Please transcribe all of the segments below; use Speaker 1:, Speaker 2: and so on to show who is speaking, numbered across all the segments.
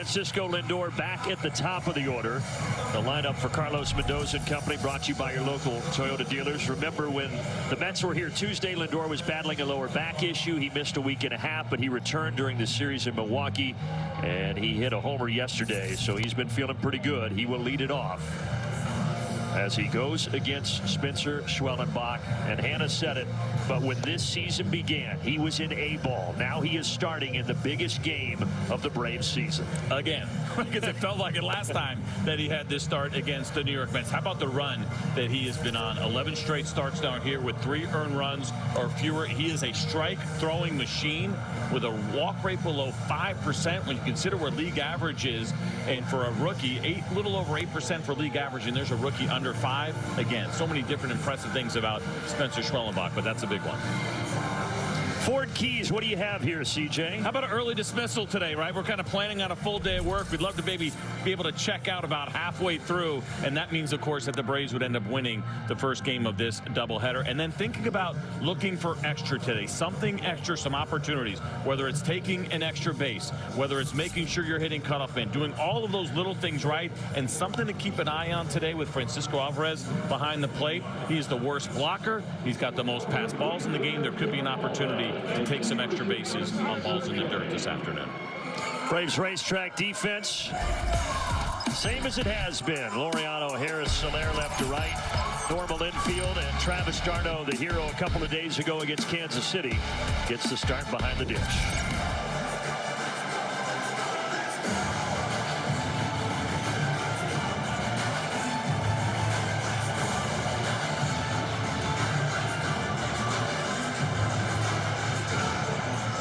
Speaker 1: Francisco Lindor back at the top of the order. The lineup for Carlos Mendoza and company brought to you by your local Toyota dealers. Remember when the Mets were here Tuesday, Lindor was battling a lower back issue. He missed a week and a half, but he returned during the series in Milwaukee, and he hit a homer yesterday, so he's been feeling pretty good. He will lead it off as he goes against Spencer Schwellenbach. And Hannah said it, but when this season began, he was in A-ball. Now he is starting in the biggest game of the Braves season. Again,
Speaker 2: because it felt like it last time that he had this start against the New York Mets. How about the run that he has been on? 11 straight starts down here with 3 earned runs or fewer. He is a strike throwing machine with a walk rate below 5% when you consider where league average is. And for a rookie, a little over 8% for league average, and there's a rookie under 5. Again, so many different impressive things about Spencer Schwellenbach, but that's a big one.
Speaker 1: Ford Keys, what do you have here, CJ?
Speaker 2: How about an early dismissal today, right? We're kind of planning on a full day of work. We'd love to maybe be able to check out about halfway through, and that means, of course, that the Braves would end up winning the first game of this doubleheader. And then thinking about looking for extra today, something extra, some opportunities, whether it's taking an extra base, whether it's making sure you're hitting cutoff man, doing all of those little things right, and something to keep an eye on today with Francisco Alvarez behind the plate. He is the worst blocker. He's got the most passed balls in the game. There could be an opportunity to take some extra bases on balls in the dirt this afternoon.
Speaker 1: Braves racetrack defense, same as it has been. Laureano, Harris, Soler left to right. Normal infield, and Travis d'Arnaud, the hero a couple of days ago against Kansas City, gets the start behind the dish.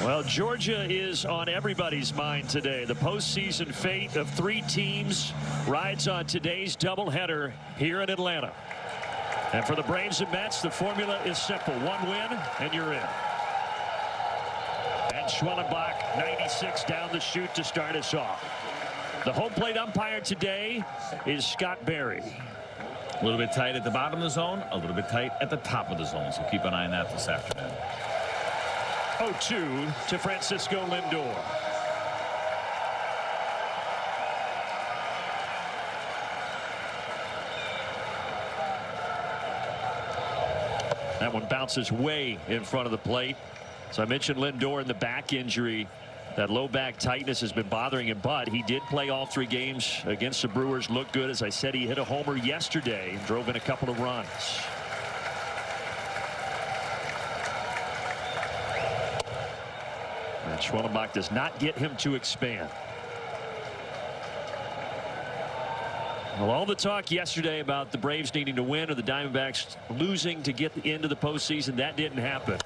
Speaker 1: Well, Georgia is on everybody's mind today. The postseason fate of 3 teams rides on today's doubleheader here in Atlanta. And for the Braves and Mets, the formula is simple. 1 win, and you're in. And Schwellenbach, 96 down the chute to start us off. The home plate umpire today is Scott Berry.
Speaker 2: A little bit tight at the bottom of the zone, a little bit tight at the top of the zone. So keep an eye on that this afternoon.
Speaker 1: 0-2 to Francisco Lindor. That one bounces way in front of the plate. So I mentioned Lindor and the back injury. That low back tightness has been bothering him, but he did play all 3 games against the Brewers. Looked good. As I said, he hit a homer yesterday and drove in a couple of runs. And Schwellenbach does not get him to expand. Well, all the talk yesterday about the Braves needing to win or the Diamondbacks losing to get into the postseason, that didn't happen.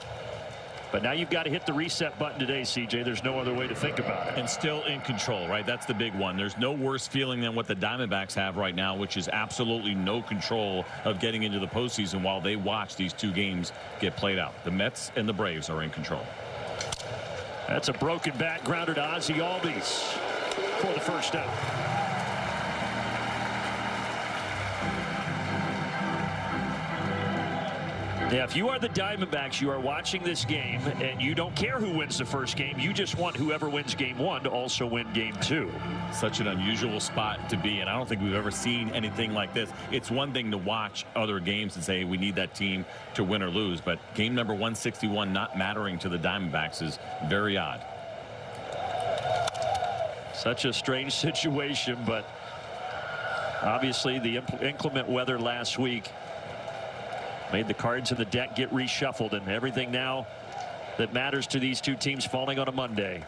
Speaker 1: But now you've got to hit the reset button today, CJ. There's no other way to think about it.
Speaker 2: And still in control, right? That's the big one. There's no worse feeling than what the Diamondbacks have right now, which is absolutely no control of getting into the postseason while they watch these 2 games get played out. The Mets and the Braves are in control.
Speaker 1: That's a broken bat grounder to Ozzie Albies for the first out. Yeah, if you are the Diamondbacks, you are watching this game, and you don't care who wins the first game. You just want whoever wins game 1 to also win game 2.
Speaker 2: Such an unusual spot to be, and I don't think we've ever seen anything like this. It's one thing to watch other games and say we need that team to win or lose, but game number 161 not mattering to the Diamondbacks is very odd.
Speaker 1: Such a strange situation, but obviously the inclement weather last week made the cards in the deck get reshuffled, and everything now that matters to these 2 teams falling on a Monday.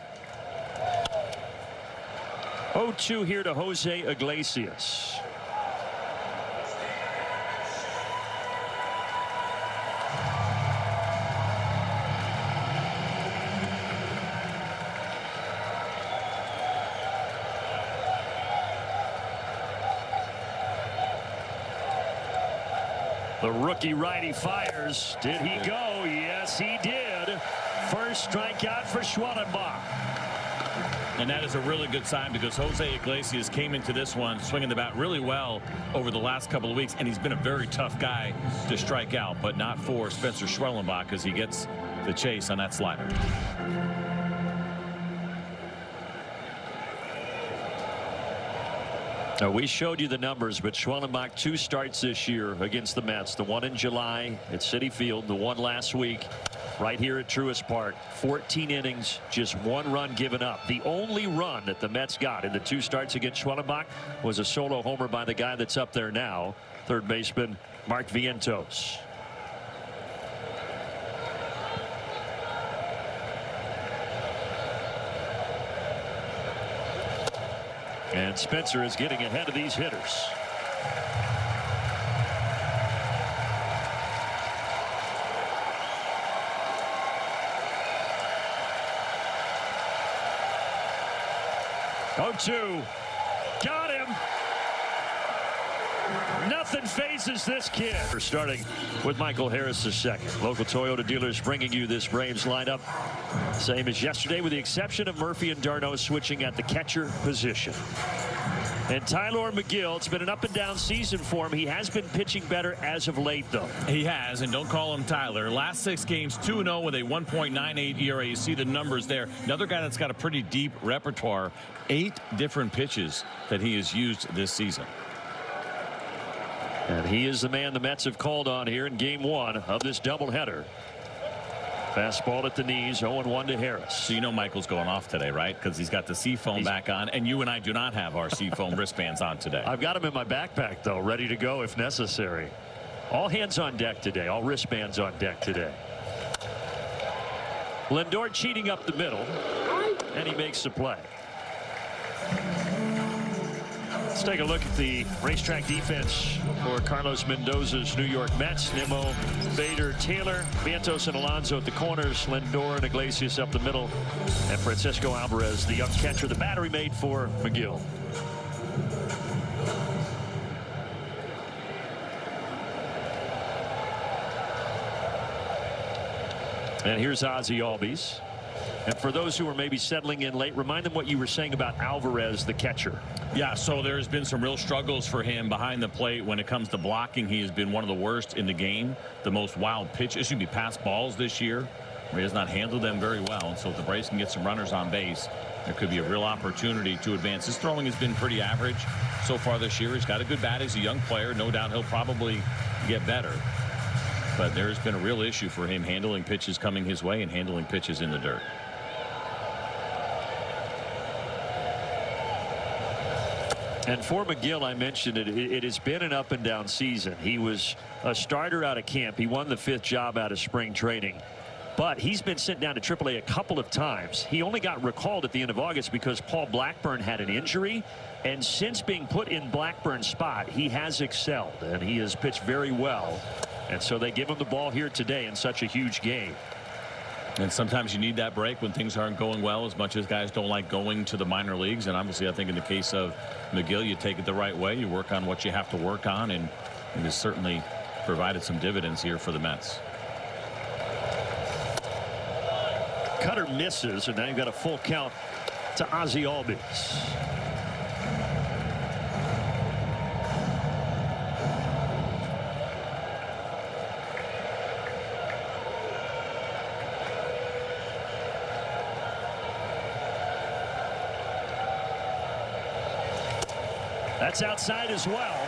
Speaker 1: 0-2 here to Jose Iglesias. The rookie righty fires. Did he go? Yes, he did. First strikeout for Schwellenbach.
Speaker 2: And that is a really good sign because Jose Iglesias came into this one swinging the bat really well over the last couple of weeks, and he's been a very tough guy to strike out, but not for Spencer Schwellenbach as he gets the chase on that slider.
Speaker 1: We showed you the numbers, but Schwellenbach 2 starts this year against the Mets. The one in July at Citi Field, the one last week right here at Truist Park. 14 innings, just 1 run given up. The only run that the Mets got in the 2 starts against Schwellenbach was a solo homer by the guy that's up there now, third baseman Mark Vientos. And Spencer is getting ahead of these hitters. Oh, 2. Got him. Nothing phases this kid. We're starting with Michael Harris II. Local Toyota dealers bringing you this Braves lineup. Same as yesterday, with the exception of Murphy and d'Arnaud switching at the catcher position. And Tylor Megill, it's been an up and down season for him. He has been pitching better as of late, though.
Speaker 2: He has, and don't call him Tyler. Last 6 games, 2-0 with a 1.98 ERA. You see the numbers there. Another guy that's got a pretty deep repertoire. 8 different pitches that he has used this season.
Speaker 1: And he is the man the Mets have called on here in game 1 of this doubleheader. Fastball at the knees, 0-1 to Harris.
Speaker 2: So you know Michael's going off today, right? Because he's got the Seafoam back on, and you and I do not have our Seafoam wristbands on today.
Speaker 1: I've got them in my backpack, though, ready to go if necessary. All hands on deck today, all wristbands on deck today. Lindor cheating up the middle, and he makes the play. Let's take a look at the racetrack defense for Carlos Mendoza's New York Mets. Nimmo, Bader, Taylor, Vientos and Alonso at the corners, Lindor and Iglesias up the middle, and Francisco Alvarez, the young catcher. The battery made for Megill. And here's Ozzie Albies. And for those who are maybe settling in late, remind them what you were saying about Alvarez, the catcher.
Speaker 2: Yeah, so there's been some real struggles for him behind the plate when it comes to blocking. He has been one of the worst in the game. The most wild pitches, should be pass balls this year, where he has not handled them very well. And so if the Braves can get some runners on base, there could be a real opportunity to advance. His throwing has been pretty average so far this year. He's got a good bat. He's a young player. No doubt he'll probably get better. But there's been a real issue for him handling pitches coming his way and handling pitches in the dirt.
Speaker 1: And for Megill, I mentioned it has been an up and down season. He was a starter out of camp. He won the 5th job out of spring training. But he's been sent down to AAA a couple of times. He only got recalled at the end of August because Paul Blackburn had an injury. And since being put in Blackburn's spot, he has excelled. And he has pitched very well. And so they give him the ball here today in such a huge game.
Speaker 2: And sometimes you need that break when things aren't going well, as much as guys don't like going to the minor leagues. And obviously, I think in the case of Megill, you take it the right way. You work on what you have to work on, and it has certainly provided some dividends here for the Mets.
Speaker 1: Cutter misses, and now you've got a full count to Ozzie Albies. That's outside as well.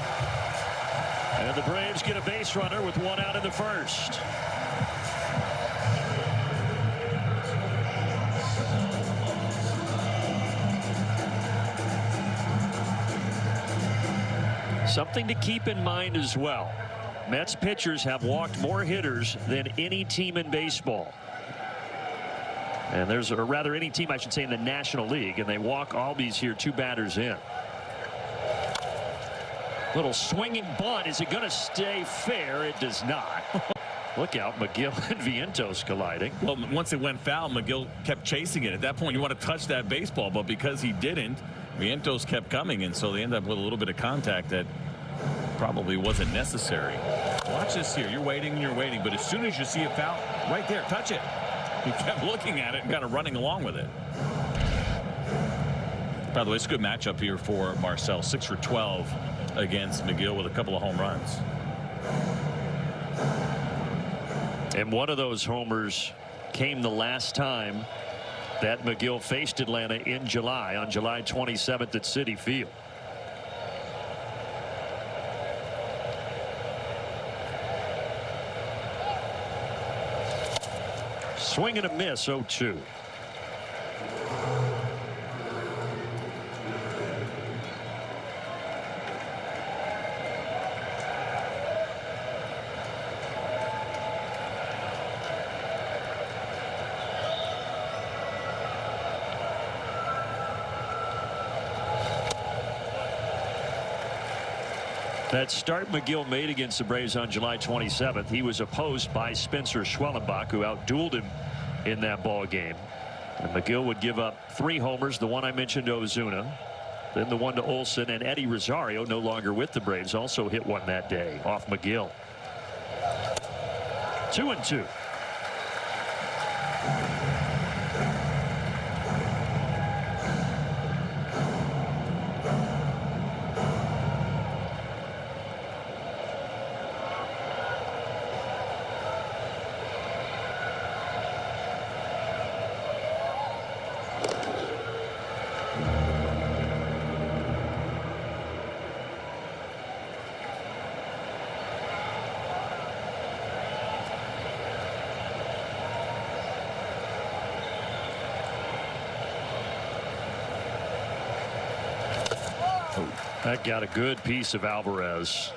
Speaker 1: And the Braves get a base runner with 1 out in the 1st. Something to keep in mind as well. Mets pitchers have walked more hitters than any team in baseball. And there's, or rather any team I should say, in the National League, and they walk Albies here 2 batters in. Little swinging bunt. Is it going to stay fair? It does not. Look out, Megill and Vientos colliding.
Speaker 2: Well, once it went foul, Megill kept chasing it. At that point, you want to touch that baseball, but because he didn't, Vientos kept coming, and so they ended up with a little bit of contact that probably wasn't necessary. Watch this here. You're waiting and you're waiting, but as soon as you see a foul, right there, touch it. He kept looking at it and kind of running along with it. By the way, it's a good matchup here for Marcell. 6 for 12 against Megill with a couple of home runs.
Speaker 1: And one of those homers came the last time that Megill faced Atlanta in July, on July 27th at Citi Field. Swing and a miss, 0-2. That start McGill made against the Braves on July 27th. He was opposed by Spencer Schwellenbach, who outdueled him in that ball game. And McGill would give up 3 homers, the one I mentioned to Ozuna, then the one to Olson, and Eddie Rosario, no longer with the Braves, also hit one that day off McGill. 2-2. That got a good piece of Alvarez.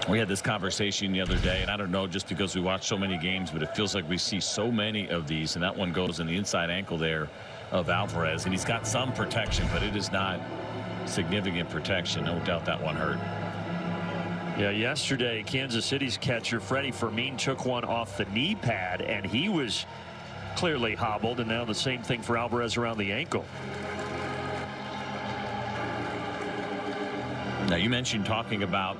Speaker 2: We had this conversation the other day, and I don't know, just because we watch so many games, but it feels like we see so many of these, and that one goes in the inside ankle there of Alvarez, and he's got some protection, but it is not significant protection. No doubt that one hurt.
Speaker 1: Yeah, yesterday Kansas City's catcher Freddie Fermin took one off the knee pad, and he was clearly hobbled, and now the same thing for Alvarez around the ankle.
Speaker 2: Now, you mentioned talking about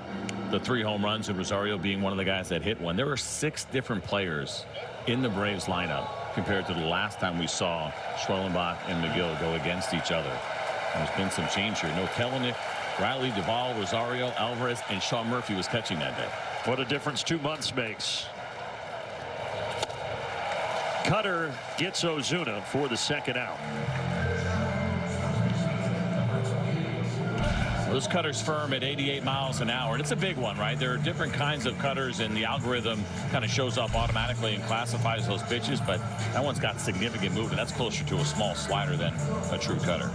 Speaker 2: the 3 home runs and Rosario being one of the guys that hit one. There were 6 different players in the Braves lineup compared to the last time we saw Schwellenbach and McGill go against each other. There's been some change here. No Kelenic, Riley, Duvall, Rosario, Alvarez, and Sean Murphy was catching that day.
Speaker 1: What a difference 2 months makes. Cutter gets Ozuna for the second out.
Speaker 2: Those cutters firm at 88 miles an hour, and it's a big one, right? There are different kinds of cutters, and the algorithm kind of shows up automatically and classifies those pitches, but that one's got significant movement. That's closer to a small slider than a true cutter.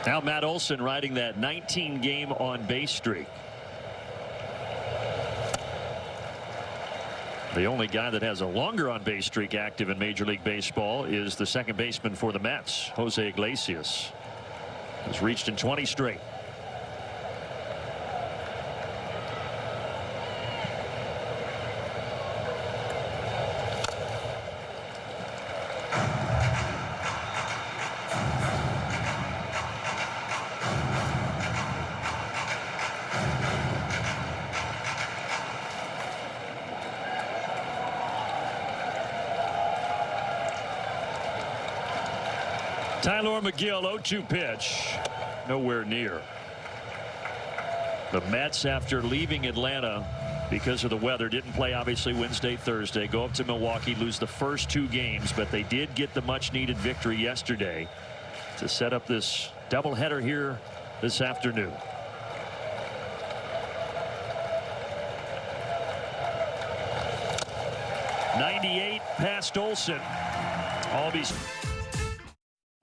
Speaker 1: Now Matt Olson riding that 19-game on-base streak. The only guy that has a longer on-base streak active in Major League Baseball is the second baseman for the Mets, Jose Iglesias. He's reached in 20 straight. Tylor Megill, 0-2 pitch. Nowhere near. The Mets, after leaving Atlanta because of the weather, didn't play obviously Wednesday, Thursday. Go up to Milwaukee, lose the first 2 games, but they did get the much-needed victory yesterday to set up this doubleheader here this afternoon. '98 past Olson. Albies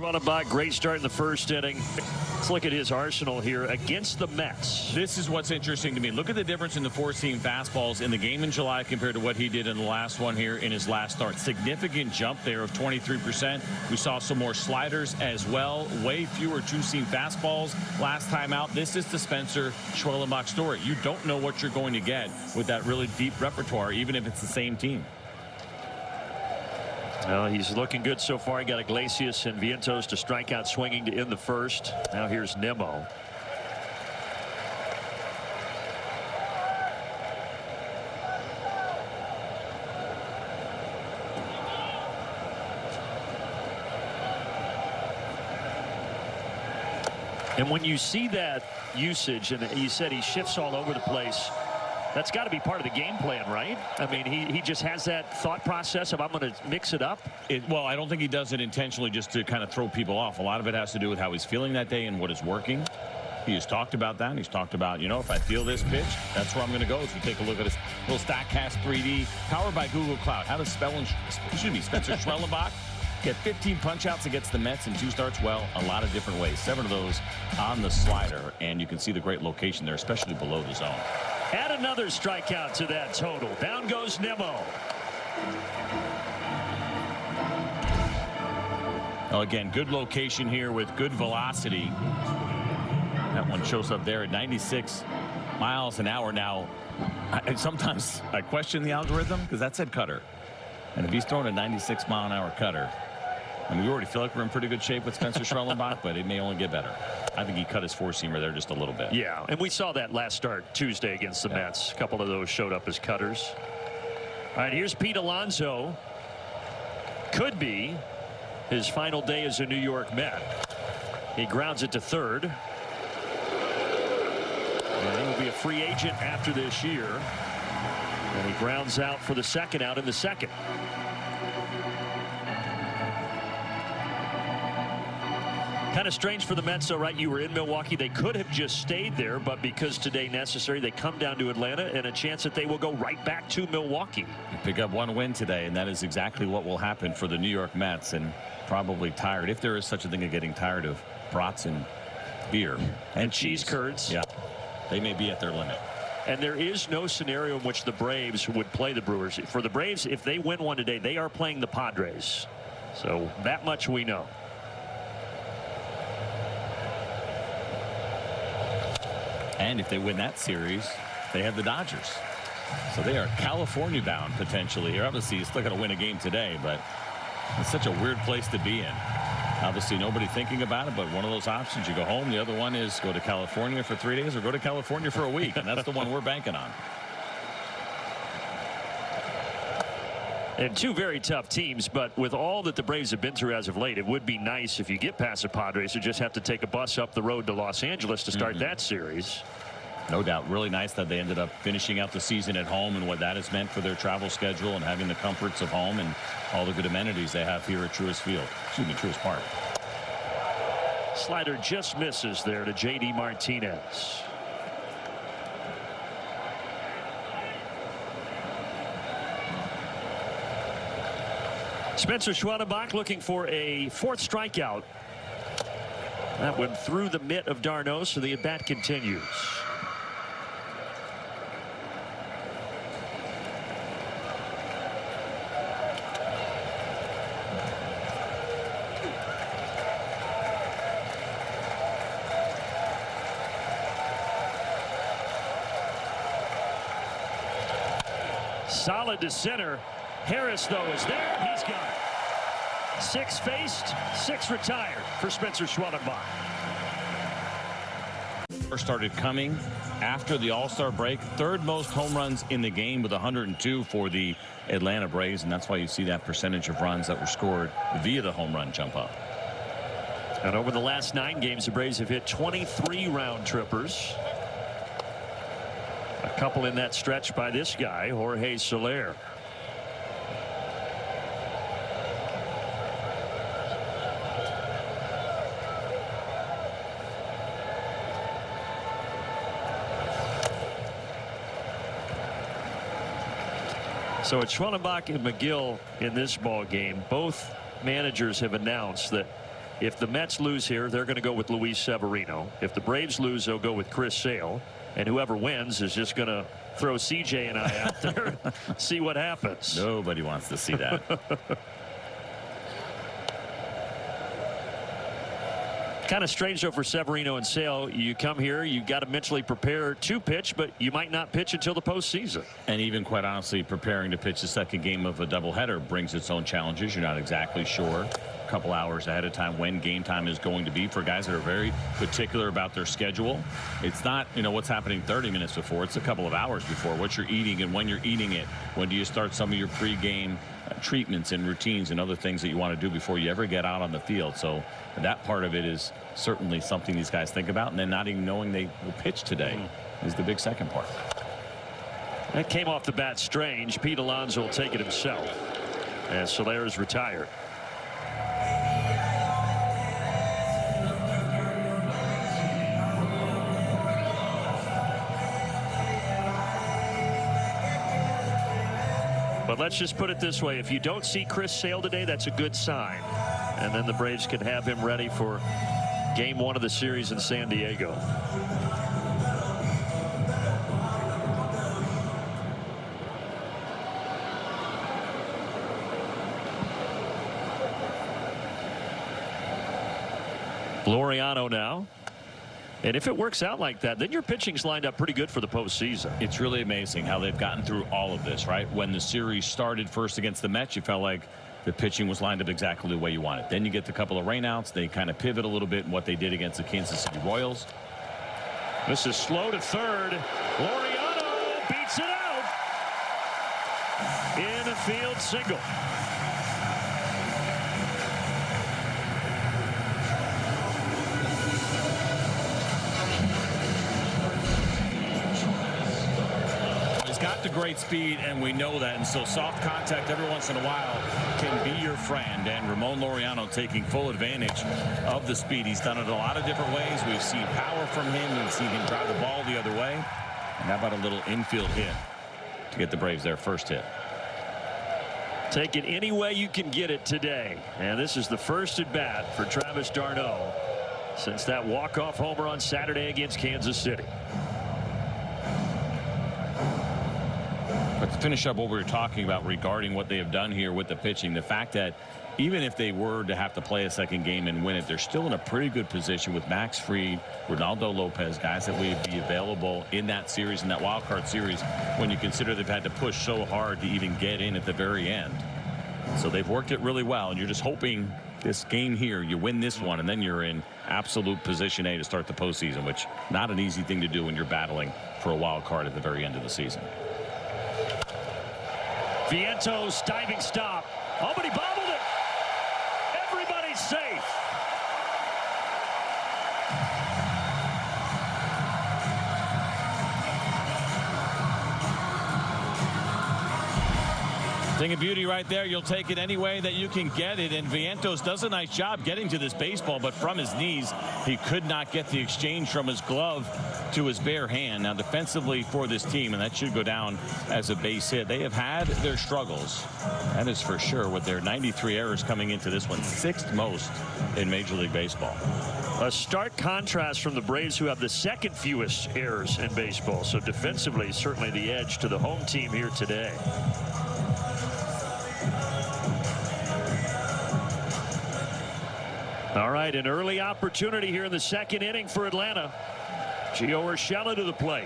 Speaker 1: running by. Great start in the first inning. Let's look at his arsenal here against the Mets.
Speaker 2: This is what's interesting to me. Look at the difference in the 4-seam fastballs in the game in July compared to what he did in the last one here in his last start. Significant jump there of 23%. We saw some more sliders as well. Way fewer 2-seam fastballs last time out. This is the Spencer Schwellenbach story. You don't know what you're going to get with that really deep repertoire, even if it's the same team.
Speaker 1: Well, he's looking good so far. He got Iglesias and Vientos to strike out swinging to end the first. Now here's Nimmo. And when you see that usage, and you said he shifts all over the place, that's got to be part of the game plan, right? I mean, he just has that thought process of, I'm going to mix it up.
Speaker 2: Well, I don't think he does it intentionally just to kind of throw people off. A lot of it has to do with how he's feeling that day and what is working. He has talked about that. He's talked about, if I feel this pitch, that's where I'm going to go. As we take a look at this little StatCast 3D powered by Google Cloud. How does Spencer Schwellenbach get 15 punch-outs against the Mets in 2 starts? Well, a lot of different ways. 7 of those on the slider, and you can see the great location there, especially below the zone.
Speaker 1: Add another strikeout to that total. Down goes Nimmo.
Speaker 2: Oh, again, good location here with good velocity. That one shows up there at 96 miles an hour. Now, sometimes I question the algorithm because that said cutter. And if he's throwing a 96-mile-an-hour cutter, and we already feel like we're in pretty good shape with Spencer Schwellenbach, but it may only get better. I think he cut his 4-seamer there just a little bit.
Speaker 1: Yeah, and we saw that last start Tuesday against the Mets. A couple of those showed up as cutters. All right, here's Pete Alonso. Could be his final day as a New York Met. He grounds it to third. And he will be a free agent after this year. And he grounds out for the second out in the second. Kind of strange for the Mets, though, right? You were in Milwaukee. They could have just stayed there, but because today necessary, they come down to Atlanta, and a chance that they will go right back to Milwaukee.
Speaker 2: You pick up one win today, and that is exactly what will happen for the New York Mets, and probably tired, if there is such a thing, of getting tired of brats and beer
Speaker 1: and cheese curds.
Speaker 2: Yeah, they may be at their limit.
Speaker 1: And there is no scenario in which the Braves would play the Brewers. For the Braves, if they win one today, they are playing the Padres. So that much we know.
Speaker 2: And if they win that series, they have the Dodgers. So they are California bound potentially here. Obviously, he's still going to win a game today, but it's such a weird place to be in. Obviously, nobody thinking about it, but one of those options, you go home. The other one is go to California for 3 days or go to California for a week. And that's the one we're banking on.
Speaker 1: And 2 very tough teams, but with all that the Braves have been through as of late, it would be nice if you get past the Padres to just have to take a bus up the road to Los Angeles to start that series.
Speaker 2: No doubt. Really nice that they ended up finishing out the season at home and what that has meant for their travel schedule and having the comforts of home and all the good amenities they have here at Truist Field. Excuse me, Truist Park.
Speaker 1: Slider just misses there to J.D. Martinez. Spencer Schwellenbach looking for a 4th strikeout. That went through the mitt of d'Arnaud, so the at-bat continues. Solid to center. Harris, though, is there. He's got it. 6 faced, 6 retired for Spencer Schwellenbach.
Speaker 2: Started coming after the All-Star break. 3rd most home runs in the game with 102 for the Atlanta Braves, and that's why you see that percentage of runs that were scored via the home run jump up.
Speaker 1: And over the last 9 games, the Braves have hit 23 round trippers. A couple in that stretch by this guy, Jorge Soler. So it's Schwellenbach and McGill in this ball game. Both managers have announced that if the Mets lose here, they're going to go with Luis Severino. If the Braves lose, they'll go with Chris Sale. And whoever wins is just going to throw CJ and I out there, see what happens.
Speaker 2: Nobody wants to see that.
Speaker 1: Kind of strange, though, for Severino and Sale. You come here, you got to mentally prepare to pitch, but you might not pitch until the postseason.
Speaker 2: And even quite honestly, preparing to pitch the second game of a doubleheader brings its own challenges. You're not exactly sure a couple hours ahead of time when game time is going to be for guys that are very particular about their schedule. It's not, what's happening 30 minutes before. It's a couple of hours before, what you're eating and when you're eating it. When do you start some of your pregame treatments and routines and other things that you want to do before you ever get out on the field. So that part of it is certainly something these guys think about, and then not even knowing they will pitch today is the big second part.
Speaker 1: That came off the bat strange. Pete Alonso will take it himself as Soler is retired. But let's just put it this way. If you don't see Chris Sale today, that's a good sign. And then the Braves can have him ready for game 1 of the series in San Diego. Laureano now. And if it works out like that, then your pitching's lined up pretty good for the postseason.
Speaker 2: It's really amazing how they've gotten through all of this, right? When the series started first against the Mets, you felt like the pitching was lined up exactly the way you wanted. Then you get the couple of rainouts. They kind of pivot a little bit in what they did against the Kansas City Royals.
Speaker 1: This is slow to third. Laureano beats it out. In a field single.
Speaker 2: Got the great speed, and we know that, and so soft contact every once in a while can be your friend. And Ramon Laureano taking full advantage of the speed. He's done it a lot of different ways. We've seen power from him. We've seen him drive the ball the other way. And how about a little infield hit to get the Braves their first hit?
Speaker 1: Take it any way you can get it today. And this is the first at bat for Travis d'Arnaud since that walk-off homer on Saturday against Kansas City.
Speaker 2: But to finish up what we were talking about regarding what they have done here with the pitching, the fact that even if they were to have to play a second game and win it, they're still in a pretty good position with Max Fried, Ronaldo Lopez, guys that would be available in that series, in that wild card series, when you consider they've had to push so hard to even get in at the very end. So they've worked it really well, and you're just hoping this game here, you win this one, and then you're in absolute position A to start the postseason, which not an easy thing to do when you're battling for a wild card at the very end of the season.
Speaker 1: Vientos diving stop. Oh, but he bobbled it. Everybody's safe.
Speaker 2: Thing of beauty right there. You'll take it any way that you can get it. And Vientos does a nice job getting to this baseball, but from his knees, he could not get the exchange from his glove to his bare hand. Now defensively for this team, and that should go down as a base hit. They have had their struggles. That is for sure, with their 93 errors coming into this one, 6th most in Major League Baseball.
Speaker 1: A stark contrast from the Braves, who have the 2nd fewest errors in baseball. So defensively, certainly the edge to the home team here today. All right, an early opportunity here in the 2nd inning for Atlanta. Gio Urshela to the plate.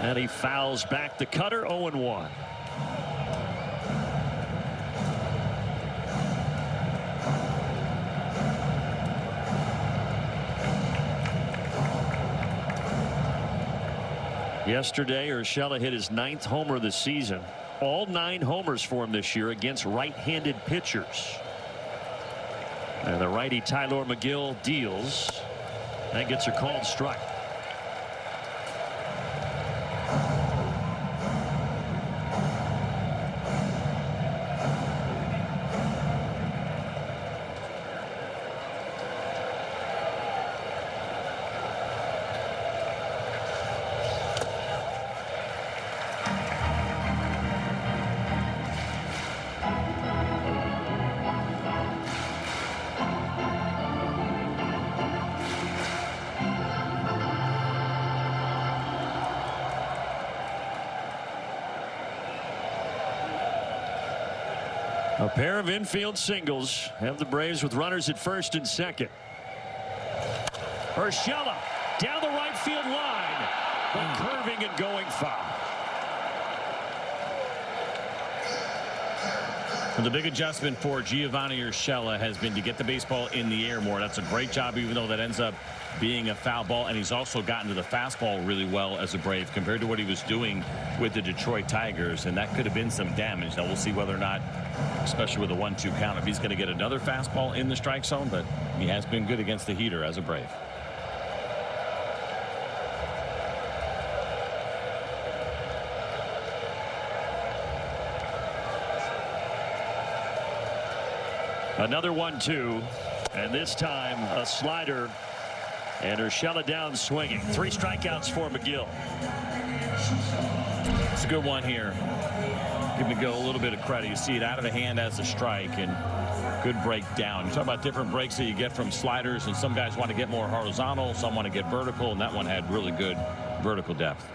Speaker 1: And he fouls back the cutter. 0-1. Yesterday, Urshela hit his 9th homer of the season. All 9 homers for him this year against right-handed pitchers. And the righty Tylor Megill deals and gets a called strike. A pair of infield singles have the Braves with runners at first and second. Urshela down the right field line, but curving and going foul.
Speaker 2: And the big adjustment for Giovanni Urshela has been to get the baseball in the air more. That's a great job, even though that ends up being a foul ball. And he's also gotten to the fastball really well as a Brave compared to what he was doing with the Detroit Tigers. And that could have been some damage. Now we'll see whether or not, especially with a 1-2 count, if he's going to get another fastball in the strike zone. But he has been good against the heater as a Brave.
Speaker 1: Another 1-2, and this time a slider And Urshela down swinging. 3 strikeouts for McGill.
Speaker 2: It's a good one here. Give McGill a little bit of credit. You see it out of the hand as a strike, and good break down. You talk about different breaks that you get from sliders, and some guys want to get more horizontal, some want to get vertical, and that one had really good vertical depth.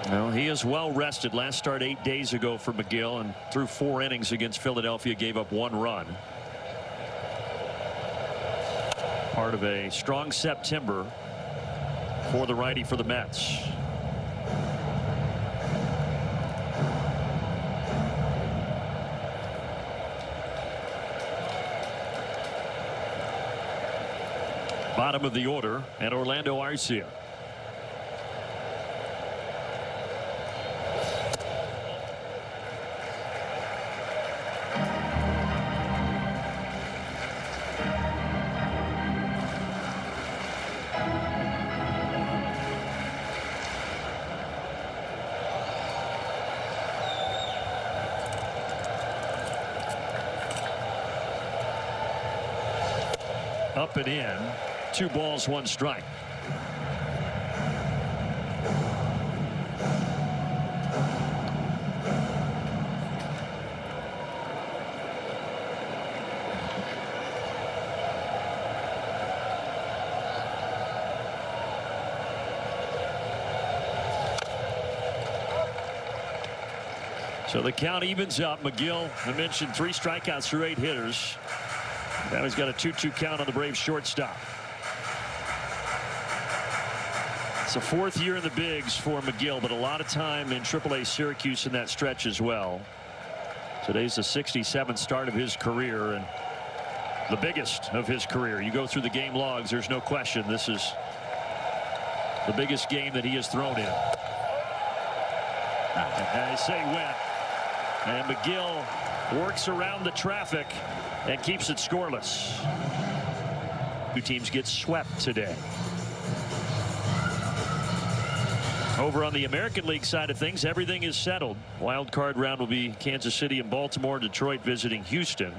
Speaker 1: Well, he is well rested. Last start 8 days ago for McGill, and through 4 innings against Philadelphia gave up 1 run. Part of a strong September for the righty for the Mets. Bottom of the order, and Orlando Arcia. Up and in. 2 balls, 1 strike. So the count evens up. McGill, I mentioned 3 strikeouts through 8 hitters. Now he's got a 2-2 count on the Braves shortstop. It's a 4th year in the bigs for McGill, but a lot of time in AAA Syracuse in that stretch as well. Today's the 67th start of his career, and the biggest of his career. You go through the game logs, there's no question this is the biggest game that he has thrown in. And I say when. And McGill works around the traffic and keeps it scoreless. 2 teams get swept today. Over on the American League side of things, everything is settled. Wild card round will be Kansas City and Baltimore, Detroit visiting Houston,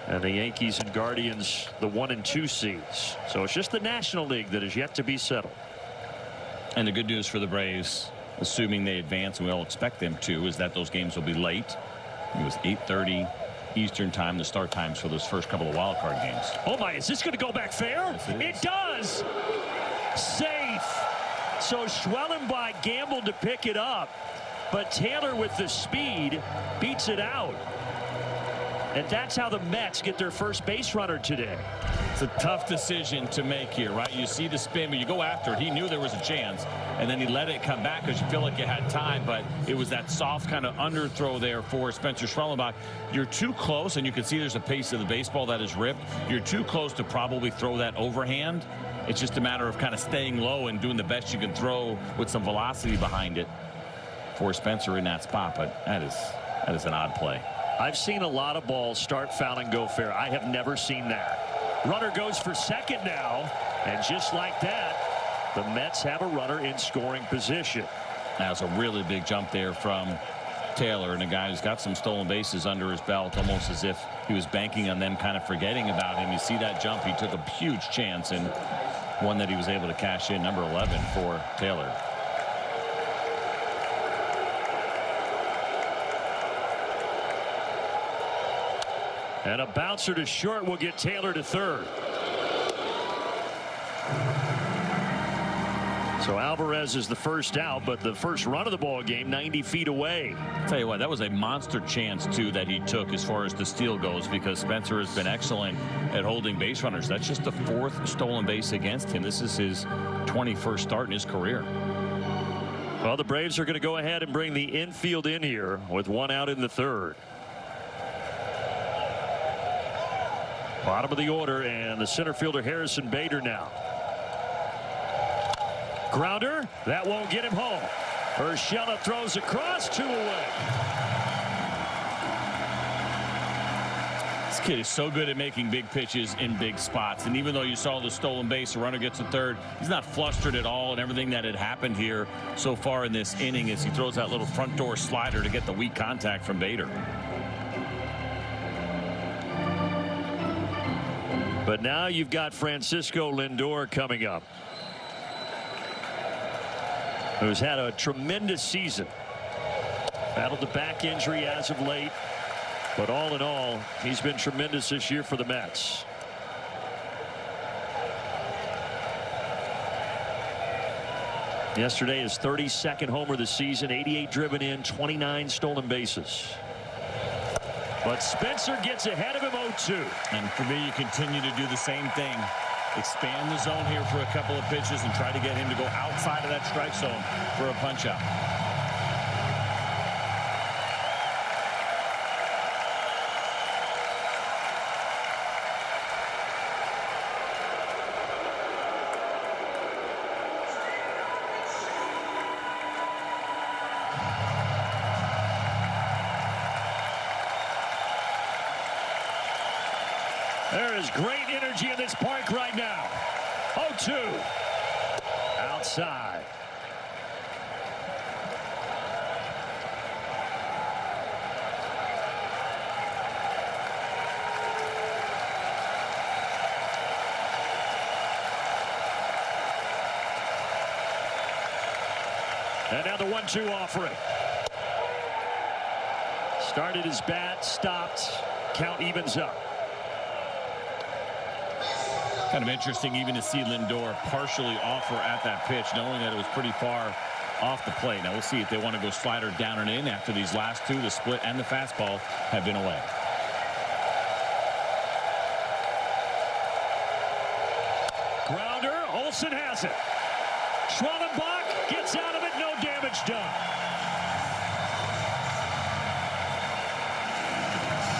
Speaker 1: and the Yankees and Guardians the 1 and 2 seeds. So it's just the National League that is yet to be settled.
Speaker 2: And the good news for the Braves, assuming they advance, and we all expect them to, is that those games will be late. It was 8:30 Eastern time, the start times for those first couple of wild card games.
Speaker 1: Oh my, is this going to go back fair?
Speaker 2: Yes,
Speaker 1: it does. Safe. So Schwellenbach gambled to pick it up, but Taylor with the speed beats it out. And that's how the Mets get their first base runner today.
Speaker 2: It's a tough decision to make here, right? You see the spin, but you go after it. He knew there was a chance, and then he let it come back because you feel like you had time, but it was that soft kind of underthrow there for Spencer Schwellenbach. You're too close, and you can see there's a pace of the baseball that is ripped. You're too close to probably throw that overhand. It's just a matter of kind of staying low and doing the best you can throw with some velocity behind it for Spencer in that spot, but that is an odd play.
Speaker 1: I've seen a lot of balls start foul and go fair. I have never seen that. Runner goes for second now, and just like that, the Mets have a runner in scoring position.
Speaker 2: That was a really big jump there from Taylor, and a guy who's got some stolen bases under his belt, almost as if he was banking on them kind of forgetting about him. You see that jump, he took a huge chance, and one that he was able to cash in, number 11 for Taylor.
Speaker 1: And a bouncer to short will get Taylor to third. So Alvarez is the first out, but the first run of the ball game 90 feet away.
Speaker 2: I'll tell you what, that was a monster chance too that he took as far as the steal goes, because Spencer has been excellent at holding base runners. That's just the 4th stolen base against him. This is his 21st start in his career.
Speaker 1: Well, the Braves are going to go ahead and bring the infield in here with 1 out in the 3rd. Bottom of the order, and the center fielder Harrison Bader now. Grounder, that won't get him home. Urshela throws across, 2 away.
Speaker 2: This kid is so good at making big pitches in big spots, and even though you saw the stolen base, the runner gets a third, he's not flustered at all, and everything that had happened here so far in this inning as he throws that little front door slider to get the weak contact from Bader.
Speaker 1: But now you've got Francisco Lindor coming up, who's had a tremendous season. Battled the back injury as of late, but all in all, he's been tremendous this year for the Mets. Yesterday, his 32nd homer of the season, 88 driven in, 29 stolen bases. But Spencer gets ahead of him 0-2.
Speaker 2: And for me, you continue to do the same thing. Expand the zone here for a couple of pitches and try to get him to go outside of that strike zone for a punch out.
Speaker 1: There is great energy in this park right now. 0-2. Outside. And now the 1-2 offering. Started his bat, stopped. Count evens up.
Speaker 2: Kind of interesting even to see Lindor partially offer at that pitch, knowing that it was pretty far off the plate. Now we'll see if they want to go slider down and in after these last two. The split and the fastball have been away.
Speaker 1: Grounder, Olsen has it. Schwellenbach gets out of it, no damage done.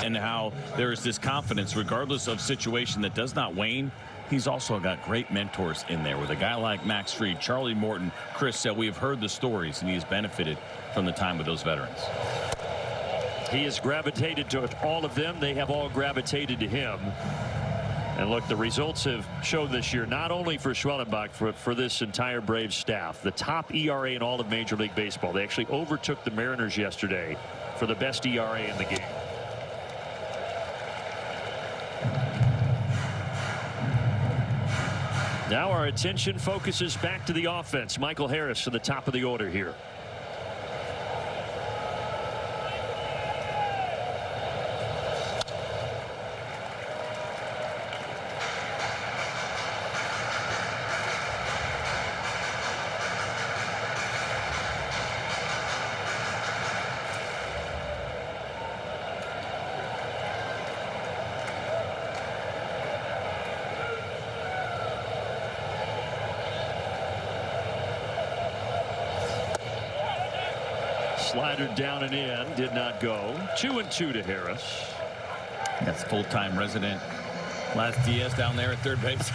Speaker 2: And how there is this confidence regardless of situation that does not wane. He's also got great mentors in there with a guy like Max Fried, Charlie Morton, Chris Sale. We have heard the stories, and he has benefited from the time with those veterans.
Speaker 1: He has gravitated to all of them. They have all gravitated to him. And look, the results have shown this year, not only for Schwellenbach, for this entire Braves staff. The top ERA in all of Major League Baseball. They actually overtook the Mariners yesterday for the best ERA in the game. Now our attention focuses back to the offense. Michael Harris at the top of the order here. Slider down and in, did not go. 2-2 to Harris.
Speaker 2: That's full-time resident Last Diaz down there at third base.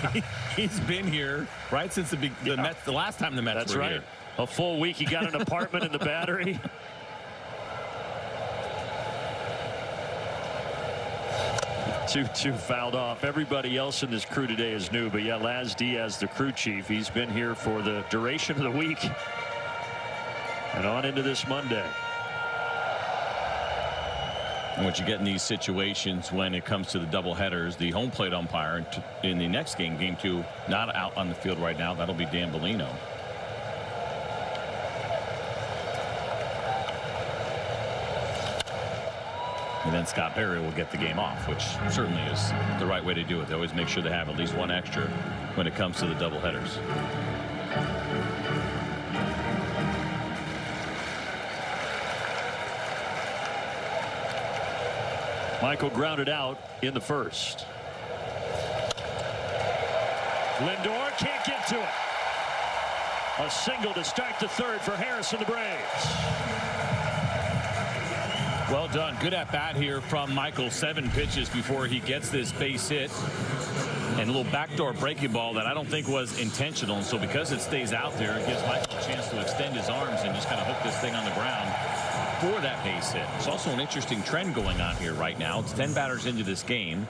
Speaker 2: He's been here right since the Mets, the last time the Mets were here.
Speaker 1: A full week. He got an apartment in the Battery. Two fouled off. Everybody else in this crew today is new, but yeah, Laz Diaz, the crew chief, he's been here for the duration of the week and on into this Monday.
Speaker 2: And what you get in these situations when it comes to the doubleheaders, the home plate umpire in the next game, game 2, not out on the field right now. That'll be Dan Bellino. And then Scott Berry will get the game off, which certainly is the right way to do it. They always make sure they have at least one extra when it comes to the doubleheaders.
Speaker 1: Michael grounded out in the first. Lindor can't get to it. A single to start the third for Harris and the Braves.
Speaker 2: Well done. Good at bat here from Michael. 7 pitches before he gets this base hit. And a little backdoor breaking ball that I don't think was intentional. And so because it stays out there, it gives Michael a chance to extend his arms and just kind of hook this thing on the ground for that base hit. It's also an interesting trend going on here right now. It's 10 batters into this game.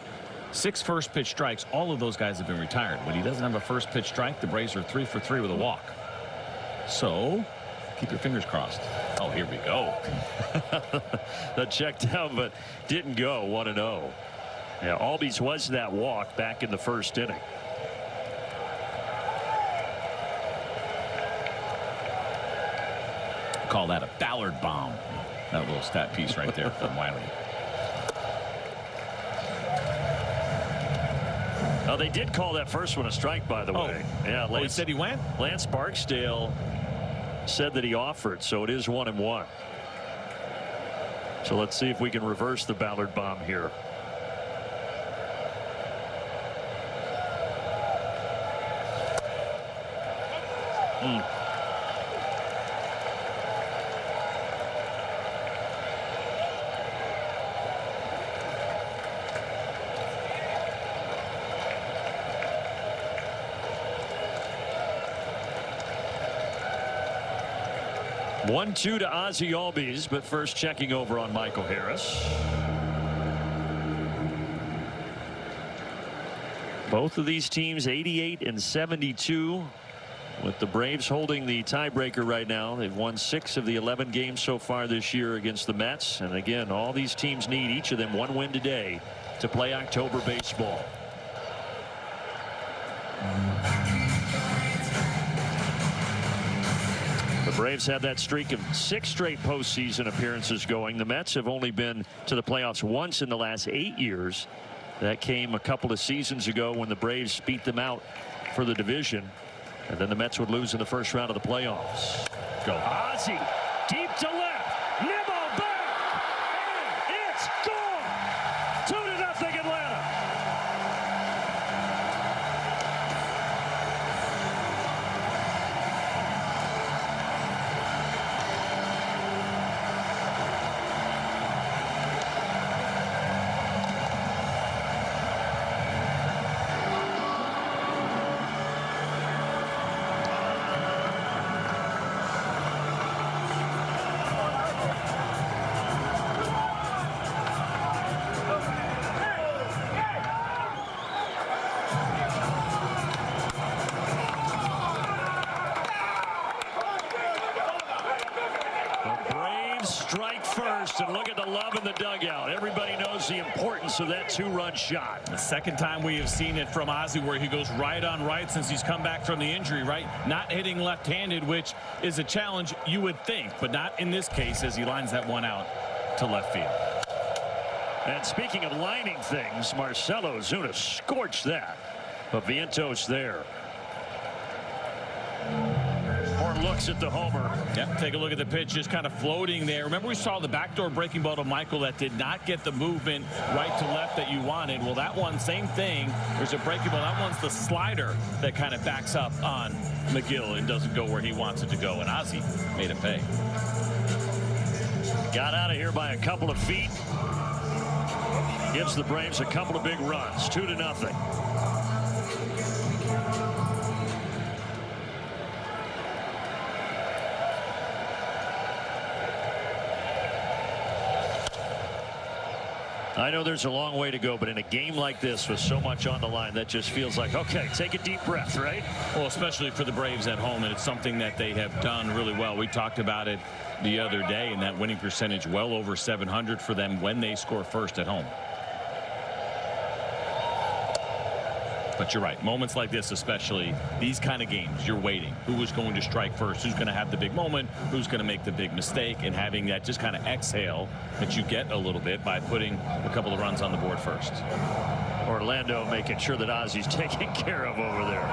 Speaker 2: 6 first pitch strikes. All of those guys have been retired. When he doesn't have a first pitch strike, the Braves are 3 for 3 with a walk. So keep your fingers crossed. Oh, here we go.
Speaker 1: That checked down, but didn't go. 1-0. Yeah, Albies was that walk back in the first inning.
Speaker 2: Call that a Ballard bomb. That little stat piece right there from Wiley.
Speaker 1: Oh, they did call that first one a strike, by the way. Yeah,
Speaker 2: he said he went?
Speaker 1: Lance Barksdale said that he offered, so it is 1-1. So let's see if we can reverse the Ballard bomb here. Mm. One-two to Ozzie Albies, but first checking over on Michael Harris. Both of these teams 88 and 72, with the Braves holding the tiebreaker right now. They've won 6 of the 11 games so far this year against the Mets, and again, all these teams need each of them one win today to play October baseball. The Braves had that streak of 6 straight postseason appearances going. The Mets have only been to the playoffs once in the last 8 years. That came a couple of seasons ago when the Braves beat them out for the division. And then the Mets would lose in the first round of the playoffs. Go. Ozzie, deep to left. Nimmo back. And it's gone. 2-0 Atlanta. Strike first, and look at the love in the dugout. Everybody knows the importance of that 2-run shot.
Speaker 2: The second time we have seen it from Ozzie, where he goes right on right since he's come back from the injury, right? Not hitting left-handed, which is a challenge you would think, but not in this case as he lines that one out to left field.
Speaker 1: And speaking of lining things, Marcell Ozuna scorched that, but Vientos there. More looks at the homer.
Speaker 2: Yep, take a look at the pitch, just kind of floating there. Remember, we saw the backdoor breaking ball to Michael that did not get the movement right to left that you wanted. Well, that one, same thing. There's a breaking ball. That one's the slider that kind of backs up on McGill and doesn't go where he wants it to go. And Ozzie made it pay.
Speaker 1: Got out of here by a couple of feet. Gives the Braves a couple of big runs. 2-0. I know there's a long way to go, but in a game like this with so much on the line, that just feels like, okay, take a deep breath, right?
Speaker 2: Well, especially for the Braves at home, and it's something that they have done really well. We talked about it the other day, and that winning percentage well over 700 for them when they score first at home. But you're right, moments like this, especially these kind of games, you're waiting. Who is going to strike first? Who's going to have the big moment? Who's going to make the big mistake? And having that just kind of exhale that you get a little bit by putting a couple of runs on the board first.
Speaker 1: Orlando making sure that Ozzie's taken care of over there.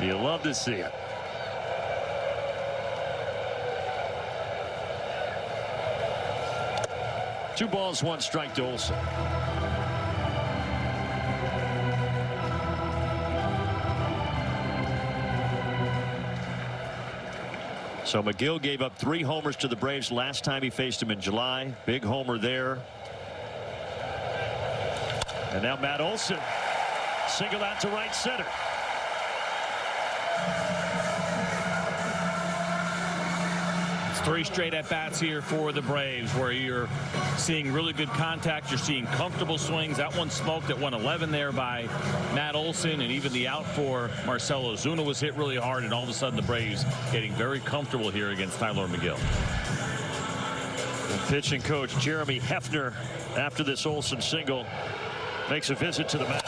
Speaker 1: You love to see it. Two balls, one strike to Olson. So McGill gave up 3 homers to the Braves last time he faced him in July. Big homer there. And now Matt Olson singled out to right center.
Speaker 2: It's 3 straight at-bats here for the Braves, where you're seeing really good contact. You're seeing comfortable swings. That one smoked at 111 there by Matt Olson, and even the out for Marcell Ozuna was hit really hard, and all of a sudden the Braves getting very comfortable here against Tylor Megill.
Speaker 1: Pitching coach Jeremy Hefner, after this Olsen single, makes a visit to the mound.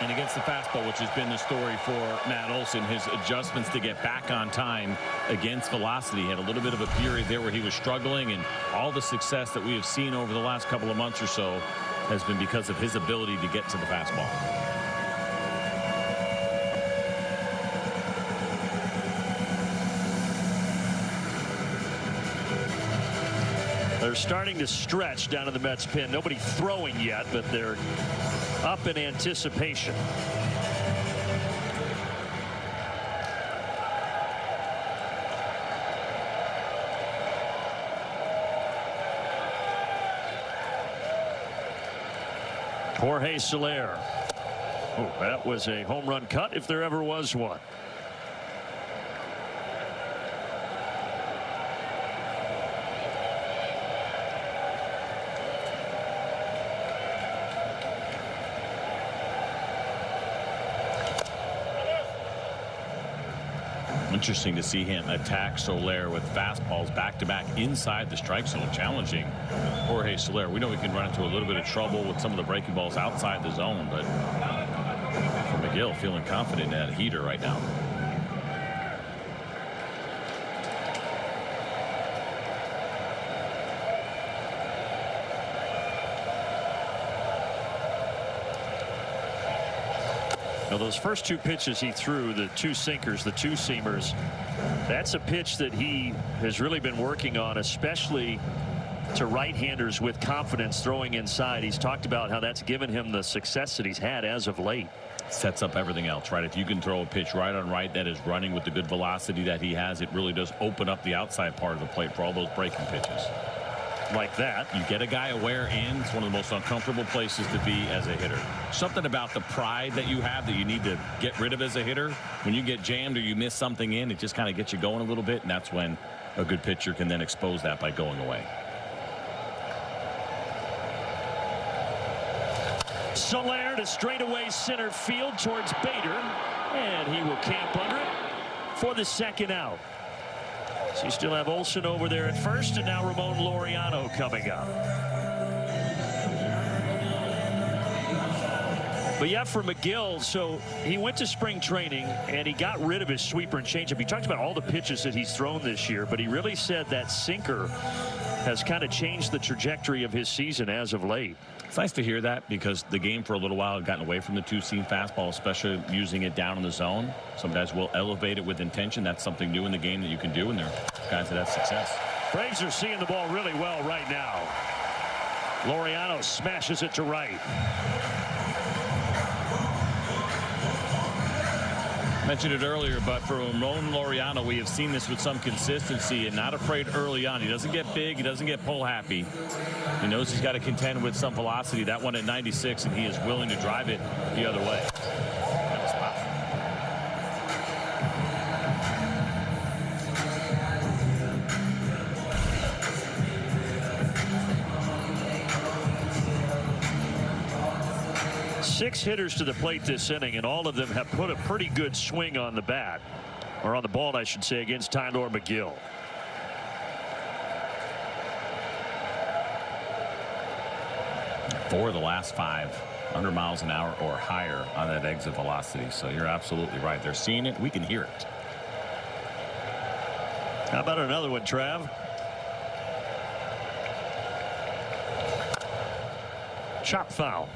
Speaker 2: And against the fastball, which has been the story for Matt Olson, his adjustments to get back on time against velocity. He had a little bit of a period there where he was struggling, and all the success that we have seen over the last couple of months or so has been because of his ability to get to the fastball.
Speaker 1: They're starting to stretch down in the Mets pen. Nobody throwing yet, but they're up in anticipation. Jorge Soler. Oh, that was a home run cut if there ever was one.
Speaker 2: Interesting to see him attack Soler with fastballs back-to-back inside the strike zone, challenging Jorge Soler. We know he can run into a little bit of trouble with some of the breaking balls outside the zone, but for McGill, feeling confident in that heater right now.
Speaker 1: Now, those first two pitches he threw, the two sinkers, the two seamers, that's a pitch that he has really been working on, especially to right-handers with confidence throwing inside. He's talked about how that's given him the success that he's had as of late.
Speaker 2: Sets up everything else, right? If you can throw a pitch right on right that is running with the good velocity that he has, it really does open up the outside part of the plate for all those breaking pitches.
Speaker 1: Like that.
Speaker 2: You get a guy aware in. It's one of the most uncomfortable places to be as a hitter. Something about the pride that you have that you need to get rid of as a hitter. When you get jammed or you miss something in, it just kind of gets you going a little bit, and that's when a good pitcher can then expose that by going away.
Speaker 1: Soler to straightaway center field towards Bader, and he will camp under it for the second out. So you still have Olsen over there at first, and now Ramon Laureano coming up. But yeah, for McGill, so he went to spring training and he got rid of his sweeper and changeup. He talked about all the pitches that he's thrown this year, but he really said that sinker has kind of changed the trajectory of his season as of late.
Speaker 2: It's nice to hear that, because the game for a little while had gotten away from the two-seam fastball, especially using it down in the zone. Some guys will elevate it with intention. That's something new in the game that you can do, and there are guys that have success.
Speaker 1: Braves are seeing the ball really well right now. Laureano smashes it to right.
Speaker 2: Mentioned it earlier, but for Ramon Laureano, we have seen this with some consistency and not afraid early on. He doesn't get big. He doesn't get pull happy. He knows he's got to contend with some velocity. That one at 96, and he is willing to drive it the other way. That was powerful.
Speaker 1: 6 hitters to the plate this inning, and all of them have put a pretty good swing on the bat, or on the ball, I should say, against Tylor Megill.
Speaker 2: Four of the last 5 100 miles an hour or higher on that exit velocity. So you're absolutely right. They're seeing it. We can hear it.
Speaker 1: How about another one, Trav? Chop foul.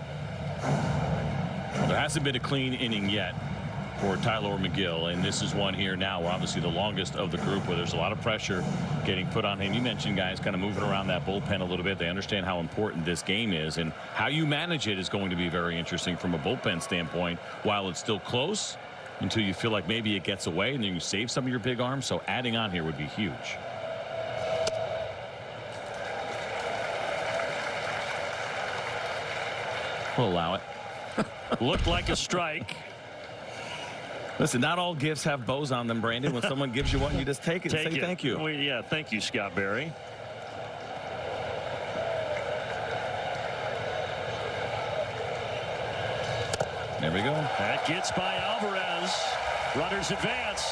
Speaker 2: Well, there hasn't been a clean inning yet for Tylor Megill, and this is one here now. We're obviously the longest of the group, where there's a lot of pressure getting put on him. You mentioned guys kind of moving around that bullpen a little bit. They understand how important this game is, and how you manage it is going to be very interesting from a bullpen standpoint. While it's still close, until you feel like maybe it gets away, and then you save some of your big arms. So adding on here would be huge. We'll allow it.
Speaker 1: Looked like a strike.
Speaker 2: Listen, not all gifts have bows on them, Brandon. When someone gives you one, you just take it and say thank you.
Speaker 1: Well, yeah, thank you, Scott Berry.
Speaker 2: There we go.
Speaker 1: That gets by Alvarez. Runners advance.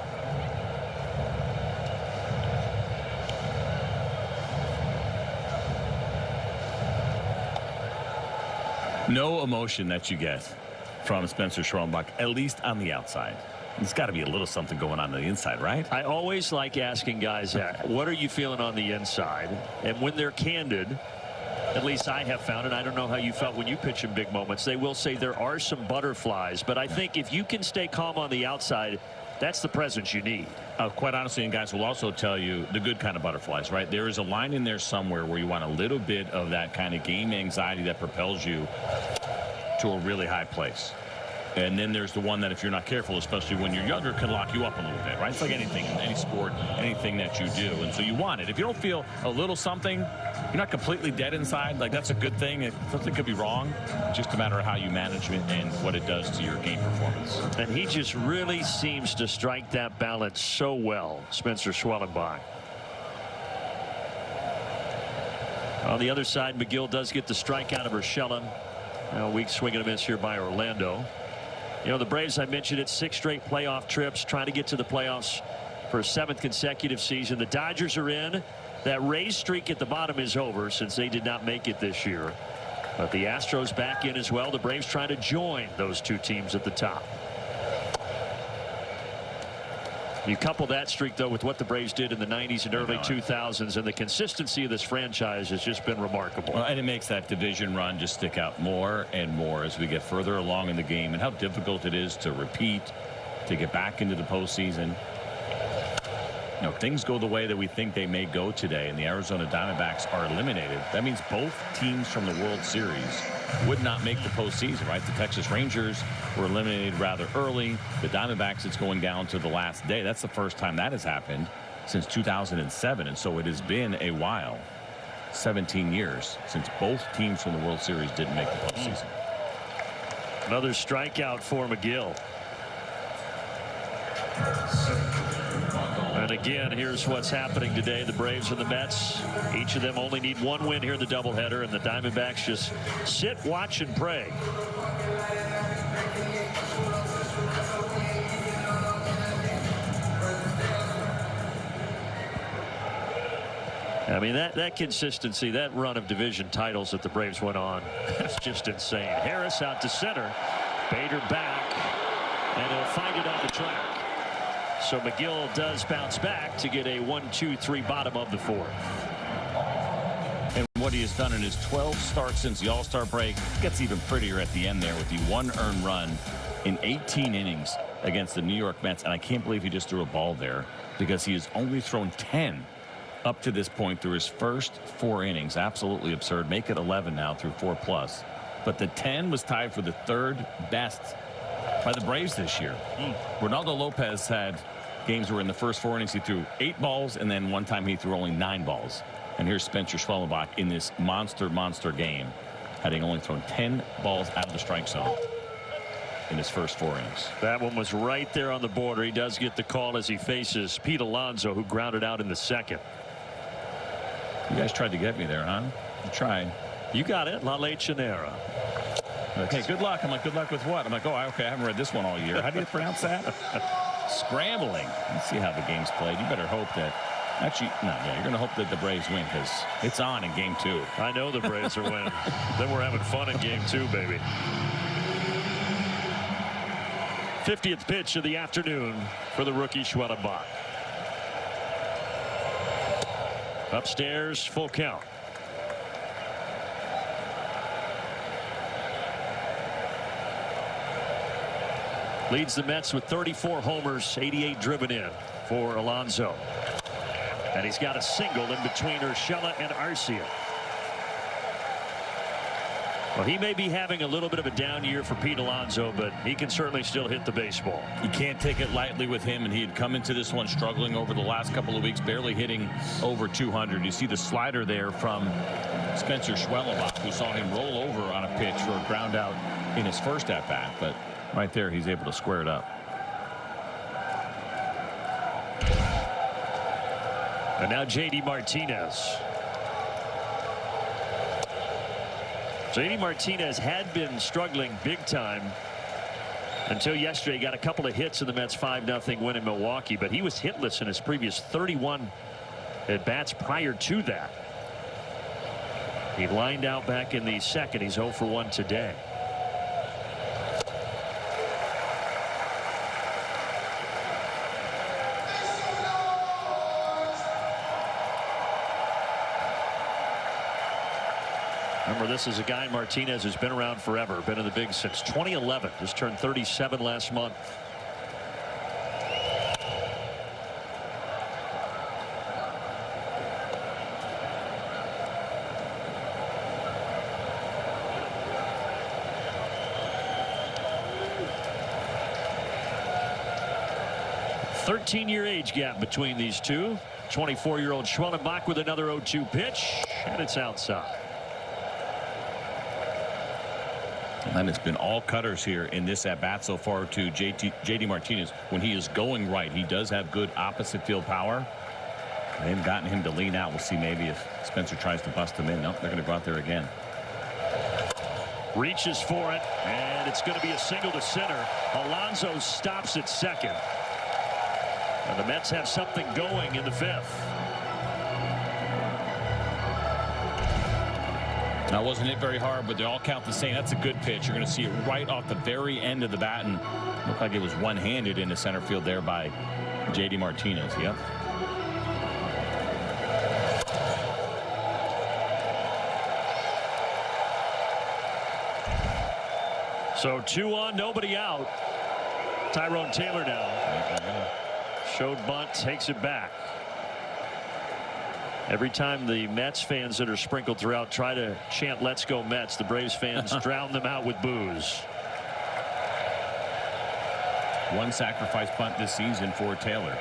Speaker 2: No emotion that you get from Spencer Schwellenbach, at least on the outside. There's got to be a little something going on the inside, right?
Speaker 1: I always like asking guys that. What are you feeling on the inside? And when they're candid, at least I have found it. I don't know how you felt when you pitch in big moments. They will say there are some butterflies, but I think if you can stay calm on the outside, that's the presence you need.
Speaker 2: Quite honestly, and guys will also tell you the good kind of butterflies, right? There is a line in there somewhere where you want a little bit of that kind of game anxiety that propels you to a really high place. And then there's the one that, if you're not careful, especially when you're younger, can lock you up a little bit, right? It's like anything, any sport, anything that you do. And so you want it. If you don't feel a little something, you're not completely dead inside. Like, that's a good thing. Something could be wrong. It's just a matter of how you manage it and what it does to your game performance.
Speaker 1: And he just really seems to strike that balance so well, Spencer Schwellenbach. On the other side, McGill does get the strikeout of Urshela. A weak swing and a miss here by Orlando. You know, the Braves, I mentioned it, 6 straight playoff trips, trying to get to the playoffs for a 7th consecutive season. The Dodgers are in. That Rays streak at the bottom is over since they did not make it this year. But the Astros back in as well. The Braves trying to join those 2 teams at the top. You couple that streak, though, with what the Braves did in the 90s and early 2000s, and the consistency of this franchise has just been remarkable.
Speaker 2: Well, and it makes that division run just stick out more and more as we get further along in the game, and how difficult it is to repeat, to get back into the postseason. You know, things go the way that we think they may go today, and the Arizona Diamondbacks are eliminated. That means both teams from the World Series would not make the postseason, right? The Texas Rangers were eliminated rather early. The Diamondbacks, it's going down to the last day. That's the first time that has happened since 2007, and so it has been a while. 17 years since both teams from the World Series didn't make the postseason.
Speaker 1: Another strikeout for McGill. And again, here's what's happening today. The Braves and the Mets, each of them only need 1 win here in the doubleheader, and the Diamondbacks just sit, watch, and pray. I mean, that consistency, that run of division titles that the Braves went on, that's just insane. Harris out to center. Bader back, and he'll find it on the track. So McGill does bounce back to get a 1-2-3 bottom of the 4th.
Speaker 2: And what he has done in his 12 starts since the All-Star break gets even prettier at the end there with the 1 earned run in 18 innings against the New York Mets. And I can't believe he just threw a ball there, because he has only thrown 10 up to this point through his first 4 innings. Absolutely absurd. Make it 11 now through 4+. But the 10 was tied for the 3rd best by the Braves this year. Ronaldo Lopez had games where in the first 4 innings he threw 8 balls, and then one time he threw only 9 balls. And here's Spencer Schwellenbach in this monster game, having only thrown 10 balls out of the strike zone in his first 4 innings.
Speaker 1: That one was right there on the border. He does get the call as he faces Pete Alonso, who grounded out in the 2nd.
Speaker 2: You guys tried to get me there, huh? You tried.
Speaker 1: You got it. La Lechonera.
Speaker 2: Okay, good luck. I'm like, good luck with what? I'm like, oh, okay, I haven't read this one all year. How do you pronounce that? Scrambling. Let's see how the game's played. You better hope that. Actually, no, yeah, you're going to hope that the Braves win, because it's on in game 2.
Speaker 1: I know the Braves are winning. Then we're having fun in game 2, baby. 50th pitch of the afternoon for the rookie Schwellenbach. Upstairs, full count. Leads the Mets with 34 homers, 88 driven in for Alonso. And he's got a single in between Urshela and Arcia. Well, he may be having a little bit of a down year for Pete Alonso, but he can certainly still hit the baseball.
Speaker 2: You can't take it lightly with him, and he had come into this one struggling over the last couple of weeks, barely hitting over 200. You see the slider there from Spencer Schwellenbach, who saw him roll over on a pitch for a ground out in his first at-bat, but right there he's able to square it up.
Speaker 1: And now J.D. Martinez. J.D. Martinez had been struggling big time until yesterday. Got a couple of hits in the Mets' 5-0 win in Milwaukee, but he was hitless in his previous 31 at bats prior to that. He lined out back in the second. He's 0 for 1 today. Remember, this is a guy, Martinez, who's been around forever, been in the big since 2011. Just turned 37 last month. A 13-year age gap between these two. 24-year-old Schwellenbach with another 0-2 pitch, and it's outside.
Speaker 2: And it's been all cutters here in this at bat so far to JD Martinez. When he is going right, he does have good opposite field power. They haven't gotten him to lean out. We'll see maybe if Spencer tries to bust him in. Nope, they're going to go out there again.
Speaker 1: Reaches for it, and it's going to be a single to center. Alonso stops at second. And the Mets have something going in the fifth.
Speaker 2: Now, wasn't hit very hard, but they all count the same. That's a good pitch. You're going to see it right off the very end of the bat, and looked like it was one-handed into center field there by JD Martinez. Yep.
Speaker 1: So 2 on, nobody out. Tyrone Taylor now. Showed bunt, takes it back. Every time the Mets fans that are sprinkled throughout try to chant "Let's go Mets," the Braves fans drown them out with boos.
Speaker 2: One sacrifice bunt this season for Taylor.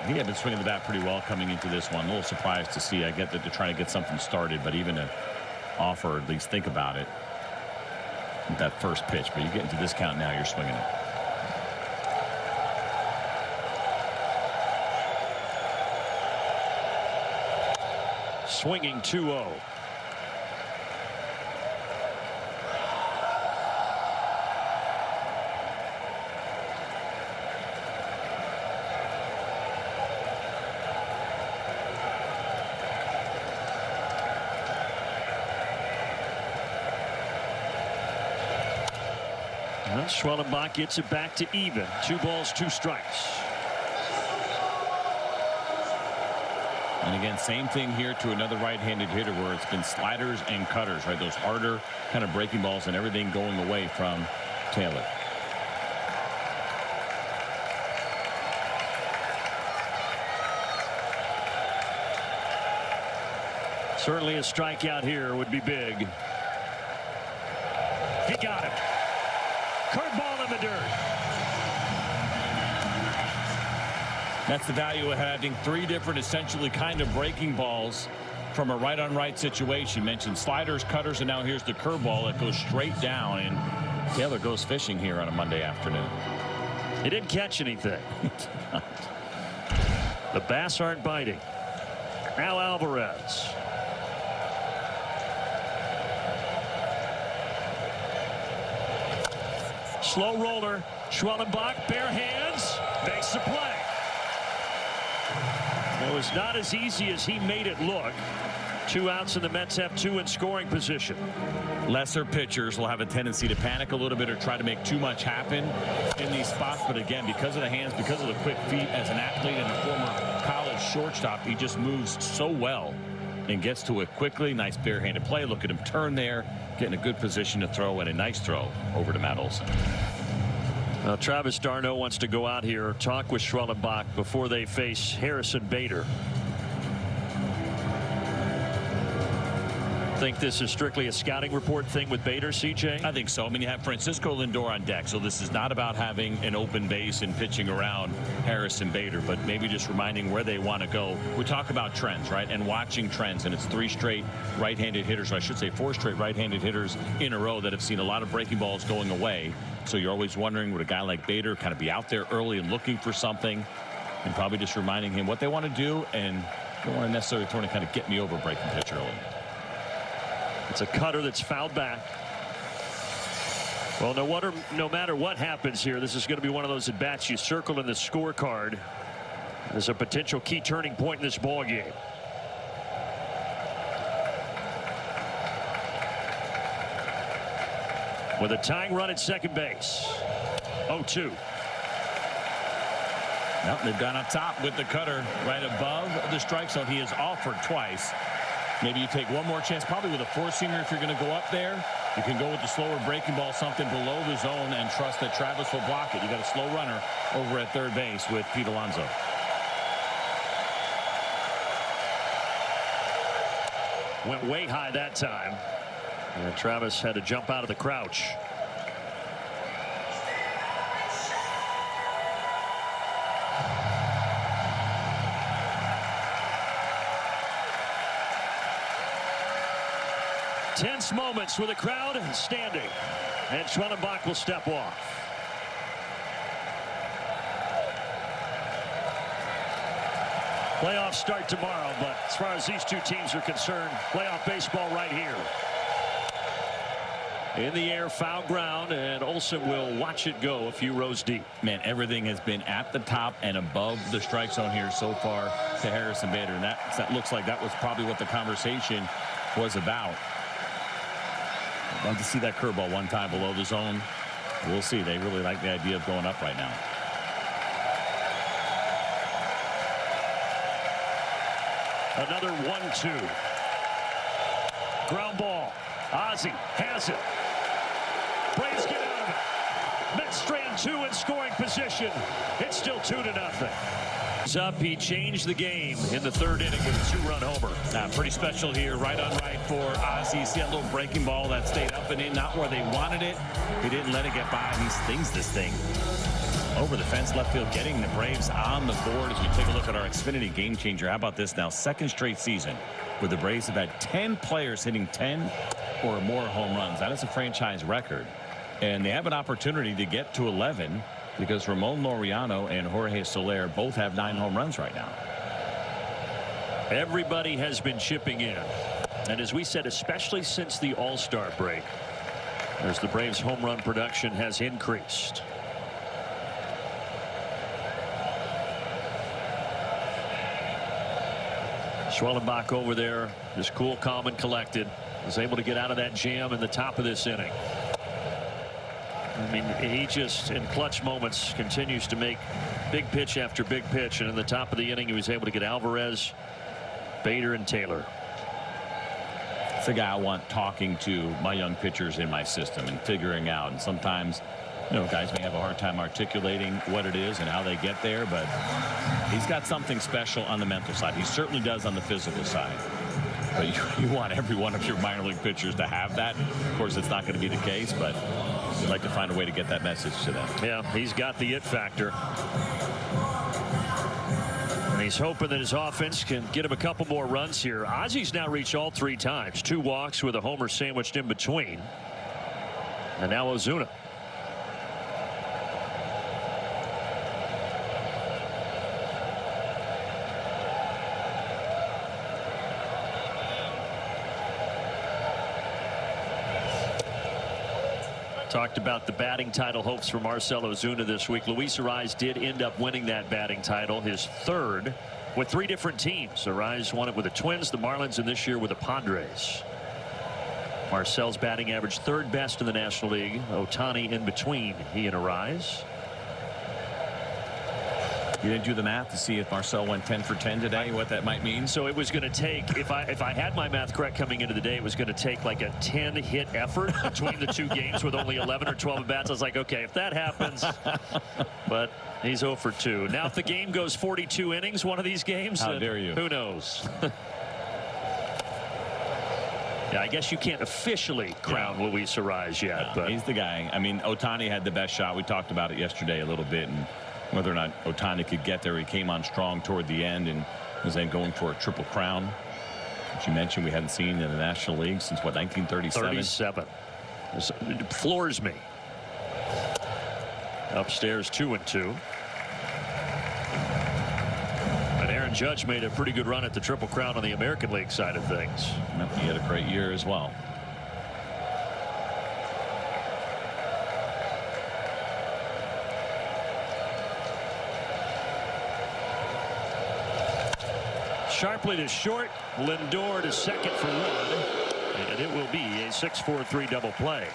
Speaker 2: He had been swinging the bat pretty well coming into this one. A little surprised to see. I get that they're trying to get something started, but even to offer, at least think about it, with that first pitch. But you get into this count now, you're swinging it.
Speaker 1: Swinging 2-0. Well, Schwellenbach gets it back to even. 2 balls, 2 strikes.
Speaker 2: And again, same thing here to another right-handed hitter where it's been sliders and cutters, right? Those harder kind of breaking balls and everything going away from Taylor.
Speaker 1: Certainly a strikeout here would be big. He got him. Curveball in the dirt.
Speaker 2: That's the value of having 3 different essentially kind of breaking balls from a right-on-right situation. You mentioned sliders, cutters, and now here's the curveball that goes straight down, and Taylor goes fishing here on a Monday afternoon.
Speaker 1: He didn't catch anything. The bass aren't biting. Now Alvarez. Slow roller. Schwellenbach, bare hands, makes the play. It was not as easy as he made it look. 2 outs, and the Mets have 2 in scoring position.
Speaker 2: Lesser pitchers will have a tendency to panic a little bit or try to make too much happen in these spots. But again, because of the hands, because of the quick feet, as an athlete and a former college shortstop, he just moves so well and gets to it quickly. Nice barehanded play. Look at him turn there, get in a good position to throw, and a nice throw over to Matt Olson.
Speaker 1: Now, Travis d'Arnaud wants to go out here, talk with Schwellenbach before they face Harrison Bader. Think this is strictly a scouting report thing with Bader, CJ?
Speaker 2: I think so. I mean, you have Francisco Lindor on deck, so this is not about having an open base and pitching around Harrison Bader, but maybe just reminding where they want to go. We talk about trends, right, and watching trends, and it's 3 straight right-handed hitters, or I should say 4 straight right-handed hitters in a row that have seen a lot of breaking balls going away. So you're always wondering, would a guy like Bader kind of be out there early and looking for something, and probably just reminding him what they want to do, and don't want to necessarily throw any kind of get me over breaking pitch early.
Speaker 1: It's a cutter that's fouled back. Well, no matter what happens here, this is going to be one of those at bats you circle in the scorecard as a potential key turning point in this ball game. with a tying run at second base. 0-2.
Speaker 2: Well, they've gone up top with the cutter right above the strike zone. He has offered twice. Maybe you take one more chance, probably with a four-seamer if you're going to go up there. You can go with the slower breaking ball, something below the zone, and trust that Travis will block it. You got a slow runner over at third base with Pete Alonso.
Speaker 1: Went way high that time. And Travis had to jump out of the crouch. Tense moments with the crowd standing, and Schwellenbach will step off. Playoffs start tomorrow, but as far as these two teams are concerned, playoff baseball right here. In the air, foul ground, and Olsen will watch it go a few rows deep.
Speaker 2: Man, everything has been at the top and above the strike zone here so far to Harrison Bader, and that looks like that was probably what the conversation was about. I'd love to see that curveball one time below the zone. We'll see. They really like the idea of going up right now.
Speaker 1: Another 1-2. Ground ball. Ozzie has it. Braves get out of it. Mets strand 2 in scoring position. It's still 2-0. Up, he changed the game in the third inning with a 2-run homer.
Speaker 2: Pretty special here, right on right for Ozzie. See that little breaking ball that stayed up and in, not where they wanted it. He didn't let it get by, and he stings this thing over the fence left field, getting the Braves on the board. As we take a look at our Xfinity game changer, how about this now? Second straight season where the Braves have had 10 players hitting 10 or more home runs. That is a franchise record, and they have an opportunity to get to 11 because Ramon Laureano and Jorge Soler both have 9 home runs right now.
Speaker 1: Everybody has been chipping in, and as we said, especially since the All-Star break, as the Braves home run production has increased. Schwellenbach over there, just cool, calm, and collected, was able to get out of that jam in the top of this inning. I mean, he just, in clutch moments, continues to make big pitch after big pitch. And in the top of the inning, he was able to get Alvarez, Bader, and Taylor.
Speaker 2: It's a guy I want talking to my young pitchers in my system and figuring out. And sometimes, you know, guys may have a hard time articulating what it is and how they get there, but he's got something special on the mental side. He certainly does on the physical side. But you want every one of your minor league pitchers to have that. Of course, it's not going to be the case, but you'd like to find a way to get that message to them.
Speaker 1: Yeah, he's got the it factor. And he's hoping that his offense can get him a couple more runs here. Ozzie's now reached all 3 times. 2 walks with a homer sandwiched in between. And now Ozuna. Talked about the batting title hopes for Marcell Ozuna this week. Luis Arraez did end up winning that batting title, his 3rd with 3 different teams. Arraez won it with the Twins, the Marlins, and this year with the Padres. Marcell's batting average 3rd best in the National League. Ohtani in between he and Arraez.
Speaker 2: You didn't do the math to see if Marcell went 10 for 10 today, what that might mean?
Speaker 1: So it was going to take, if I had my math correct coming into the day, it was going to take like a 10-hit effort between the 2 games with only 11 or 12 at bats. I was like, okay, if that happens, but he's 0 for 2. Now, if the game goes 42 innings, one of these games,
Speaker 2: how dare you?
Speaker 1: Who knows? Yeah, I guess you can't officially crown Luis Arraez yet, but
Speaker 2: he's the guy. I mean, Ohtani had the best shot. We talked about it yesterday a little bit, and whether or not Ohtani could get there. He came on strong toward the end and was then going for a triple crown, which you mentioned we hadn't seen in the National League since, what, 1937?
Speaker 1: 37. It floors me. Upstairs 2-2. And Aaron Judge made a pretty good run at the Triple Crown on the American League side of things.
Speaker 2: He had a great year as well.
Speaker 1: Sharply to short, Lindor to second for 1, and it will be a 6-4-3 double play.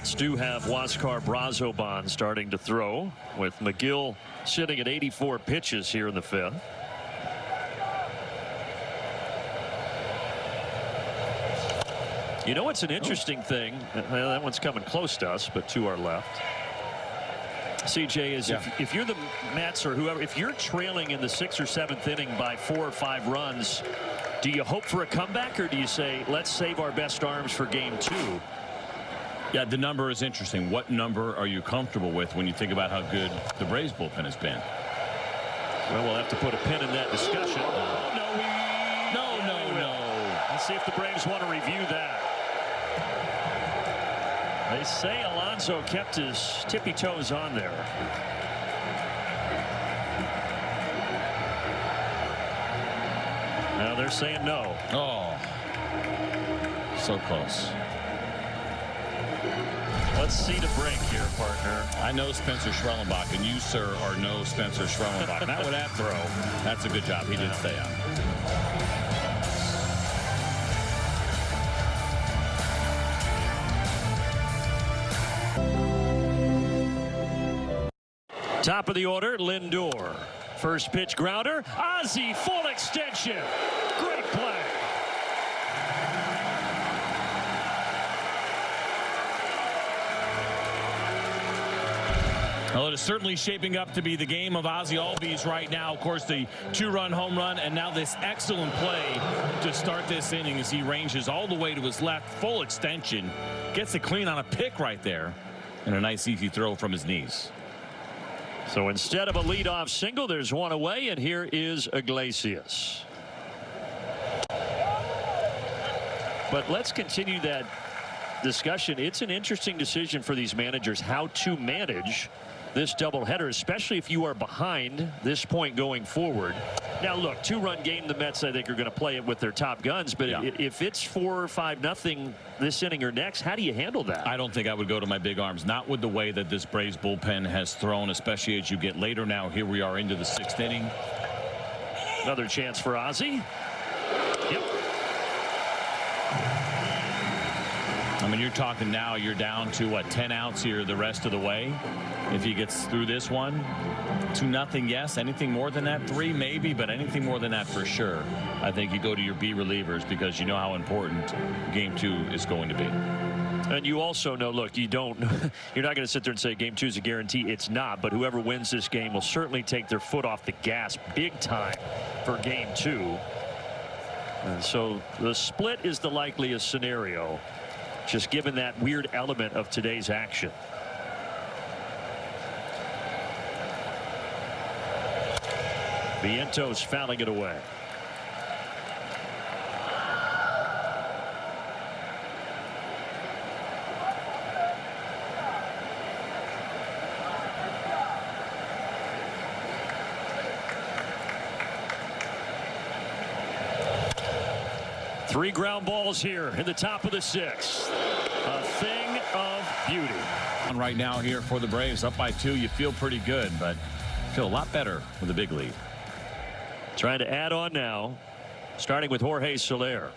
Speaker 1: Mets do have Huáscar Brazoban starting to throw, with McGill sitting at 84 pitches here in the 5th. You know, it's an interesting thing. Well, that one's coming close to us, but to our left. CJ, is if you're the Mets or whoever, if you're trailing in the 6th or 7th inning by 4 or 5 runs, do you hope for a comeback, or do you say, let's save our best arms for game 2?
Speaker 2: Yeah, the number is interesting. What number are you comfortable with when you think about how good the Braves bullpen has been?
Speaker 1: Well, we'll have to put a pin in that discussion. No. Let's see if the Braves want to review that. They say Alonso kept his tippy toes on there. Now they're saying no.
Speaker 2: Oh, so close.
Speaker 1: Let's see the break here, partner.
Speaker 2: I know Spencer Schwellenbach, and you, sir, are no Spencer Schwellenbach. Not with that throw. That's a good job. He did stay on.
Speaker 1: Top of the order, Lindor. First pitch grounder. Ozzie, full extension. Great play.
Speaker 2: Well, it is certainly shaping up to be the game of Ozzie Albies right now. Of course, the 2-run home run, and now this excellent play to start this inning as he ranges all the way to his left, full extension, gets it clean on a pick right there, and a nice easy throw from his knees.
Speaker 1: So instead of a leadoff single, there's one away, and here is Iglesias. But let's continue that discussion. It's an interesting decision for these managers how to manage this doubleheader, especially if you are behind this point going forward. Now, look, 2-run game, the Mets, I think, are going to play it with their top guns. But if it's 4 or 5-0 this inning or next, how do you handle that?
Speaker 2: I don't think I would go to my big arms, not with the way that this Braves bullpen has thrown, especially as you get later now. Here we are into the 6th inning.
Speaker 1: Another chance for Ozzie. Yep.
Speaker 2: I mean, you're talking now, you're down to, what, 10 outs here the rest of the way. If he gets through this one, 2-0, yes. Anything more than that, 3 maybe, but anything more than that for sure. I think you go to your B relievers because you know how important game 2 is going to be.
Speaker 1: And you also know, look, you're not going to sit there and say game 2 is a guarantee. It's not, but whoever wins this game will certainly take their foot off the gas big time for game 2. And so the split is the likeliest scenario, just given that weird element of today's action. Vientos fouling it away. Three ground balls here in the top of the 6th. A thing of beauty.
Speaker 2: And right now here for the Braves, up by 2, you feel pretty good, but feel a lot better with a big lead.
Speaker 1: Trying to add on now, starting with Jorge Soler.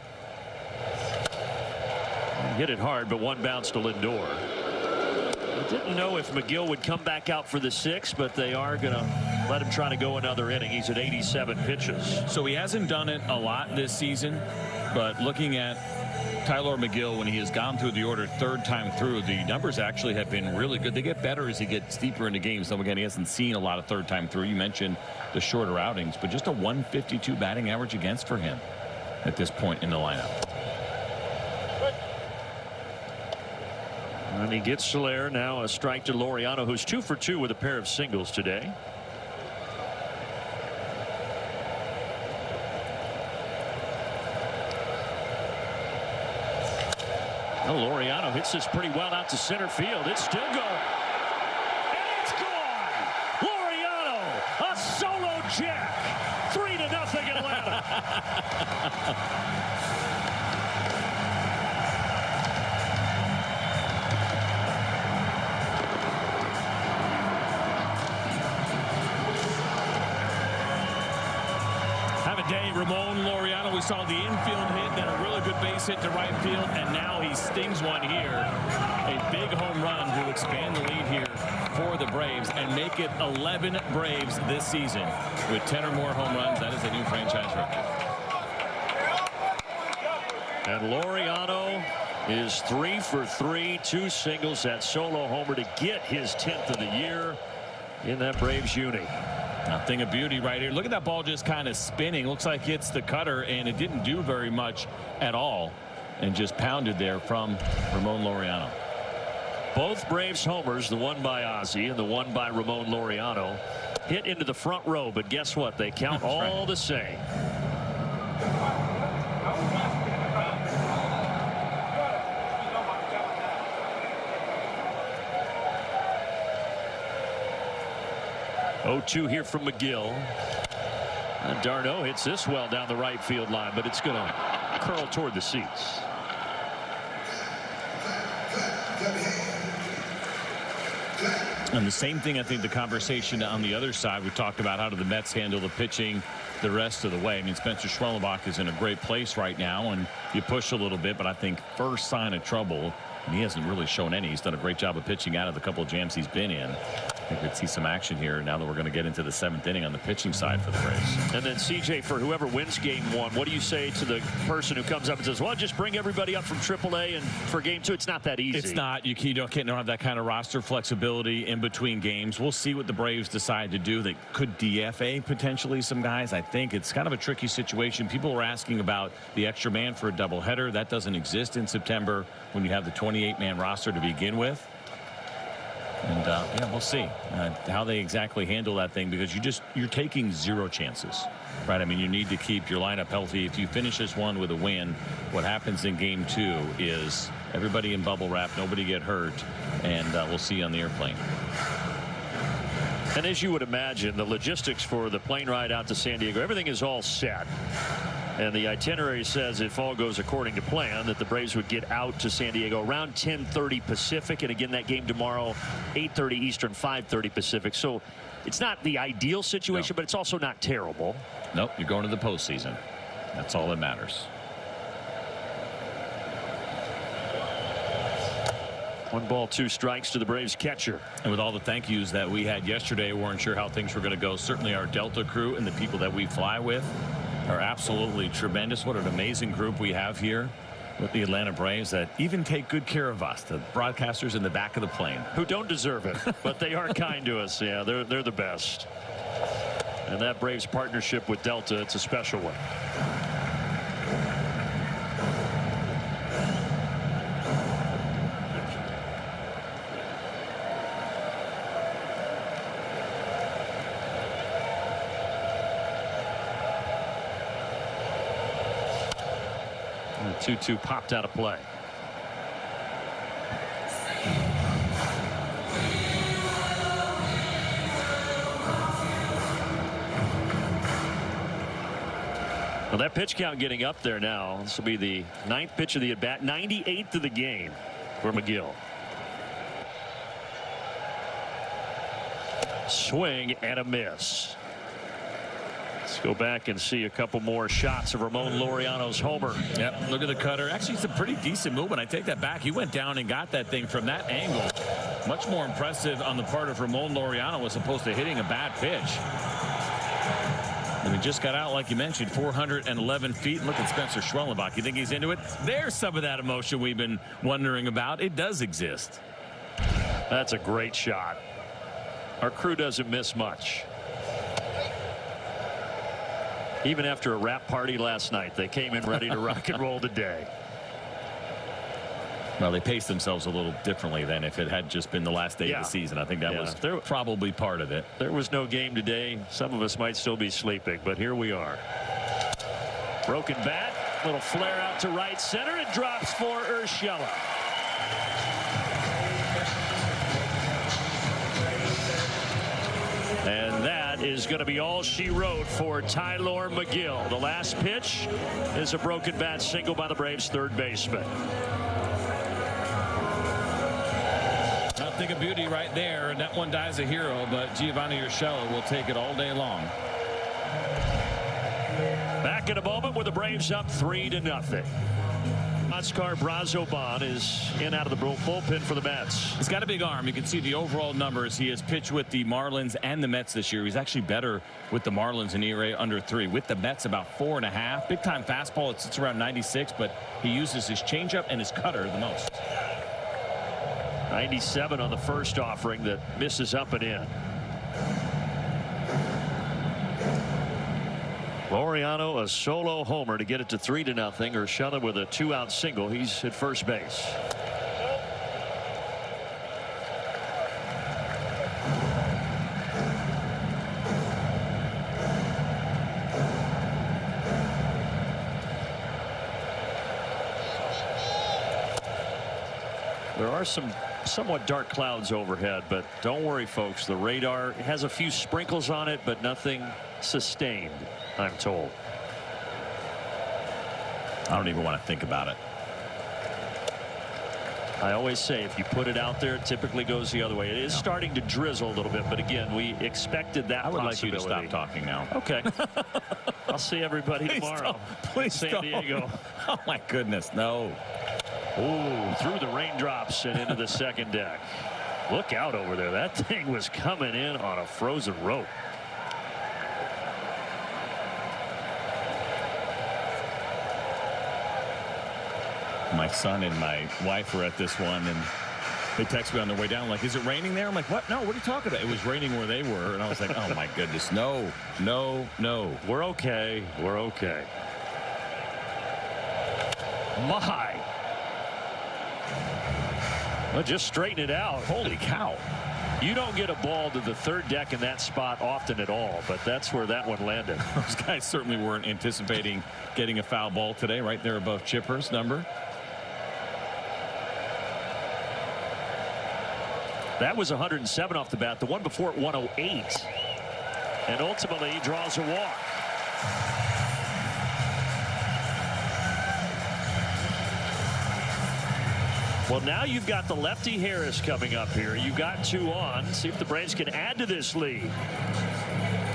Speaker 1: Hit it hard, but one bounce to Lindor. I didn't know if McGill would come back out for the 6th, but they are going to let him try to go another inning. He's at 87 pitches.
Speaker 2: So he hasn't done it a lot this season, but looking at Tylor Megill, when he has gone through the order 3rd time through, the numbers actually have been really good. They get better as he gets deeper into games. So again, he hasn't seen a lot of 3rd time through. You mentioned the shorter outings, but just a 152 batting average against for him at this point in the lineup.
Speaker 1: And he gets Soler. Now a strike to Laureano, who's 2 for 2 with a pair of singles today. Well, Laureano hits this pretty well out to center field. It's still going. And it's gone. Laureano, a solo jack. 3-0 Atlanta.
Speaker 2: Have a day, Ramon Laureano. We saw the infield hit, then a really good base hit to right field, and now he stings one here A big home run to expand the lead here for the Braves and make it 11 Braves this season. With 10 or more home runs, that is a new franchise record.
Speaker 1: And Laureano is 3 for 3, 2 singles, that solo homer to get his 10th of the year in that Braves uni.
Speaker 2: Nothing of beauty right here. Look at that ball just kind of spinning. Looks like it's the cutter, and it didn't do very much at all, and just pounded there from Ramon Laureano.
Speaker 1: Both Braves homers, the one by Ozzie and the one by Ramon Laureano, hit into the front row, but guess what? They count all the same. Oh, 2 here from McGill. And d'Arnaud hits this well down the right field line, but it's going to curl toward the seats.
Speaker 2: And the same thing, I think, the conversation on the other side, we talked about how do the Mets handle the pitching the rest of the way. I mean, Spencer Schwellenbach is in a great place right now, and you push a little bit, but I think first sign of trouble, and he hasn't really shown any. He's done a great job of pitching out of the couple of jams he's been in. I think we'd see some action here now that we're going to get into the 7th inning on the pitching side for the Braves.
Speaker 1: And then, CJ, for whoever wins game 1, what do you say to the person who comes up and says, well, just bring everybody up from AAA and for game 2? It's not that easy.
Speaker 2: It's not. You don't have that kind of roster flexibility in between games. We'll see what the Braves decide to do. They could DFA potentially some guys. I think it's kind of a tricky situation. People are asking about the extra man for a doubleheader. That doesn't exist in September when you have the 28-man roster to begin with. And yeah, we'll see how they exactly handle that thing, because you're taking 0 chances, right? I mean, you need to keep your lineup healthy. If you finish this one with a win, what happens in game 2 is everybody in bubble wrap, nobody get hurt, and we'll see you on the airplane.
Speaker 1: And as you would imagine, the logistics for the plane ride out to San Diego, everything is all set. And the itinerary says, if all goes according to plan, that the Braves would get out to San Diego around 10:30 Pacific. And again, that game tomorrow, 8:30 Eastern, 5:30 Pacific. So it's not the ideal situation, but it's also not terrible.
Speaker 2: Nope, you're going to the postseason. That's all that matters.
Speaker 1: 1 ball, 2 strikes to the Braves catcher.
Speaker 2: And with all the thank yous that we had yesterday, we weren't sure how things were going to go. Certainly our Delta crew and the people that we fly with are absolutely tremendous. What an amazing group we have here with the Atlanta Braves that even take good care of us, the broadcasters in the back of the plane.
Speaker 1: Who don't deserve it, but they are kind to us. Yeah, they're the best. And that Braves partnership with Delta, it's a special one. The 2-2 popped out of play. Well, that pitch count getting up there now. This will be the 9th pitch of the at bat, 98th of the game for McGill. Swing and a miss. Let's go back and see a couple more shots of Ramon Laureano's homer.
Speaker 2: Yep, look at the cutter. Actually, it's a pretty decent movement. I take that back. He went down and got that thing from that angle. Much more impressive on the part of Ramon Laureano as opposed to hitting a bad pitch. And he just got out, like you mentioned, 411 feet. Look at Spencer Schwellenbach. You think he's into it? There's some of that emotion we've been wondering about. It does exist.
Speaker 1: That's a great shot. Our crew doesn't miss much. Even after a wrap party last night, they came in ready to rock and roll today.
Speaker 2: Well, they paced themselves a little differently than if it had just been the last day of the season. I think that was probably part of it.
Speaker 1: There was no game today. Some of us might still be sleeping, but here we are. Broken bat, little flare out to right center. It drops for Urshela. And that is going to be all she wrote for Tylor Megill. The last pitch is a broken bat single by the Braves third baseman.
Speaker 2: Nothing of beauty right there, and that one dies a hero, but Giovanni Urshela will take it all day long.
Speaker 1: Back in a moment with the Braves up 3-0. Oscar Brazoban is in out of the bullpen for the Mets.
Speaker 2: He's got a big arm. You can see the overall numbers. He has pitched with the Marlins and the Mets this year. He's actually better with the Marlins in ERA under 3. With the Mets, about 4.5. Big time fastball. It sits around 96, but he uses his changeup and his cutter the most.
Speaker 1: 97 on the first offering that misses up and in. Laureano a solo homer to get it to 3-0. Urshela with a 2-out single. He's at first base. There are some somewhat dark clouds overhead, but don't worry, folks. The radar has a few sprinkles on it, but nothing sustained, I'm told.
Speaker 2: I don't even want to think about it.
Speaker 1: I always say if you put it out there, it typically goes the other way. It is starting to drizzle a little bit, but again, we expected that.
Speaker 2: I would like you to stop talking now.
Speaker 1: Okay. I'll see everybody tomorrow.
Speaker 2: Please
Speaker 1: San Diego.
Speaker 2: Oh my goodness, no.
Speaker 1: Ooh, through the raindrops and into the second deck. Look out over there. That thing was coming in on a frozen rope.
Speaker 2: My son and my wife were at this one, and they text me on their way down like, is it raining there? I'm like, what? No, what are you talking about? It was raining where they were, and I was like, oh my goodness, no.
Speaker 1: We're okay. We're okay. My. Well, just straighten it out.
Speaker 2: Holy cow.
Speaker 1: You don't get a ball to the third deck in that spot often at all, but that's where that one landed.
Speaker 2: Those guys certainly weren't anticipating getting a foul ball today, right there above Chipper's number.
Speaker 1: That was 107 off the bat. The one before it, 108. And ultimately he draws a walk. Well, now you've got the lefty Harris coming up here. You got 2 on. See if the Braves can add to this lead.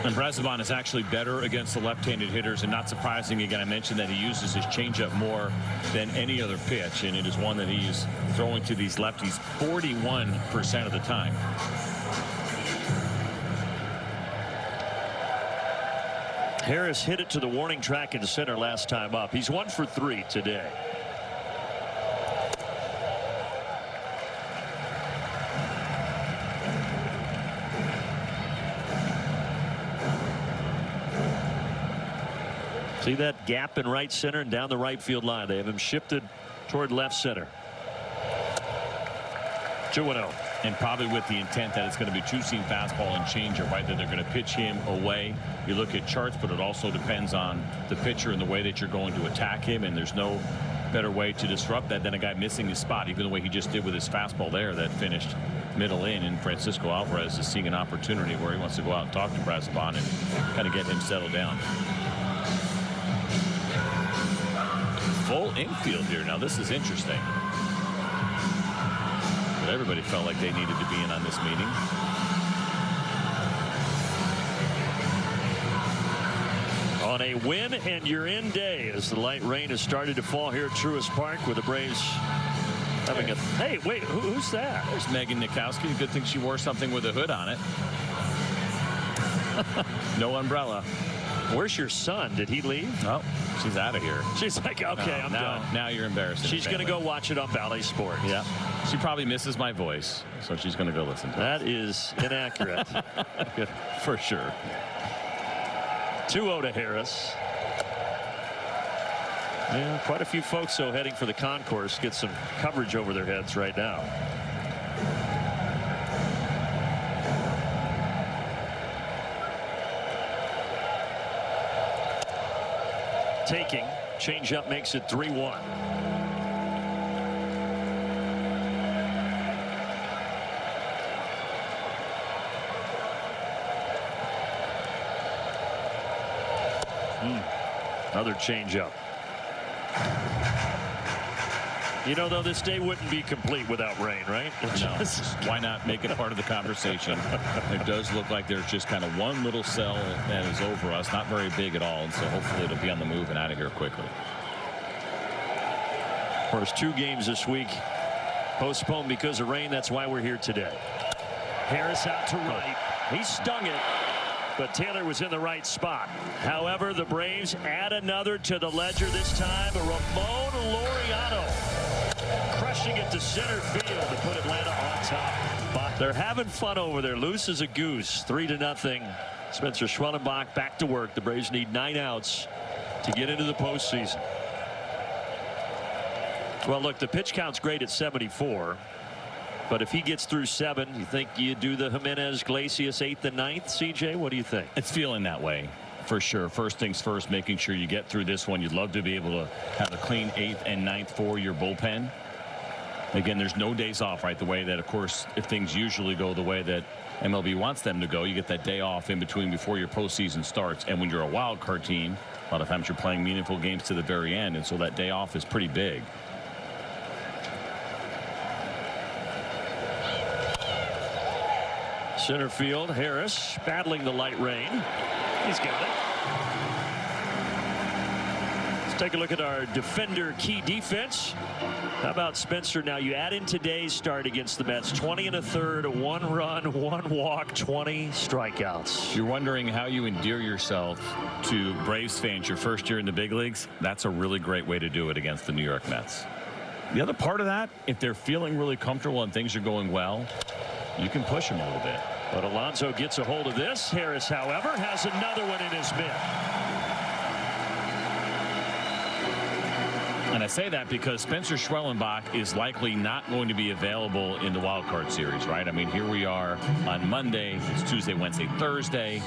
Speaker 2: And Brazoban is actually better against the left-handed hitters, and not surprising. Again, I mentioned that he uses his changeup more than any other pitch, and it is one that he's throwing to these lefties 41% of the time.
Speaker 1: Harris hit it to the warning track in center last time up. He's 1 for 3 today. See that gap in right center and down the right field line. They have him shifted toward left center. 2-0.
Speaker 2: And probably with the intent that it's going to be two-seam fastball and changeup, right? That they're going to pitch him away. You look at charts, but it also depends on the pitcher and the way that you're going to attack him. And there's no better way to disrupt that than a guy missing his spot, even the way he just did with his fastball there that finished middle in. And Francisco Alvarez is seeing an opportunity where he wants to go out and talk to Brazoban and kind of get him settled down. Full infield here. Now this is interesting. But everybody felt like they needed to be in on this meeting.
Speaker 1: On a win and you're in day as the light rain has started to fall here at Truist Park with the Braves having a. Hey, wait, who's that?
Speaker 2: There's Megan Nikowski. Good thing she wore something with a hood on it. No umbrella.
Speaker 1: Where's your son? Did he leave?
Speaker 2: Oh, she's out of here.
Speaker 1: She's like, okay, I'm done.
Speaker 2: Now you're embarrassing.
Speaker 1: She's going to go watch it on Bally Sports.
Speaker 2: Yeah. She probably misses my voice, so she's going to go listen to it.
Speaker 1: That is inaccurate.
Speaker 2: For sure.
Speaker 1: 2-0 to Harris. Yeah, quite a few folks, so heading for the concourse, get some coverage over their heads right now. Taking. Changeup makes it 3-1. Another changeup. You know, though, this day wouldn't be complete without rain, right?
Speaker 2: No. Why not make it part of the conversation? It does look like there's just kind of one little cell that is over us, not very big at all, and so hopefully it'll be on the move and out of here quickly.
Speaker 1: course, 2 games this week postponed because of rain. That's why we're here today. Harris out to right. He stung it, but Taylor was in the right spot. However, the Braves add another to the ledger, this time a Ramon Laureano crushing it to center field to put Atlanta on top. But they're having fun over there. Loose as a goose. 3-0. Spencer Schwellenbach back to work. The Braves need 9 outs to get into the postseason. Well, look, the pitch count's great at 74. But if he gets through 7, you think you do the Jimenez, Glacius 8th and 9th, CJ? What do you think?
Speaker 2: It's feeling that way for sure. First things first, making sure you get through this one. You'd love to be able to have a clean 8th and 9th for your bullpen. Again, there's no days off, right? The way that, of course, if things usually go the way that MLB wants them to go, you get that day off in between before your postseason starts. And when you're a wild card team, a lot of times you're playing meaningful games to the very end. And so that day off is pretty big.
Speaker 1: Center field, Harris battling the light rain. He's got it. Let's take a look at our defender key defense. How about Spencer? Now you add in today's start against the Mets. 20 1/3, 1 run, 1 walk, 20 strikeouts.
Speaker 2: You're wondering how you endear yourself to Braves fans your first year in the big leagues. That's a really great way to do it against the New York Mets. The other part of that, if they're feeling really comfortable and things are going well, you can push them a little bit.
Speaker 1: But Alonso gets a hold of this. Harris, however, has another one in his mitt.
Speaker 2: And I say that because Spencer Schwellenbach is likely not going to be available in the wild card series, right? I mean, here we are on Monday. It's Tuesday, Wednesday, Thursday.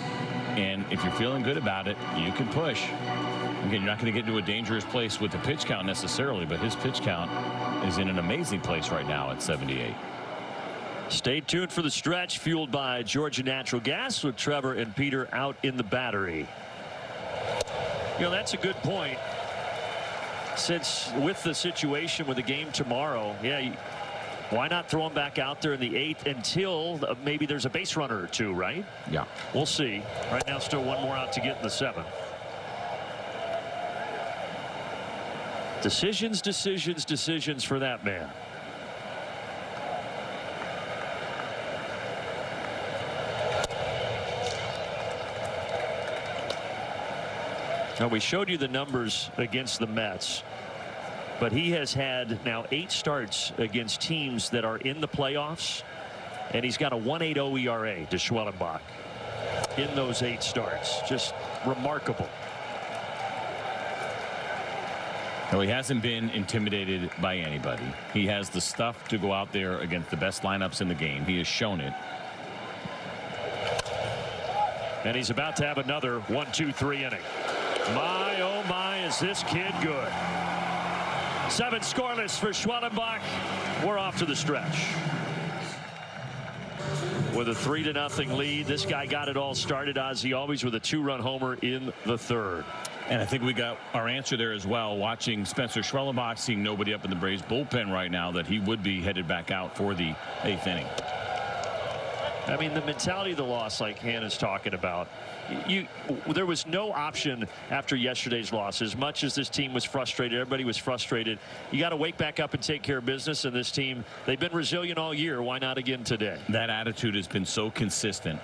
Speaker 2: And if you're feeling good about it, you can push. Again, you're not going to get into a dangerous place with the pitch count necessarily, but his pitch count is in an amazing place right now at 78.
Speaker 1: Stay tuned for the stretch, fueled by Georgia Natural Gas, with Trevor and Peter out in the battery. You know, that's a good point. Since with the situation with the game tomorrow, yeah, why not throw him back out there in the 8th until maybe there's a base runner or 2, right?
Speaker 2: Yeah.
Speaker 1: We'll see. Right now, still 1 more out to get in the 7th. Decisions, decisions, decisions for that man. Now, we showed you the numbers against the Mets, but he has had now 8 starts against teams that are in the playoffs, and he's got a 1.80 ERA to Schwellenbach in those 8 starts. Just remarkable.
Speaker 2: No, he hasn't been intimidated by anybody. He has the stuff to go out there against the best lineups in the game. He has shown it.
Speaker 1: And he's about to have another 1-2-3 inning. My, oh my, is this kid good. 7 scoreless for Schwellenbach. We're off to the stretch. With a 3-0 lead, this guy got it all started, Ozzie, always with a 2-run homer in the 3rd.
Speaker 2: And I think we got our answer there as well, watching Spencer Schwellenbach, seeing nobody up in the Braves bullpen right now, that he would be headed back out for the 8th inning.
Speaker 1: I mean, the mentality of the loss, like Hannah's talking about, there was no option after yesterday's loss. As much as this team was frustrated, everybody was frustrated, you got to wake back up and take care of business. And this team, they've been resilient all year. Why not again today?
Speaker 2: That attitude has been so consistent.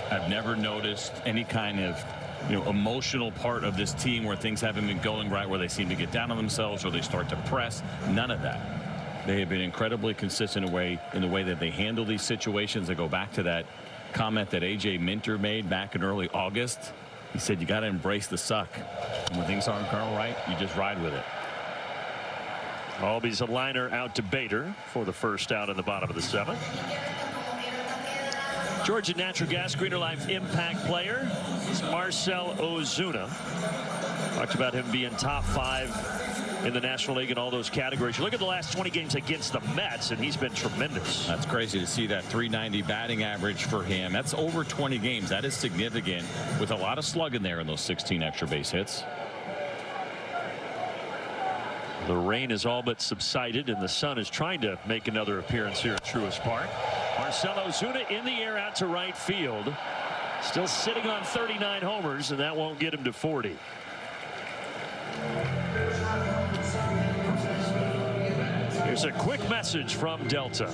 Speaker 2: I've never noticed any kind of emotional part of this team where things haven't been going right, where they seem to get down on themselves or they start to press. None of that. They have been incredibly consistent in the way that they handle these situations. I go back to that comment that A.J. Minter made back in early August. He said you got to embrace the suck. And when things aren't going right, you just ride with it.
Speaker 1: Albies a liner out to Bader for the first out in the bottom of the 7th. Georgia Natural Gas Greener Life impact player is Marcell Ozuna. Talked about him being top 5 in the National League in all those categories. You look at the last 20 games against the Mets, and he's been tremendous.
Speaker 2: That's crazy to see that .390 batting average for him. That's over 20 games. That is significant, with a lot of slug in there in those 16 extra base hits.
Speaker 1: The rain has all but subsided, and the sun is trying to make another appearance here at Truist Park. Marcell Ozuna in the air out to right field. Still sitting on 39 homers, and that won't get him to 40. Here's a quick message from Delta.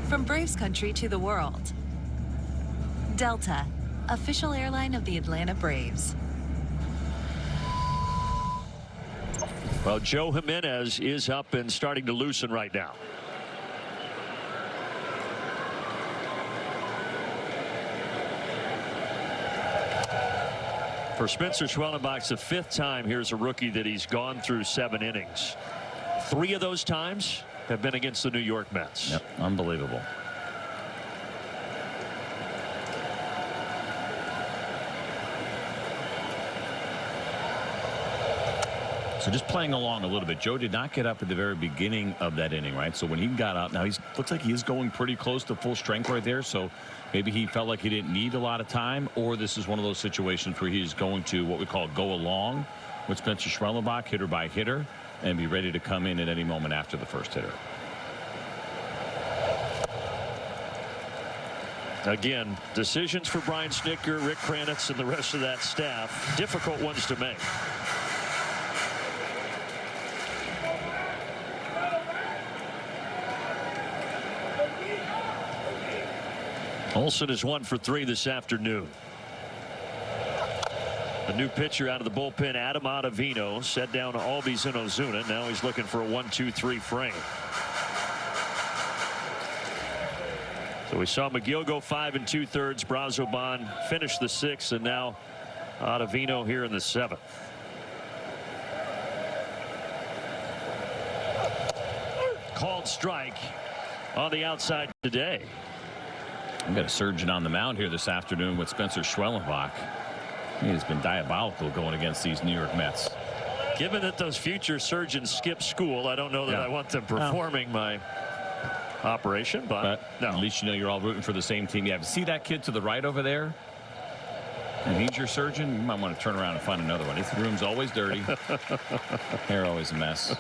Speaker 3: From Braves country to the world. Delta, official airline of the Atlanta Braves.
Speaker 1: Well, Joe Jimenez is up and starting to loosen right now. For Spencer Schwellenbach's the 5th time here's a rookie that he's gone through 7 innings. 3 of those times have been against the New York Mets.
Speaker 2: Yep, unbelievable. So just playing along a little bit. Joe did not get up at the very beginning of that inning, right? So when he got up, now looks like he is going pretty close to full strength right there. So maybe he felt like he didn't need a lot of time, or this is one of those situations where he's going to what we call go along with Spencer Schwellenbach, hitter by hitter, and be ready to come in at any moment after the first hitter.
Speaker 1: Again, decisions for Brian Snitker, Rick Kranitz, and the rest of that staff. Difficult ones to make. Olson is 1 for 3 this afternoon. A new pitcher out of the bullpen, Adam Ottavino, set down Albies and Ozuna. Now he's looking for a 1-2-3 frame. So we saw McGill go 5 2/3. Brazoban finished the 6th, and now Ottavino here in the 7th. Called strike on the outside today.
Speaker 2: We've got a surgeon on the mound here this afternoon with Spencer Schwellenbach. He has been diabolical going against these New York Mets.
Speaker 1: Given that those future surgeons skip school, I don't know that I want them performing my operation, but no.
Speaker 2: At least you know you're all rooting for the same team. You have to see that kid to the right over there, and he's your surgeon. You might want to turn around and find another one. His room's always dirty. Hair always a mess.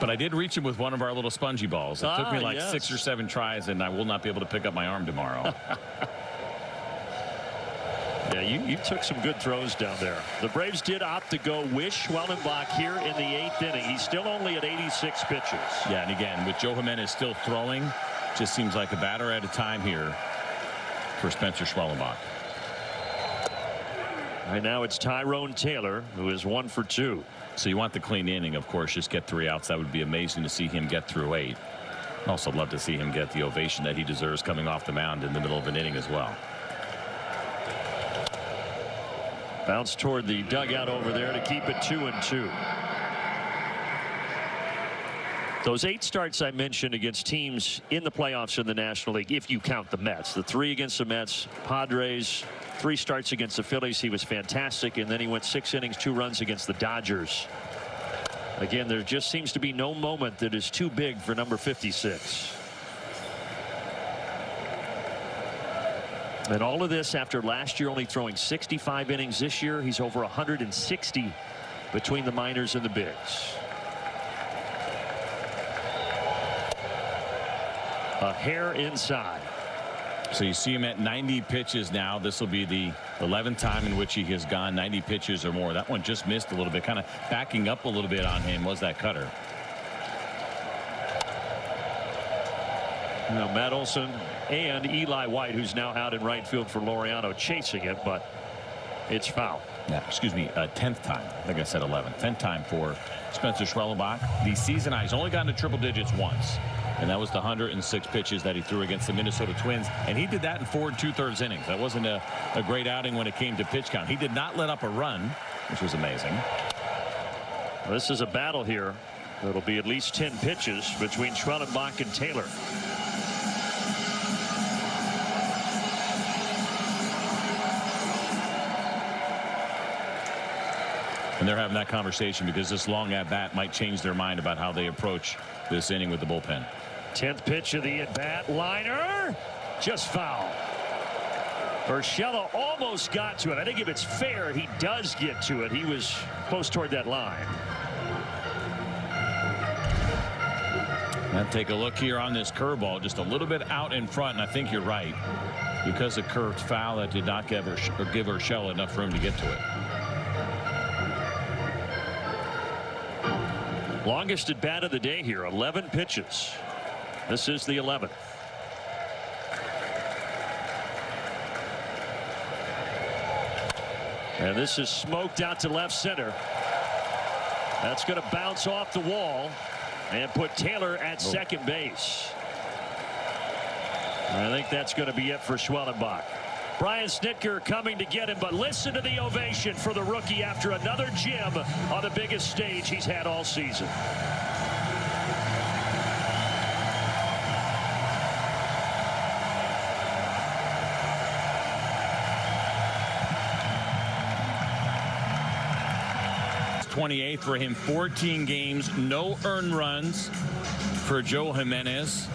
Speaker 2: But I did reach him with one of our little spongy balls. It took me like 6 or 7 tries, and I will not be able to pick up my arm tomorrow.
Speaker 1: Yeah, you took some good throws down there. The Braves did opt to go with Schwellenbach here in the 8th inning. He's still only at 86 pitches.
Speaker 2: Yeah, and again, with Joe Jimenez still throwing, just seems like a batter at a time here for Spencer Schwellenbach.
Speaker 1: Right now it's Tyrone Taylor, who is 1 for 2.
Speaker 2: So you want the clean inning, of course, just get 3 outs. That would be amazing to see him get through 8. I'd also love to see him get the ovation that he deserves coming off the mound in the middle of an inning as well.
Speaker 1: Bounce toward the dugout over there to keep it 2-2. Those 8 starts I mentioned against teams in the playoffs in the National League, if you count the Mets. The 3 against the Mets, Padres, 3 starts against the Phillies. He was fantastic, and then he went 6 innings, 2 runs against the Dodgers. Again, there just seems to be no moment that is too big for number 56. And all of this after last year only throwing 65 innings. This year he's over 160 between the minors and the bigs. A hair inside.
Speaker 2: So you see him at 90 pitches now. This will be the 11th time in which he has gone 90 pitches or more. That one just missed a little bit, kind of backing up a little bit on him was that cutter.
Speaker 1: Now Matt Olson and Eli White, who's now out in right field for Laureano, chasing it, but it's foul.
Speaker 2: Yeah, excuse me, 10th time. I think I said 11th. 10th time for Spencer Schwellenbach. The season high. He's only gotten to triple digits once, and that was the 106 pitches that he threw against the Minnesota Twins, and he did that in 4 2/3 innings. That wasn't a great outing when it came to pitch count. He did not let up a run, which was amazing.
Speaker 1: This is a battle here. It'll be at least 10 pitches between Schwellenbach and Taylor.
Speaker 2: And they're having that conversation because this long at bat might change their mind about how they approach this inning with the bullpen.
Speaker 1: 10th pitch of the at bat. Liner just foul. Urshela almost got to it. I think if it's fair, he does get to it. He was close toward that line.
Speaker 2: Now take a look here on this curveball, just a little bit out in front, and I think you're right. Because it curved foul, that did not give Urshela enough room to get to it.
Speaker 1: Longest at bat of the day here, 11 pitches. This is the 11th. And this is smoked out to left center. That's going to bounce off the wall and put Taylor at second base. I think that's going to be it for Schwellenbach. Brian Snitker coming to get him, but listen to the ovation for the rookie after another gem on the biggest stage he's had all season.
Speaker 2: It's 28th for him, 14 games, no earned runs for Joe Jimenez.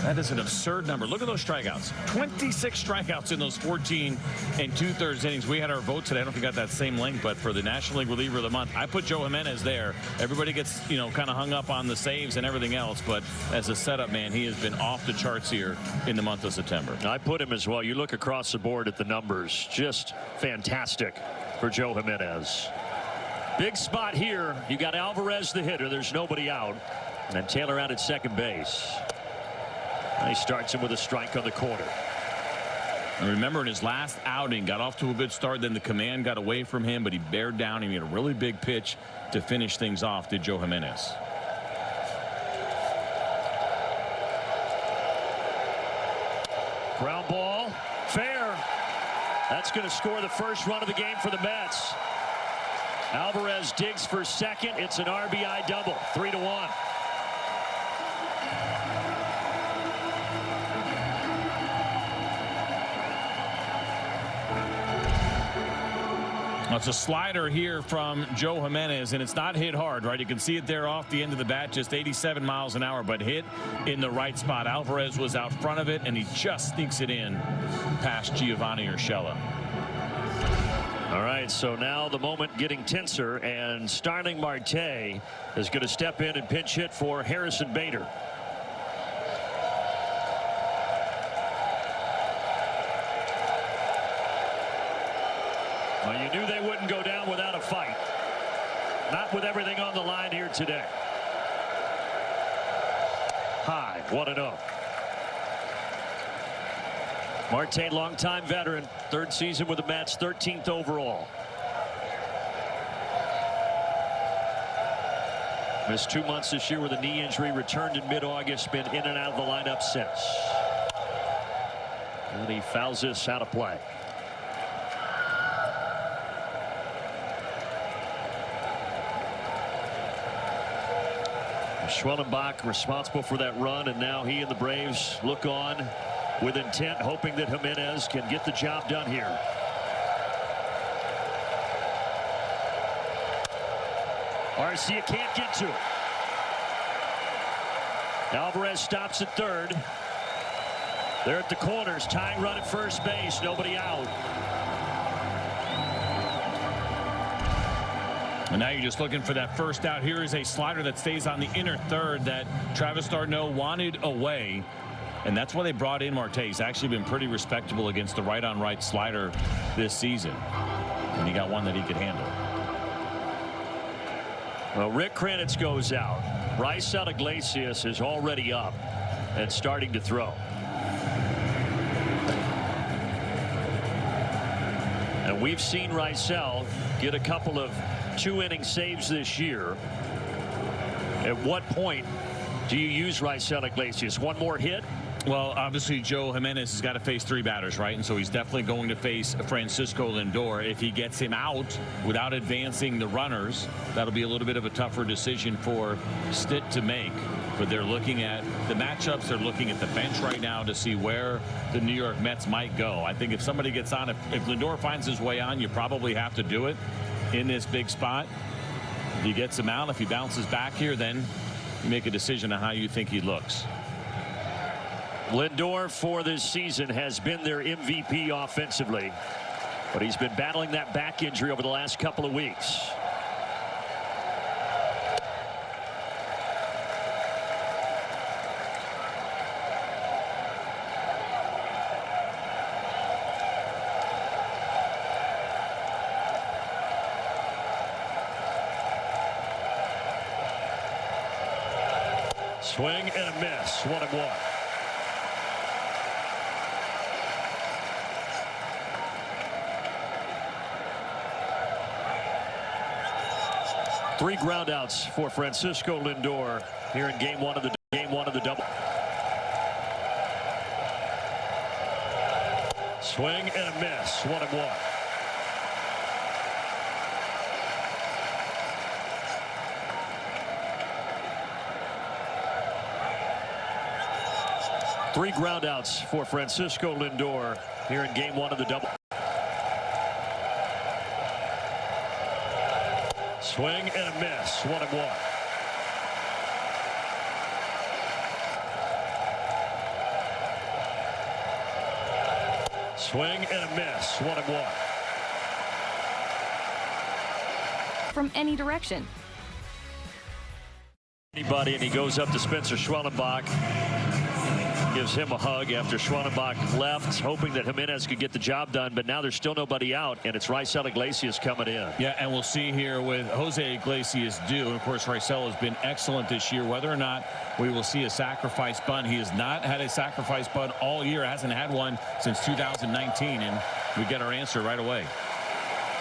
Speaker 2: That is an absurd number. Look at those strikeouts. 26 strikeouts in those 14 and 2/3 innings. We had our vote today. I don't know if you got that same link, but for the National League Reliever of the Month, I put Joe Jimenez there. Everybody gets, kind of hung up on the saves and everything else, but as a setup man, he has been off the charts here in the month of September.
Speaker 1: I put him as well. You look across the board at the numbers. Just fantastic for Joe Jimenez. Big spot here. You got Alvarez, the hitter. There's nobody out. And Taylor out at second base. He starts him with a strike on the corner.
Speaker 2: And remember, in his last outing, got off to a good start. Then the command got away from him, but he bared down. He made a really big pitch to finish things off, did Joe Jimenez.
Speaker 1: Ground ball. Fair. That's going to score the first run of the game for the Mets. Alvarez digs for second. It's an RBI double. 3-1.
Speaker 2: It's a slider here from Joe Jimenez, and it's not hit hard, right? You can see it there off the end of the bat, just 87 miles an hour, but hit in the right spot. Alvarez was out front of it, and he just sneaks it in past Giovanni Urshela.
Speaker 1: All right, so now the moment getting tenser, and Starling Marte is going to step in and pinch hit for Harrison Bader. Well, you knew they wouldn't go down without a fight. Not with everything on the line here today. High, 1-0. Marte, longtime veteran, third season with the Mets, 13th overall. Missed 2 months this year with a knee injury, returned in mid-August, been in and out of the lineup since. And he fouls this out of play. Schwellenbach responsible for that run, and now he and the Braves look on with intent, hoping that Jimenez can get the job done here. Arcia can't get to it. Alvarez stops at third. They're at the corners, tying run at first base, nobody out.
Speaker 2: And now you're just looking for that first out. Here is a slider that stays on the inner third that Travis d'Arnaud wanted away. And that's why they brought in Marte. He's actually been pretty respectable against the right-on-right slider this season. And he got one that he could handle.
Speaker 1: Well, Rick Kranitz goes out. Raisel Iglesias is already up and starting to throw. And we've seen Raisel get a couple of 2-inning saves this year. At what point do you use Raisel Iglesias? One more hit?
Speaker 2: Well, obviously, Joe Jimenez has got to face 3 batters, right? And so he's definitely going to face Francisco Lindor. If he gets him out without advancing the runners, that'll be a little bit of a tougher decision for Stitt to make. But they're looking at the matchups. They're looking at the bench right now to see where the New York Mets might go. I think if somebody gets on, if Lindor finds his way on, you probably have to do it in this big spot. If he gets him out, if he bounces back here, then you make a decision on how you think he looks.
Speaker 1: Lindor for this season has been their MVP offensively, but he's been battling that back injury over the last couple of weeks. Swing and a miss. 1-1. Three groundouts for Francisco Lindor here in game one of the double. Swing and a miss. 1-1. Three groundouts for Francisco Lindor here in game one of the double. Swing and a miss. 1-1. Swing and a miss. 1-1.
Speaker 4: From any direction.
Speaker 1: Anybody, and he goes up to Spencer Schwellenbach. Gives him a hug after Schwellenbach left, hoping that Jimenez could get the job done, but now there's still nobody out, and it's Raisel Iglesias coming in.
Speaker 2: Yeah, and we'll see here with Jose Iglesias due. And of course, Raisel has been excellent this year. Whether or not we will see a sacrifice bunt, he has not had a sacrifice bunt all year. Hasn't had one since 2019, and we get our answer right away.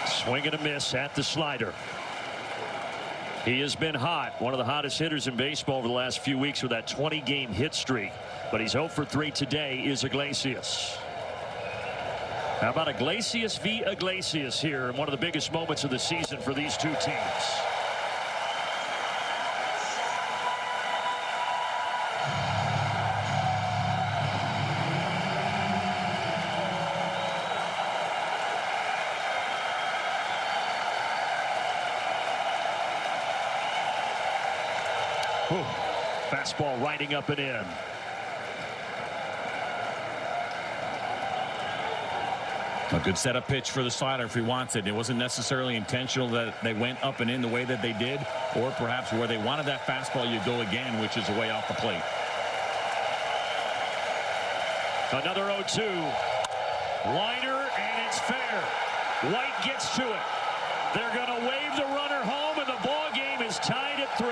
Speaker 1: Swing and a miss at the slider. He has been hot, one of the hottest hitters in baseball over the last few weeks with that 20-game hit streak. But he's 0 for 3 today is Iglesias. How about Iglesias v. Iglesias here in one of the biggest moments of the season for these two teams. Ooh, fastball riding up and in.
Speaker 2: A good setup pitch for the slider if he wants it. It wasn't necessarily intentional that they went up and in the way that they did, or perhaps where they wanted that fastball, you go again, which is away off the plate.
Speaker 1: Another 0-2. Liner, and it's fair. White gets to it. They're going to wave the runner home, and the ball game is tied at 3.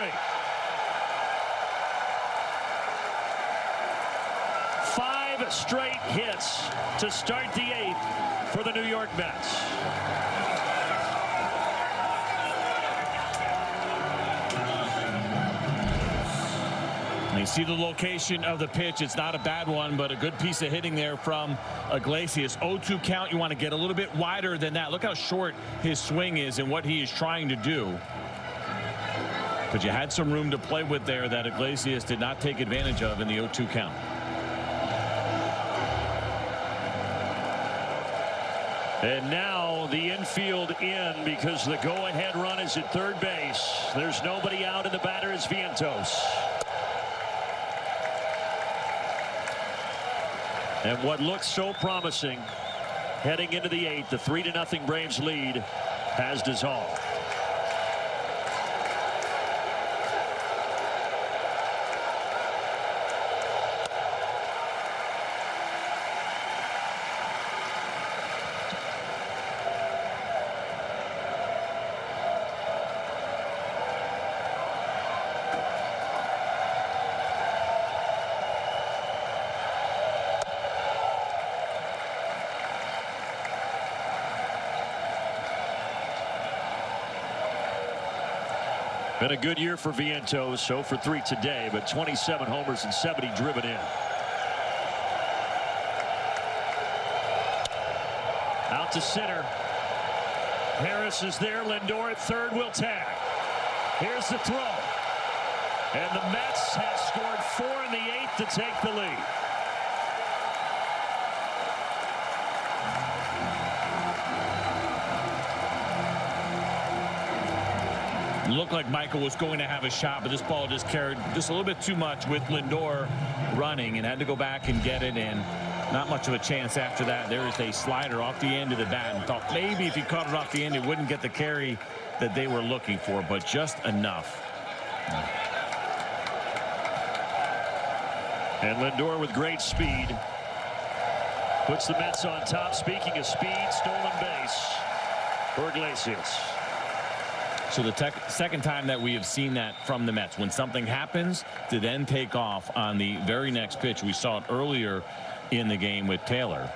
Speaker 1: 5 straight hits to start the 8th for the New York Mets.
Speaker 2: And you see the location of the pitch. It's not a bad one, but a good piece of hitting there from Iglesias. 0-2 count. You want to get a little bit wider than that. Look how short his swing is and what he is trying to do. But you had some room to play with there that Iglesias did not take advantage of in the 0-2 count.
Speaker 1: And now the infield in because the go-ahead run is at third base. There's nobody out, and the batter is Vientos. And what looks so promising heading into the 8th, the 3-0 Braves lead has dissolved. Been a good year for Vientos, 0 for 3 today, but 27 homers and 70 driven in. Out to center. Harris is there. Lindor at third will tag. Here's the throw. And the Mets have scored 4 in the 8th to take the lead.
Speaker 2: Looked like Michael was going to have a shot, but this ball just carried just a little bit too much with Lindor running and had to go back and get it in. Not much of a chance after that. There is a slider off the end of the bat, and thought maybe if he caught it off the end, it wouldn't get the carry that they were looking for, but just enough.
Speaker 1: And Lindor with great speed puts the Mets on top. Speaking of speed, stolen base for Iglesias.
Speaker 2: So the second time that we have seen that from the Mets, when something happens, to then take off on the very next pitch. We saw it earlier in the game with Taylor.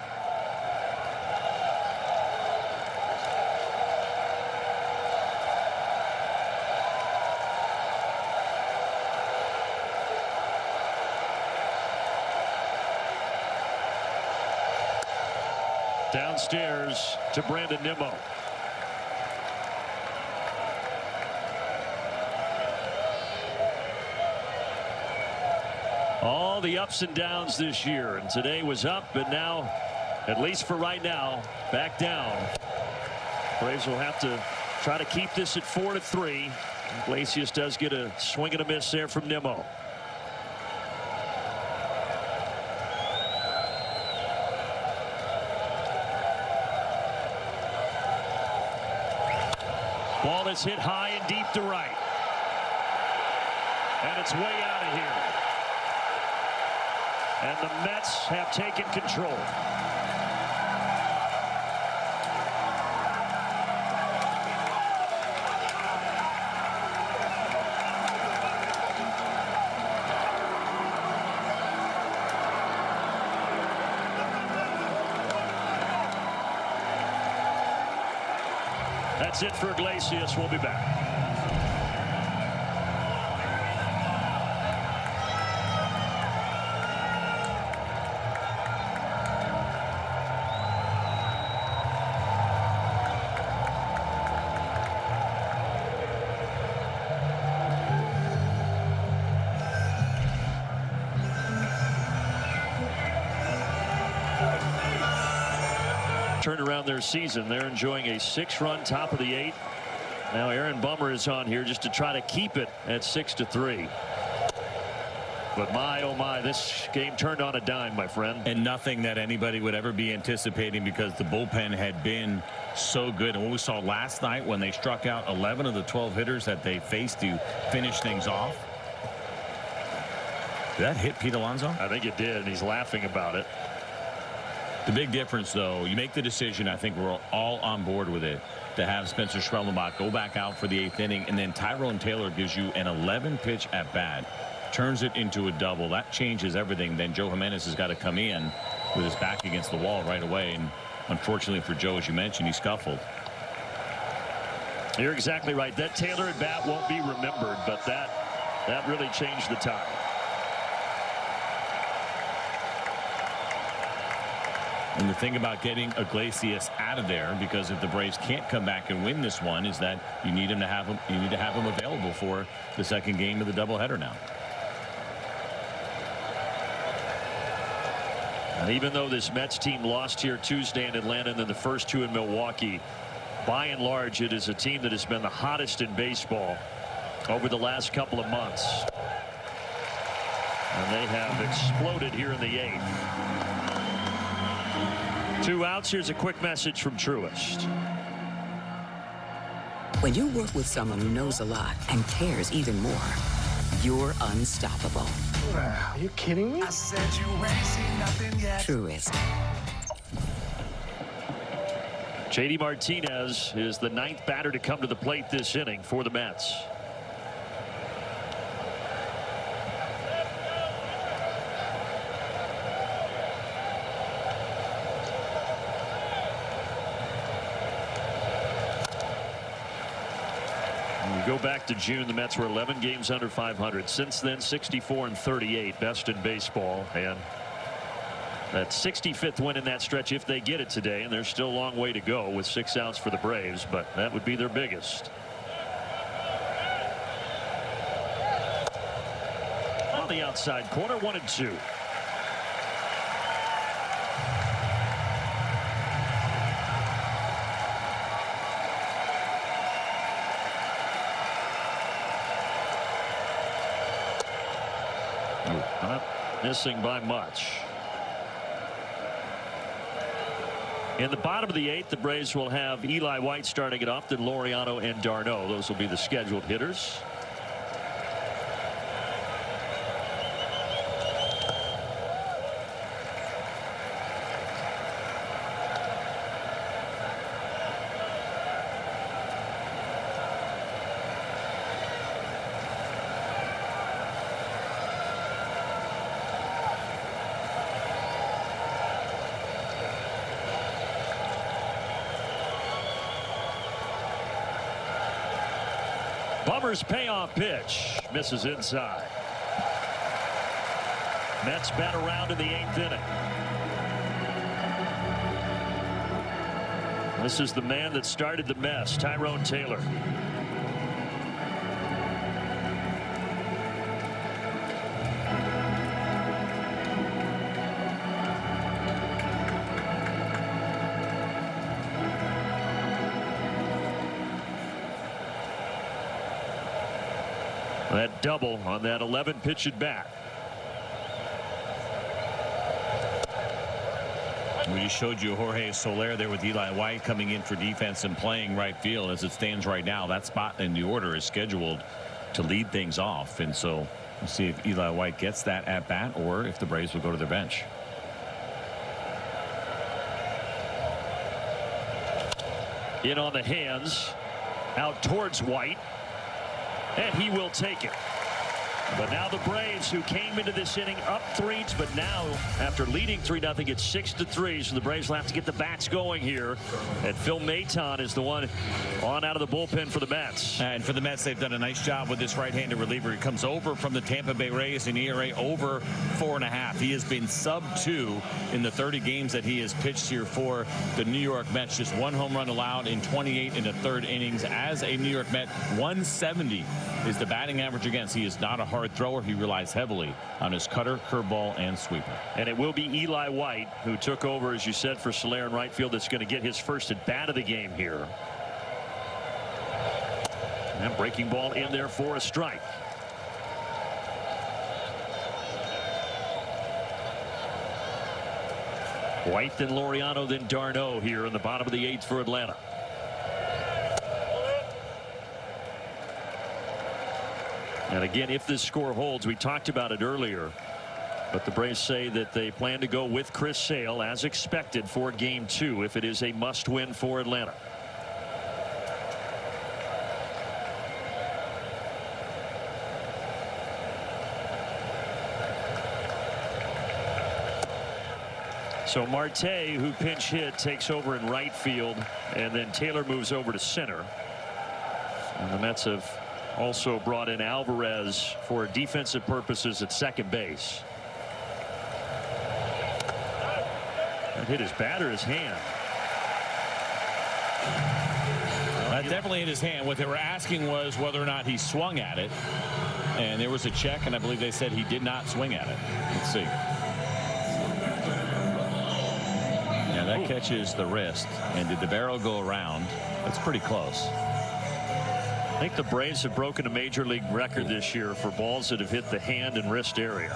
Speaker 1: Downstairs to Brandon Nimmo. All the ups and downs this year, and today was up, and now, at least for right now, back down. Braves will have to try to keep this at 4-3. Iglesias does get a swing and a miss there from Nimmo. Ball is hit high and deep to right. And it's way out of here. And the Mets have taken control. That's it for Iglesias. We'll be back. Turned around their season. They're enjoying a 6-run top of the 8th. Now Aaron Bummer is on here just to try to keep it at 6-3. But my, oh my, this game turned on a dime, my friend.
Speaker 2: And nothing that anybody would ever be anticipating, because the bullpen had been so good. And what we saw last night when they struck out 11 of the 12 hitters that they faced to finish things off. Did that hit Pete Alonso?
Speaker 1: I think it did, and he's laughing about it.
Speaker 2: The big difference, though, you make the decision, I think we're all on board with it, to have Spencer Schwellenbach go back out for the 8th inning, and then Tyrone Taylor gives you an 11-pitch at-bat, turns it into a double. That changes everything. Then Joe Jimenez has got to come in with his back against the wall right away, and unfortunately for Joe, as you mentioned, he scuffled.
Speaker 1: You're exactly right. That Taylor at-bat won't be remembered, but that really changed the tide.
Speaker 2: And the thing about getting Iglesias out of there, because if the Braves can't come back and win this one, is that you need him to have him. You need to have him available for the second game of the doubleheader now.
Speaker 1: And even though this Mets team lost here Tuesday in Atlanta and then the first 2 in Milwaukee, by and large, it is a team that has been the hottest in baseball over the last couple of months. And they have exploded here in the 8th. 2 outs. Here's a quick message from Truist.
Speaker 5: When you work with someone who knows a lot and cares even more, you're unstoppable.
Speaker 6: Are you kidding me? I said you ain't seen nothing yet.
Speaker 5: Truist.
Speaker 1: JD Martinez is the 9th batter to come to the plate this inning for the Mets. Go back to June, the Mets were 11 games under 500. Since then, 64-38, best in baseball. And that 65th win in that stretch, if they get it today, and there's still a long way to go with 6 outs for the Braves, but that would be their biggest. On the outside corner, 1-2. Not missing by much. In the bottom of the 8th, the Braves will have Eli White starting it off, then Laureano and d'Arnaud. Those will be the scheduled hitters. Bummer's payoff pitch misses inside. Mets bat around in the 8th inning. This is the man that started the mess, Tyrone Taylor. That double on that 11 pitch at bat.
Speaker 2: We just showed you Jorge Soler there with Eli White coming in for defense and playing right field. As it stands right now, that spot in the order is scheduled to lead things off, and so we'll see if Eli White gets that at bat or if the Braves will go to their bench.
Speaker 1: In on the hands, out towards White, and he will take it. But now the Braves, who came into this inning up 3, but now after leading 3-0, it's 6-3. So the Braves will have to get the bats going here. And Phil Maton is the one on out of the bullpen for the Mets.
Speaker 2: And for the Mets, they've done a nice job with this right-handed reliever. He comes over from the Tampa Bay Rays, an ERA over 4.5. He has been sub-2 in the 30 games that he has pitched here for the New York Mets. Just 1 home run allowed in 28 in the 3rd innings as a New York Met. 170 is the batting average against. He is not a hard thrower. He relies heavily on his cutter, curveball, and sweeper.
Speaker 1: And it will be Eli White, who took over, as you said, for Soler in right field, that's going to get his first at bat of the game here. And breaking ball in there for a strike. White, then Laureano, then d'Arnaud here in the bottom of the 8th for Atlanta. And again, if this score holds, we talked about it earlier, but the Braves say that they plan to go with Chris Sale as expected for Game 2 if it is a must-win for Atlanta. So Marte, who pinch hit, takes over in right field, and then Taylor moves over to center. And the Mets have also brought in Alvarez for defensive purposes at second base. That hit his bat or his hand?
Speaker 2: That definitely hit his hand. What they were asking was whether or not he swung at it. And there was a check, and I believe they said he did not swing at it. Let's see. Yeah, that catches the wrist. And did the barrel go around? That's pretty close.
Speaker 1: I think the Braves have broken a major league record this year for balls that have hit the hand and wrist area.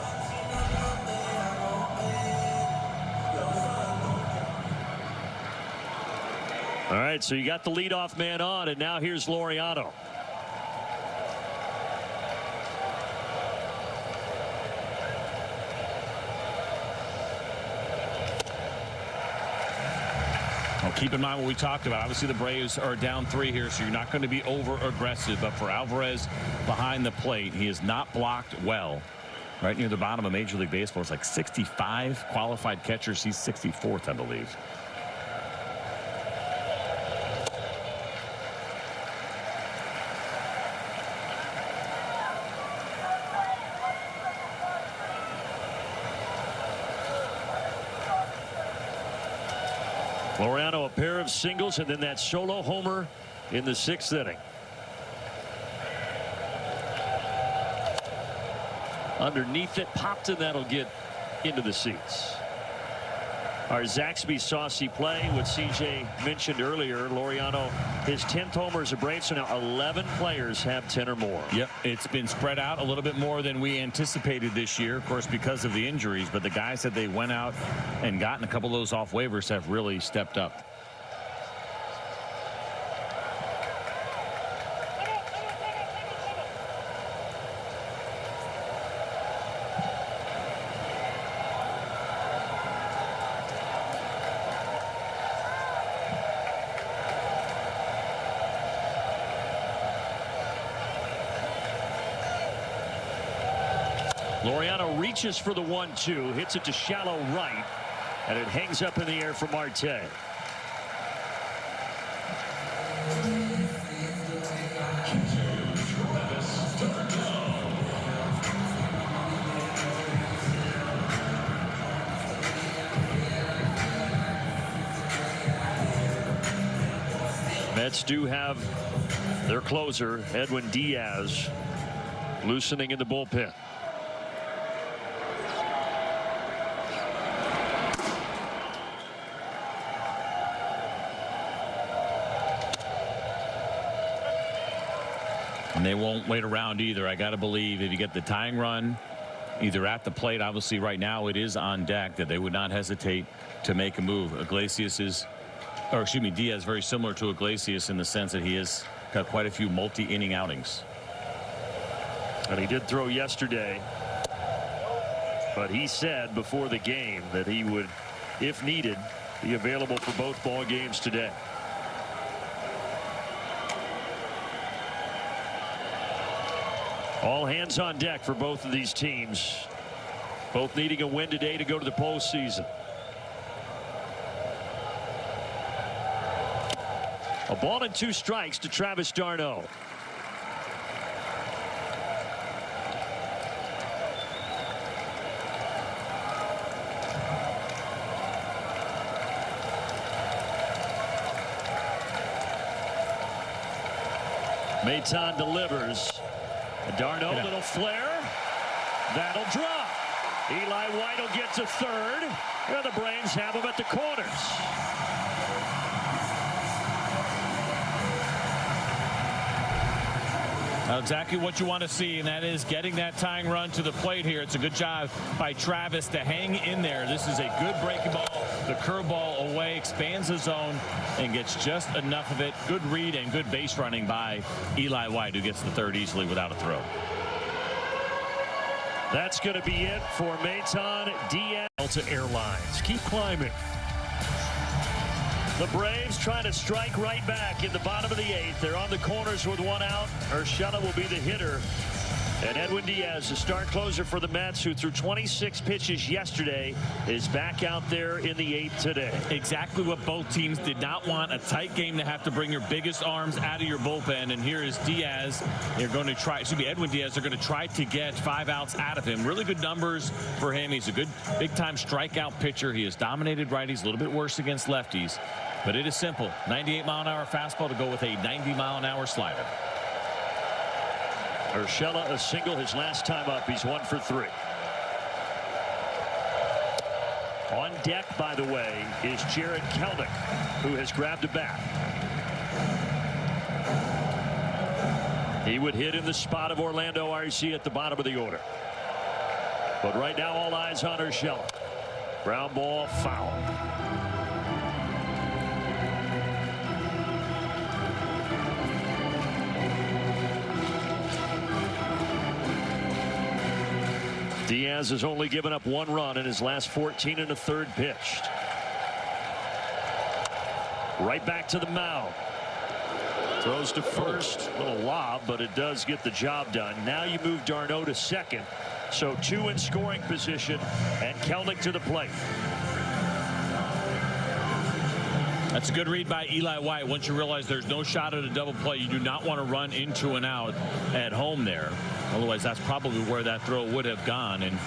Speaker 1: All right, so you got the leadoff man on, and now here's Laureano.
Speaker 2: Keep in mind what we talked about. Obviously, the Braves are down 3 here, so you're not going to be over aggressive. But for Alvarez behind the plate, he is not blocked well. Right near the bottom of Major League Baseball, it's like 65 qualified catchers. He's 64th, I believe.
Speaker 1: Laureano, a pair of singles, and then that solo homer in the 6th inning. Underneath it, popped, and that'll get into the seats. Our Zaxby Saucy play, what CJ mentioned earlier. Laureano, his 10th homer as a Brave, so now 11 players have 10 or more.
Speaker 2: Yep, it's been spread out a little bit more than we anticipated this year, of course, because of the injuries. But the guys that they went out and gotten a couple of those off waivers have really stepped up.
Speaker 1: Laureano reaches for the 1-2, hits it to shallow right, and it hangs up in the air for Marte. Mets do have their closer, Edwin Diaz, loosening in the bullpen.
Speaker 2: And they won't wait around either. I got to believe if you get the tying run either at the plate, obviously right now it is on deck, that they would not hesitate to make a move. Diaz very similar to Iglesias in the sense that he has got quite a few multi-inning outings.
Speaker 1: And he did throw yesterday, but he said before the game that he would, if needed, be available for both ball games today. All hands on deck for both of these teams, both needing a win today to go to the postseason. A ball and 2 strikes to Travis d'Arnaud. Maton delivers. d'Arnaud, little flare. That'll drop. Eli White will get to third. And the Braves have him at the corners.
Speaker 2: Exactly what you want to see, and that is getting that tying run to the plate here. It's a good job by Travis to hang in there. This is a good breaking ball. The curveball away, expands the zone, and gets just enough of it. Good read and good base running by Eli White, who gets the third easily without a throw.
Speaker 1: That's going to be it for Maton Diaz. Delta Airlines. Keep climbing. The Braves trying to strike right back in the bottom of the 8th. They're on the corners with 1 out. Urshela will be the hitter. And Edwin Diaz, the start closer for the Mets, who threw 26 pitches yesterday, is back out there in the 8th today.
Speaker 2: Exactly what both teams did not want. A tight game to have to bring your biggest arms out of your bullpen. And here is Diaz. They're going to try, Edwin Diaz, they're going to try to get 5 outs out of him. Really good numbers for him. He's a good big-time strikeout pitcher. He has dominated righties, a little bit worse against lefties. But it is simple. 98-mile-an-hour fastball to go with a 90-mile-an-hour slider.
Speaker 1: Urshela a single his last time up. He's 1 for 3. On deck, by the way, is Jarred Kelenic, who has grabbed a bat. He would hit in the spot of Orlando Arcia at the bottom of the order. But right now, all eyes on Urshela. Ground ball, foul. Diaz has only given up 1 run in his last 14 1/3 pitched. Right back to the mound. Throws to first. Little lob, but it does get the job done. Now you move d'Arnaud to second. So 2 in scoring position, and Kelenic to the plate.
Speaker 2: That's a good read by Eli White. Once you realize there's no shot at a double play, you do not want to run into and out at home there. Otherwise, that's probably where that throw would have gone. And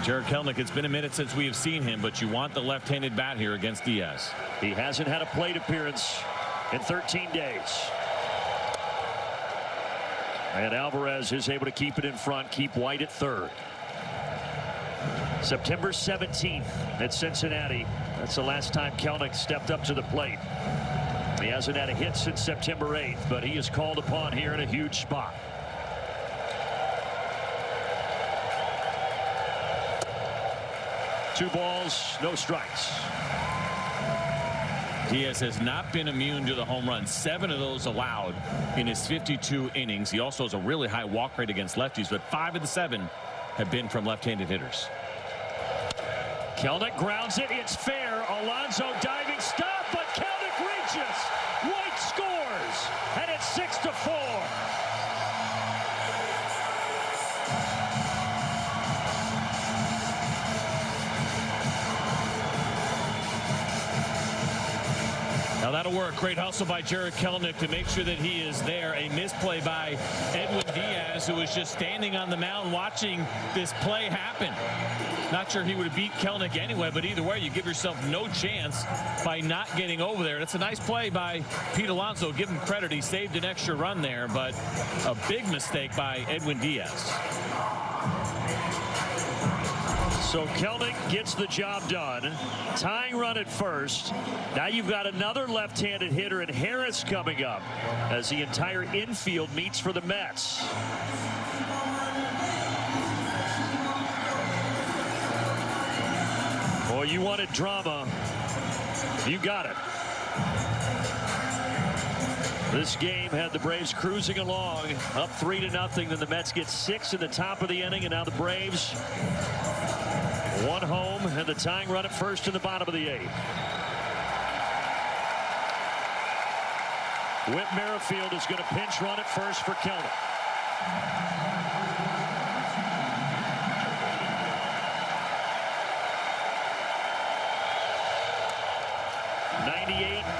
Speaker 2: Jarred Kelenic, it's been a minute since we have seen him, but you want the left-handed bat here against Diaz.
Speaker 1: He hasn't had a plate appearance in 13 days. And Alvarez is able to keep it in front, keep White at third. September 17th at Cincinnati. That's the last time Kelenic stepped up to the plate. He hasn't had a hit since September 8th, but he is called upon here in a huge spot. Two balls, no strikes.
Speaker 2: Diaz has not been immune to the home run. 7 of those allowed in his 52 innings. He also has a really high walk rate against lefties, but 5 of the 7 have been from left-handed hitters.
Speaker 1: Kelenic grounds it. It's fair. Alonso diving stop, but Kelenic reaches. White scores, and it's 6-4.
Speaker 2: Now that'll work. Great hustle by Jarred Kelenic to make sure that he is there. A misplay by Edwin Diaz, who was just standing on the mound watching this play happen. Not sure he would have beat Kelenic anyway, but either way, you give yourself no chance by not getting over there. That's a nice play by Pete Alonso. Give him credit. He saved an extra run there, but a big mistake by Edwin Diaz.
Speaker 1: So Kelenic gets the job done. Tying run at first. Now you've got another left-handed hitter in Harris coming up as the entire infield meets for the Mets. Boy, you wanted drama. You got it. This game had the Braves cruising along, up 3-0. Then the Mets get 6 in the top of the inning, and now the Braves one home and the tying run at first in the bottom of the 8th. Whit Merrifield is going to pinch run at first for Kelenic.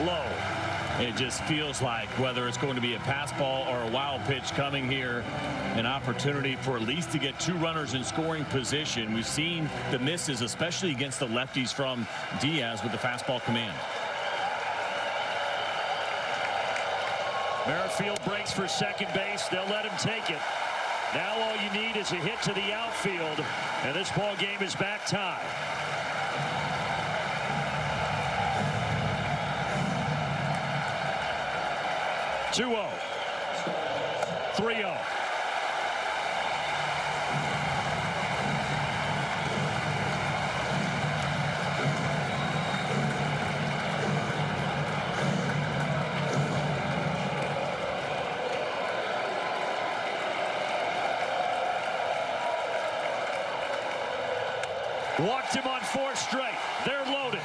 Speaker 1: Low.
Speaker 2: It just feels like whether it's going to be a pass ball or a wild pitch coming here, an opportunity for at least to get 2 runners in scoring position. We've seen the misses, especially against the lefties from Diaz with the fastball command.
Speaker 1: Merrifield breaks for second base. They'll let him take it. Now all you need is a hit to the outfield, and this ball game is back tied. (2-0). 3-0. Walked him on 4 straight. They're loaded.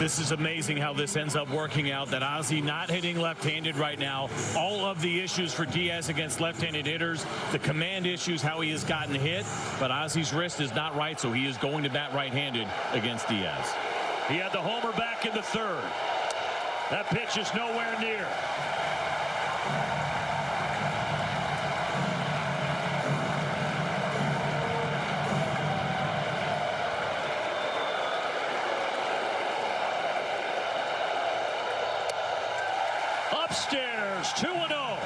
Speaker 2: This is amazing how this ends up working out, that Ozzie not hitting left-handed right now. All of the issues for Diaz against left-handed hitters, the command issues, how he has gotten hit, but Ozzie's wrist is not right, so he is going to bat right-handed against Diaz.
Speaker 1: He had the homer back in the 3rd. That pitch is nowhere near. Upstairs, 2-0.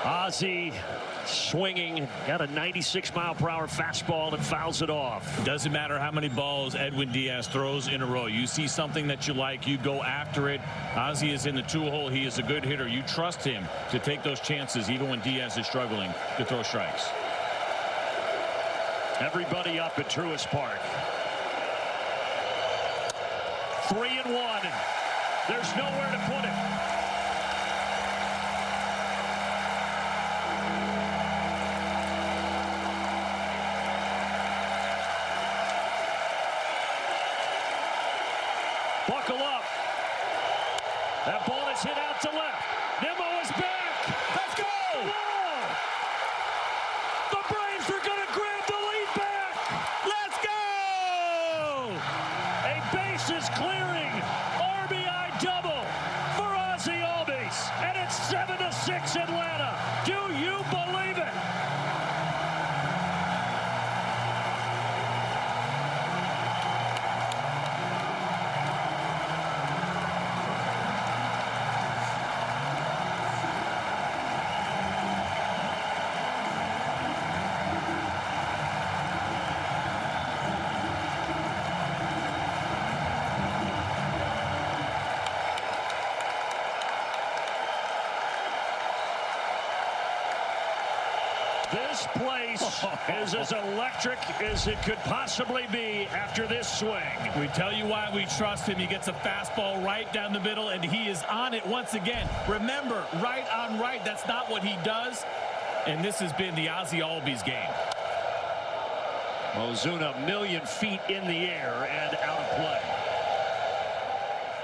Speaker 1: Ozzie swinging, got a 96-mile-per-hour fastball and fouls it off.
Speaker 2: Doesn't matter how many balls Edwin Diaz throws in a row. You see something that you like, you go after it. Ozzie is in the 2-hole. He is a good hitter. You trust him to take those chances even when Diaz is struggling to throw strikes.
Speaker 1: Everybody up at Truist Park. 3-1. There's nowhere to put it. Buckle up. That ball is hit out to left. Nimmo is back. Let's go. The Braves are going to grab the lead back.
Speaker 2: Let's go!
Speaker 1: A bases clearing RBI double for Ozzie Albies. And it's 7-6 Atlanta. Do you believe it? This place is as electric as it could possibly be after this swing.
Speaker 2: We tell you why we trust him. He gets a fastball right down the middle, and he is on it once again. Remember, right on right, that's not what he does. And this has been the Ozzie Albies game.
Speaker 1: Ozuna 1,000,000 feet in the air and out of play.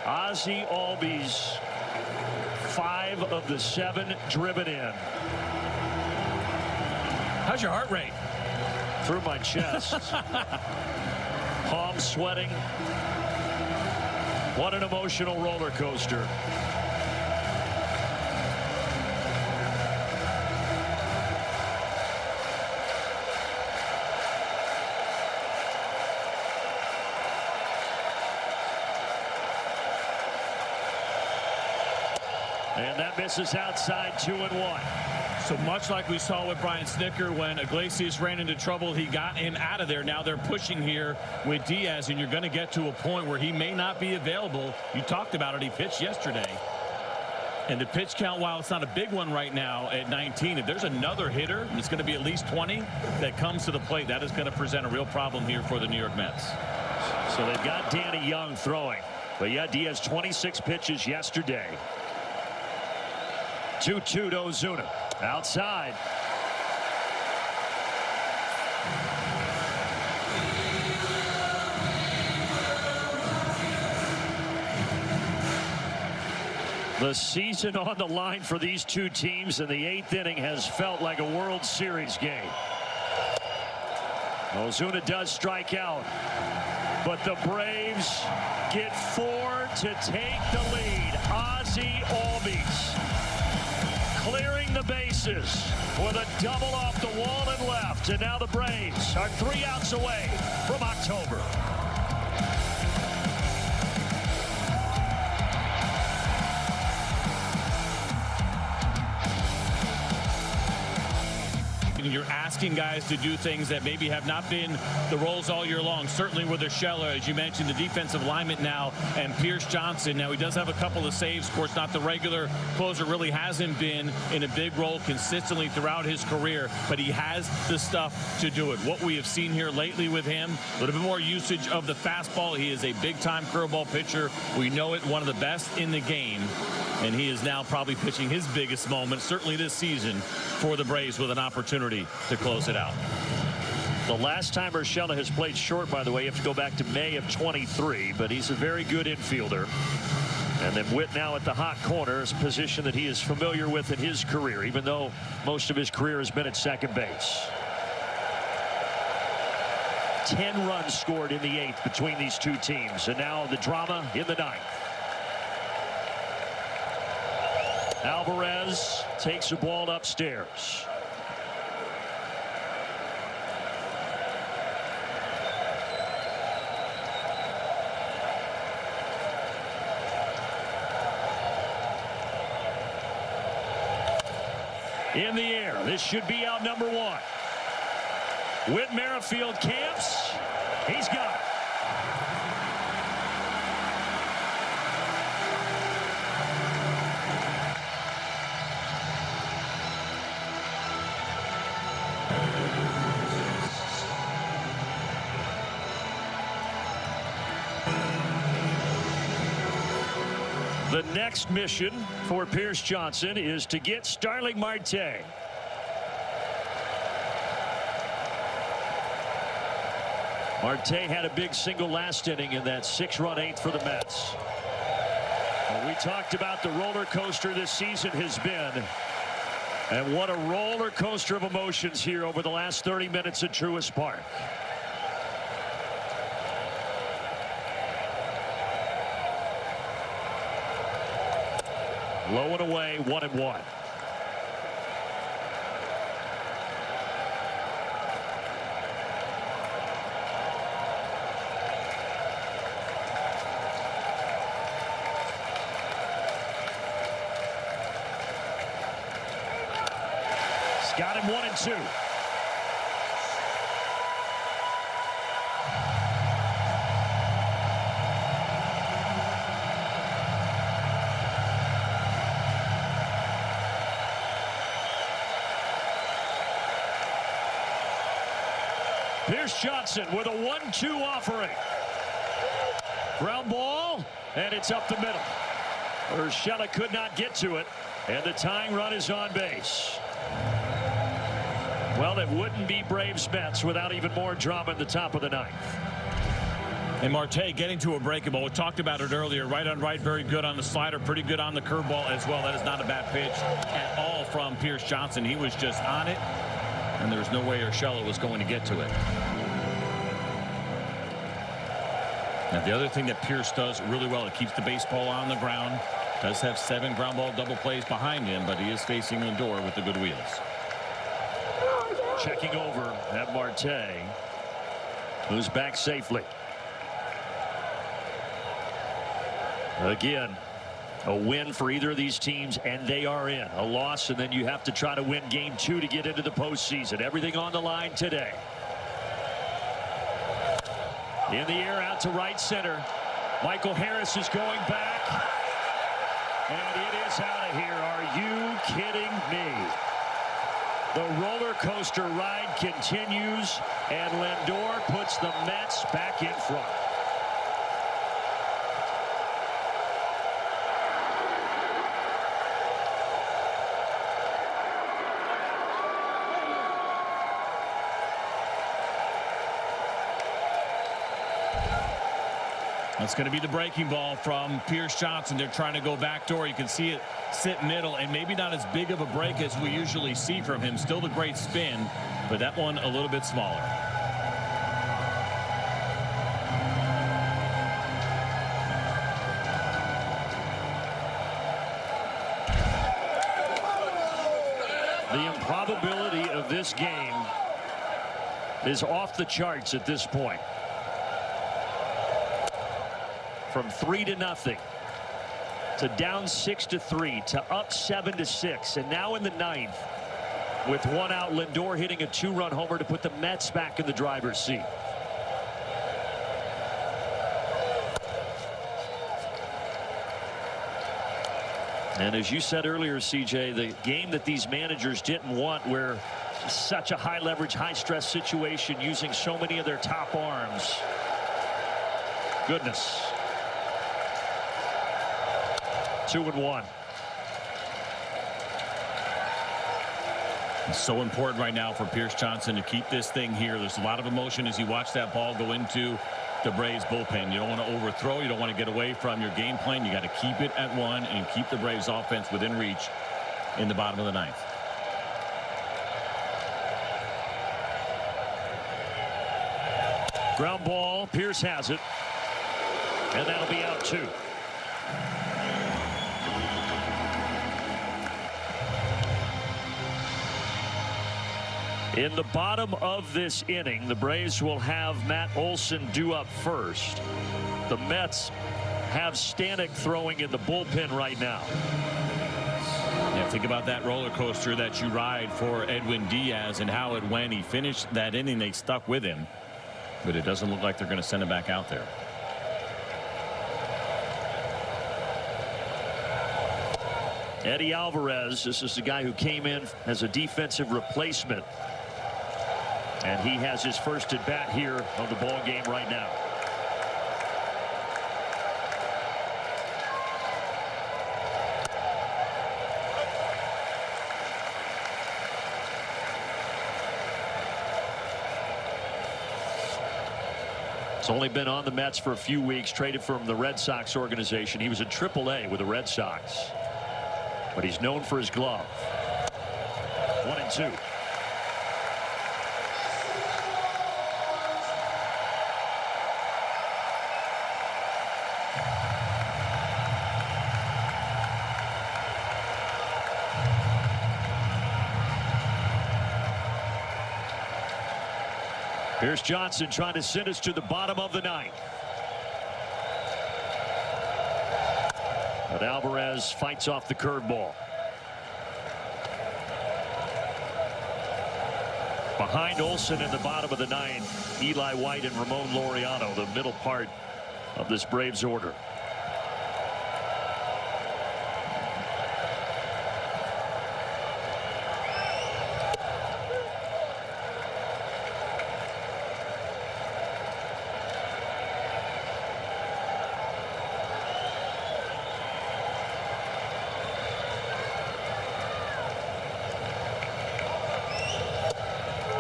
Speaker 1: Ozzie Albies, 5 of the 7 driven in.
Speaker 2: How's your heart rate?
Speaker 1: Through my chest. Palms sweating. What an emotional roller coaster. And that misses outside 2-1.
Speaker 2: So much like we saw with Brian Snitker when Iglesias ran into trouble, he got in out of there. Now they're pushing here with Diaz, and you're going to get to a point where he may not be available. You talked about it. He pitched yesterday. And the pitch count, while it's not a big one right now at 19, if there's another hitter, and it's going to be at least 20, that comes to the plate, that is going to present a real problem here for the New York Mets.
Speaker 1: So they've got Danny Young throwing. But yeah, Diaz 26 pitches yesterday. 2-2 to Ozuna. Outside. The season on the line for these two teams, and the 8th inning has felt like a World Series game. Ozuna does strike out, but the Braves get 4 to take the lead. Ozzie Albies clearing the bases with a double off the wall and left, and now the Braves are 3 outs away from October.
Speaker 2: You're asking guys to do things that maybe have not been the roles all year long. Certainly with Urshela, as you mentioned, the defensive alignment now, and Pierce Johnson. Now he does have a couple of saves. Of course, not the regular closer, really hasn't been in a big role consistently throughout his career, but he has the stuff to do it. What we have seen here lately with him, a little bit more usage of the fastball. He is a big-time curveball pitcher. We know it, one of the best in the game. And he is now probably pitching his biggest moment, certainly this season, for the Braves with an opportunity to close it out.
Speaker 1: The last time Urshela has played short, by the way, you have to go back to May of 23, but he's a very good infielder. And then Witt now at the hot corner is a position that he is familiar with in his career, even though most of his career has been at second base. 10 runs scored in the 8th between these two teams, and now the drama in the 9th. Alvarez takes the ball upstairs. In the air, this should be out number 1. Whit Merrifield camps. He's got it. The next mission for Pierce Johnson is to get Starling Marte. Marte had a big single last inning in that 6-run 8th for the Mets. Well, we talked about the roller coaster this season has been. And what a roller coaster of emotions here over the last 30 minutes at Truist Park. Low and away, 1-1. He's got him 1-2. Pierce Johnson with a 1-2 offering. Ground ball, and it's up the middle. Urshela could not get to it, and the tying run is on base. Well, it wouldn't be Braves Mets without even more drama in the top of the 9th.
Speaker 2: And Marte getting to a breaking ball. We talked about it earlier. Right on right, very good on the slider, pretty good on the curveball as well. That is not a bad pitch at all from Pierce Johnson. He was just on it. And there's no way Urshela was going to get to it. Now, the other thing that Pierce does really well, it keeps the baseball on the ground. Does have 7 ground ball double plays behind him, but he is facing Lindor with the good wheels.
Speaker 1: Checking over at Marte, who's back safely. Again, a win for either of these teams, and they are in. A loss, and then you have to try to win game 2 to get into the postseason. Everything on the line today. In the air, out to right center. Michael Harris is going back. And it is out of here. Are you kidding me? The roller coaster ride continues, and Lindor puts the Mets back in front.
Speaker 2: That's going to be the breaking ball from Pierce Johnson. They're trying to go backdoor. You can see it sit middle, and maybe not as big of a break as we usually see from him. Still the great spin, but that one a little bit smaller.
Speaker 1: The improbability of this game is off the charts at this point. From 3-0 to down 6-3 to up 7-6, and now in the 9th with 1 out, Lindor hitting a 2-run homer to put the Mets back in the driver's seat. And as you said earlier, CJ, the game that these managers didn't want, where such a high leverage, high stress situation using so many of their top arms. Goodness. 2-1.
Speaker 2: It's so important right now for Pierce Johnson to keep this thing here. There's a lot of emotion as you watch that ball go into the Braves bullpen. You don't want to overthrow. You don't want to get away from your game plan. You got to keep it at 1 and keep the Braves offense within reach in the bottom of the 9th.
Speaker 1: Ground ball. Pierce has it. And that'll be out 2. In the bottom of this inning, the Braves will have Matt Olson due up first. The Mets have Stanek throwing in the bullpen right now.
Speaker 2: Yeah, think about that roller coaster that you ride for Edwin Diaz and how it went. He finished that inning. They stuck with him, but it doesn't look like they're going to send him back out there.
Speaker 1: Eddie Alvarez, this is the guy who came in as a defensive replacement. And he has his first at bat here of the ball game right now. He's only been on the Mets for a few weeks, traded from the Red Sox organization. He was in AAA with the Red Sox, but he's known for his glove. 1-2. Pierce Johnson trying to send us to the bottom of the 9th. But Alvarez fights off the curveball. Behind Olson in the bottom of the 9th, Eli White and Ramon Laureano, the middle part of this Braves order.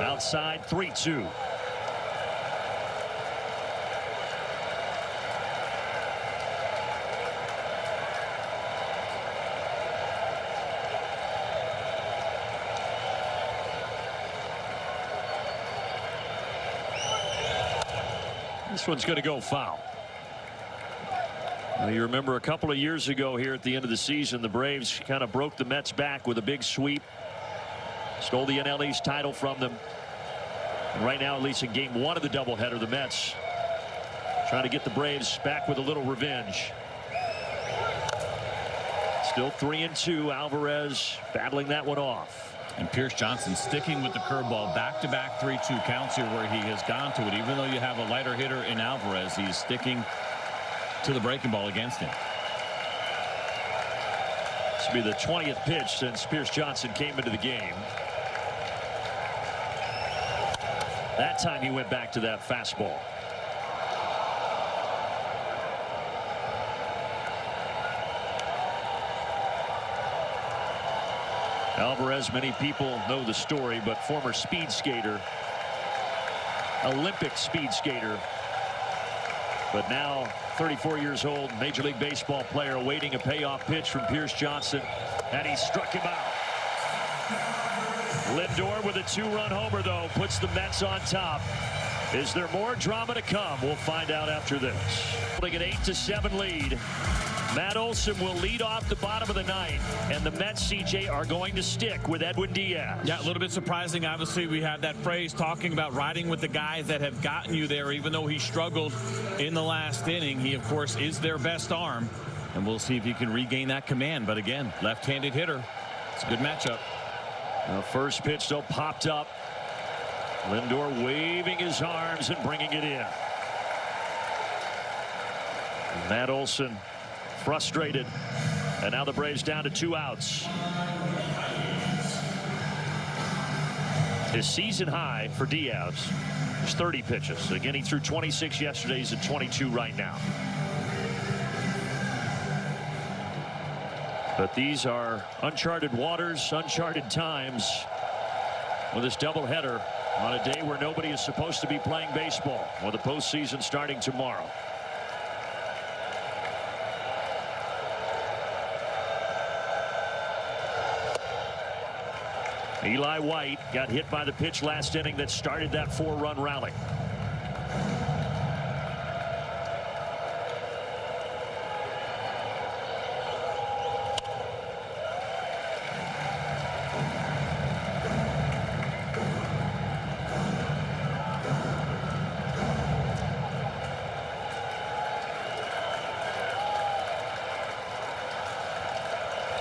Speaker 1: Outside, 3-2. This one's going to go foul. Now, you remember a couple of years ago here at the end of the season, the Braves kind of broke the Mets back with a big sweep. Stole the NL East title from them. And right now, at least in game one of the doubleheader, the Mets trying to get the Braves back with a little revenge. Still 3-2. Alvarez battling that one off.
Speaker 2: And Pierce Johnson sticking with the curveball. Back-to-back 3-2 counts here where he has gone to it. Even though you have a lighter hitter in Alvarez, he's sticking to the breaking ball against him.
Speaker 1: This will be the 20th pitch since Pierce Johnson came into the game. That time he went back to that fastball. Alvarez, many people know the story, but former speed skater, Olympic speed skater, but now 34 years old, Major League Baseball player, awaiting a payoff pitch from Pierce Johnson, and he struck him out. Lindor with a 2-run homer, though, puts the Mets on top. Is there more drama to come? We'll find out after this. Holding an 8-7 lead. Matt Olson will lead off the bottom of the ninth, and the Mets, CJ, are going to stick with Edwin Diaz.
Speaker 2: Yeah, a little bit surprising. Obviously, we have that phrase talking about riding with the guys that have gotten you there, even though he struggled in the last inning. He, of course, is their best arm, and we'll see if he can regain that command. But again, left-handed hitter. It's a good matchup.
Speaker 1: The first pitch, though, popped up. Lindor waving his arms and bringing it in. Matt Olson frustrated, and now the Braves down to 2 outs. His season high for Diaz is 30 pitches. Again, he threw 26 yesterday. He's at 22 right now. But these are uncharted waters, uncharted times with this doubleheader on a day where nobody is supposed to be playing baseball, with the postseason starting tomorrow. Eli White got hit by the pitch last inning that started that 4-run rally.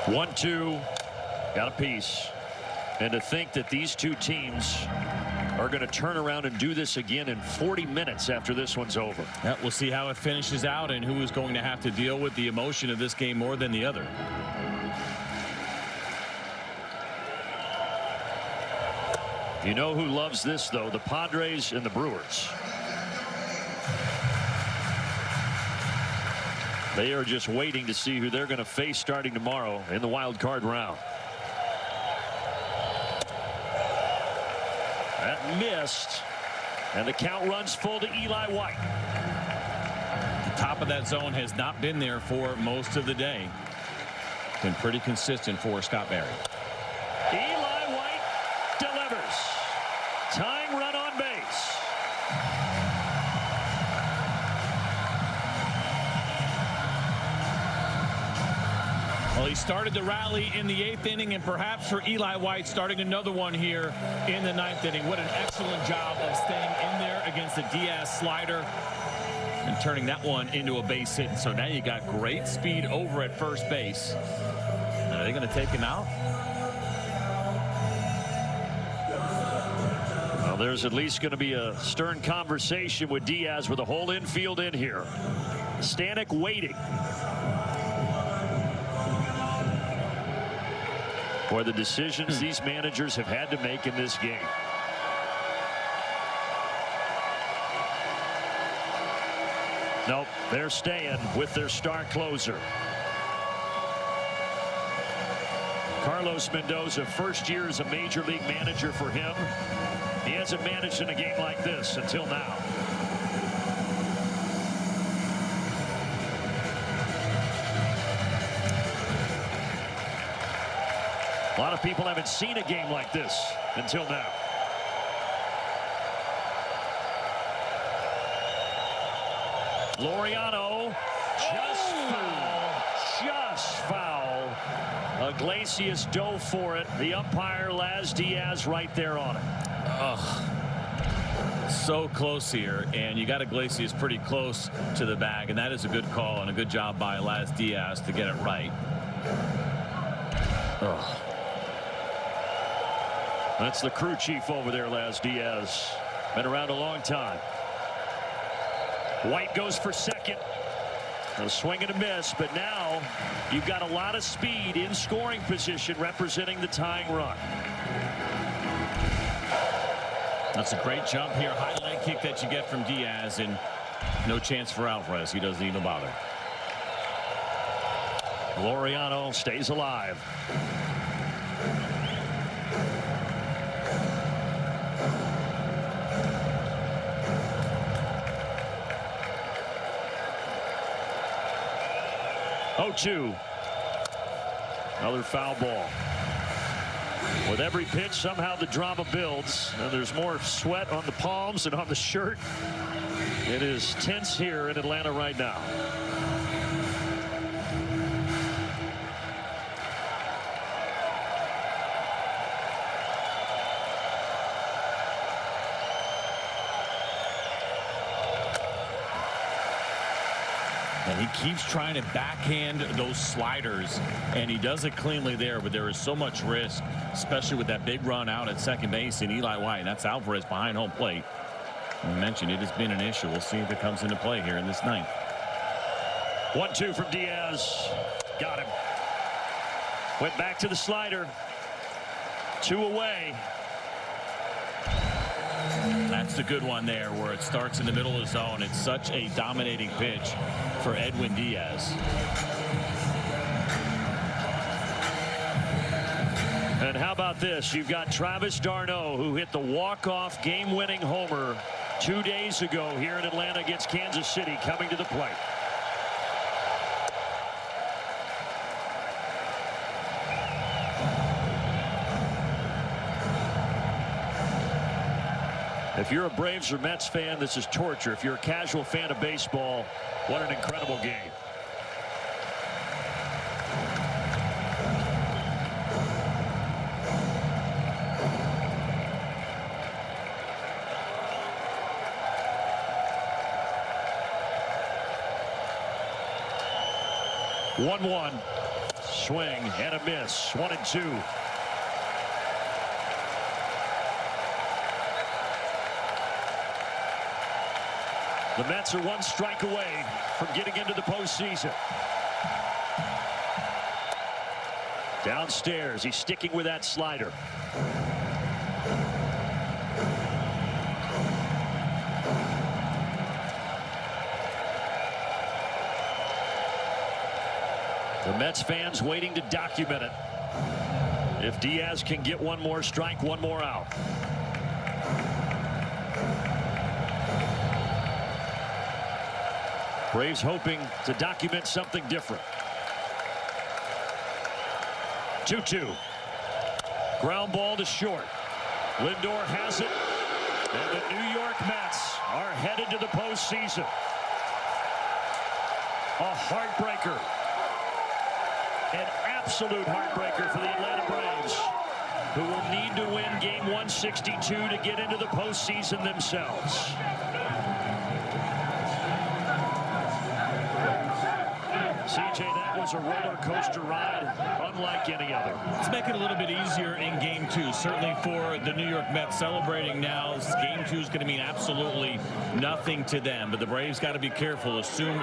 Speaker 1: One-two, got a piece. And to think that these two teams are going to turn around and do this again in 40 minutes after this one's over.
Speaker 2: Yeah, we'll see how it finishes out and who is going to have to deal with the emotion of this game more than the other.
Speaker 1: You know who loves this, though? The Padres and the Brewers. They are just waiting to see who they're going to face starting tomorrow in the wild card round. That missed, and the count runs full to Eli White.
Speaker 2: The top of that zone has not been there for most of the day. Been pretty consistent for Scott Barry.
Speaker 1: Eli White delivers. Tying run on base.
Speaker 2: Well, he started the rally in the 8th inning, and perhaps for Eli White starting another one here in the 9th inning. What an excellent job of staying in there against the Diaz slider and turning that one into a base hit. And so now you got great speed over at first base. Are they going to take him out?
Speaker 1: Well, there's at least going to be a stern conversation with Diaz with a whole infield in here. Stanek waiting. For the decisions these managers have had to make in this game. Nope, they're staying with their star closer. Carlos Mendoza, first year as a major league manager for him. He hasn't managed in a game like this until now. A lot of people haven't seen a game like this until now. Laureano just foul. Iglesias dove for it. The umpire, Laz Diaz, right there on it.
Speaker 2: So close here, and you got Iglesias pretty close to the bag, and that is a good call and a good job by Laz Diaz to get it right.
Speaker 1: That's the crew chief over there, Laz Diaz. Been around a long time. White goes for second. A swing and a miss, but now you've got a lot of speed in scoring position representing the tying run.
Speaker 2: That's a great jump here. High leg kick that you get from Diaz, and no chance for Alvarez. He doesn't even bother.
Speaker 1: Laureano stays alive. Oh, 2. Another foul ball. With every pitch, somehow the drama builds, and there's more sweat on the palms and on the shirt. It is tense here in Atlanta right now.
Speaker 2: And he keeps trying to backhand those sliders, and he does it cleanly there, but there is so much risk, especially with that big run out at second base in Eli White. And that's Alvarez behind home plate. We mentioned it has been an issue. We'll see if it comes into play here in this ninth.
Speaker 1: 1-2 from Diaz. Got him. Went back to the slider. 2 away.
Speaker 2: That's the good one there, where it starts in the middle of the zone. It's such a dominating pitch for Edwin Diaz.
Speaker 1: And how about this? You've got Travis d'Arnaud, who hit the walk-off game-winning homer 2 days ago here in Atlanta against Kansas City, coming to the plate. If you're a Braves or Mets fan, this is torture. If you're a casual fan of baseball, what an incredible game. One swing and a miss. 1-2. The Mets are 1 strike away from getting into the postseason. Downstairs, he's sticking with that slider. The Mets fans waiting to document it. If Diaz can get 1 more strike, 1 more out. Braves hoping to document something different. 2-2. Ground ball to short. Lindor has it. And the New York Mets are headed to the postseason. A heartbreaker. An absolute heartbreaker for the Atlanta Braves, who will need to win game 162 to get into the postseason themselves. CJ, that was a roller coaster ride unlike any other.
Speaker 2: Let's make it a little bit easier in game 2. Certainly for the New York Mets celebrating now. Game 2 is going to mean absolutely nothing to them. But the Braves got to be careful. Assume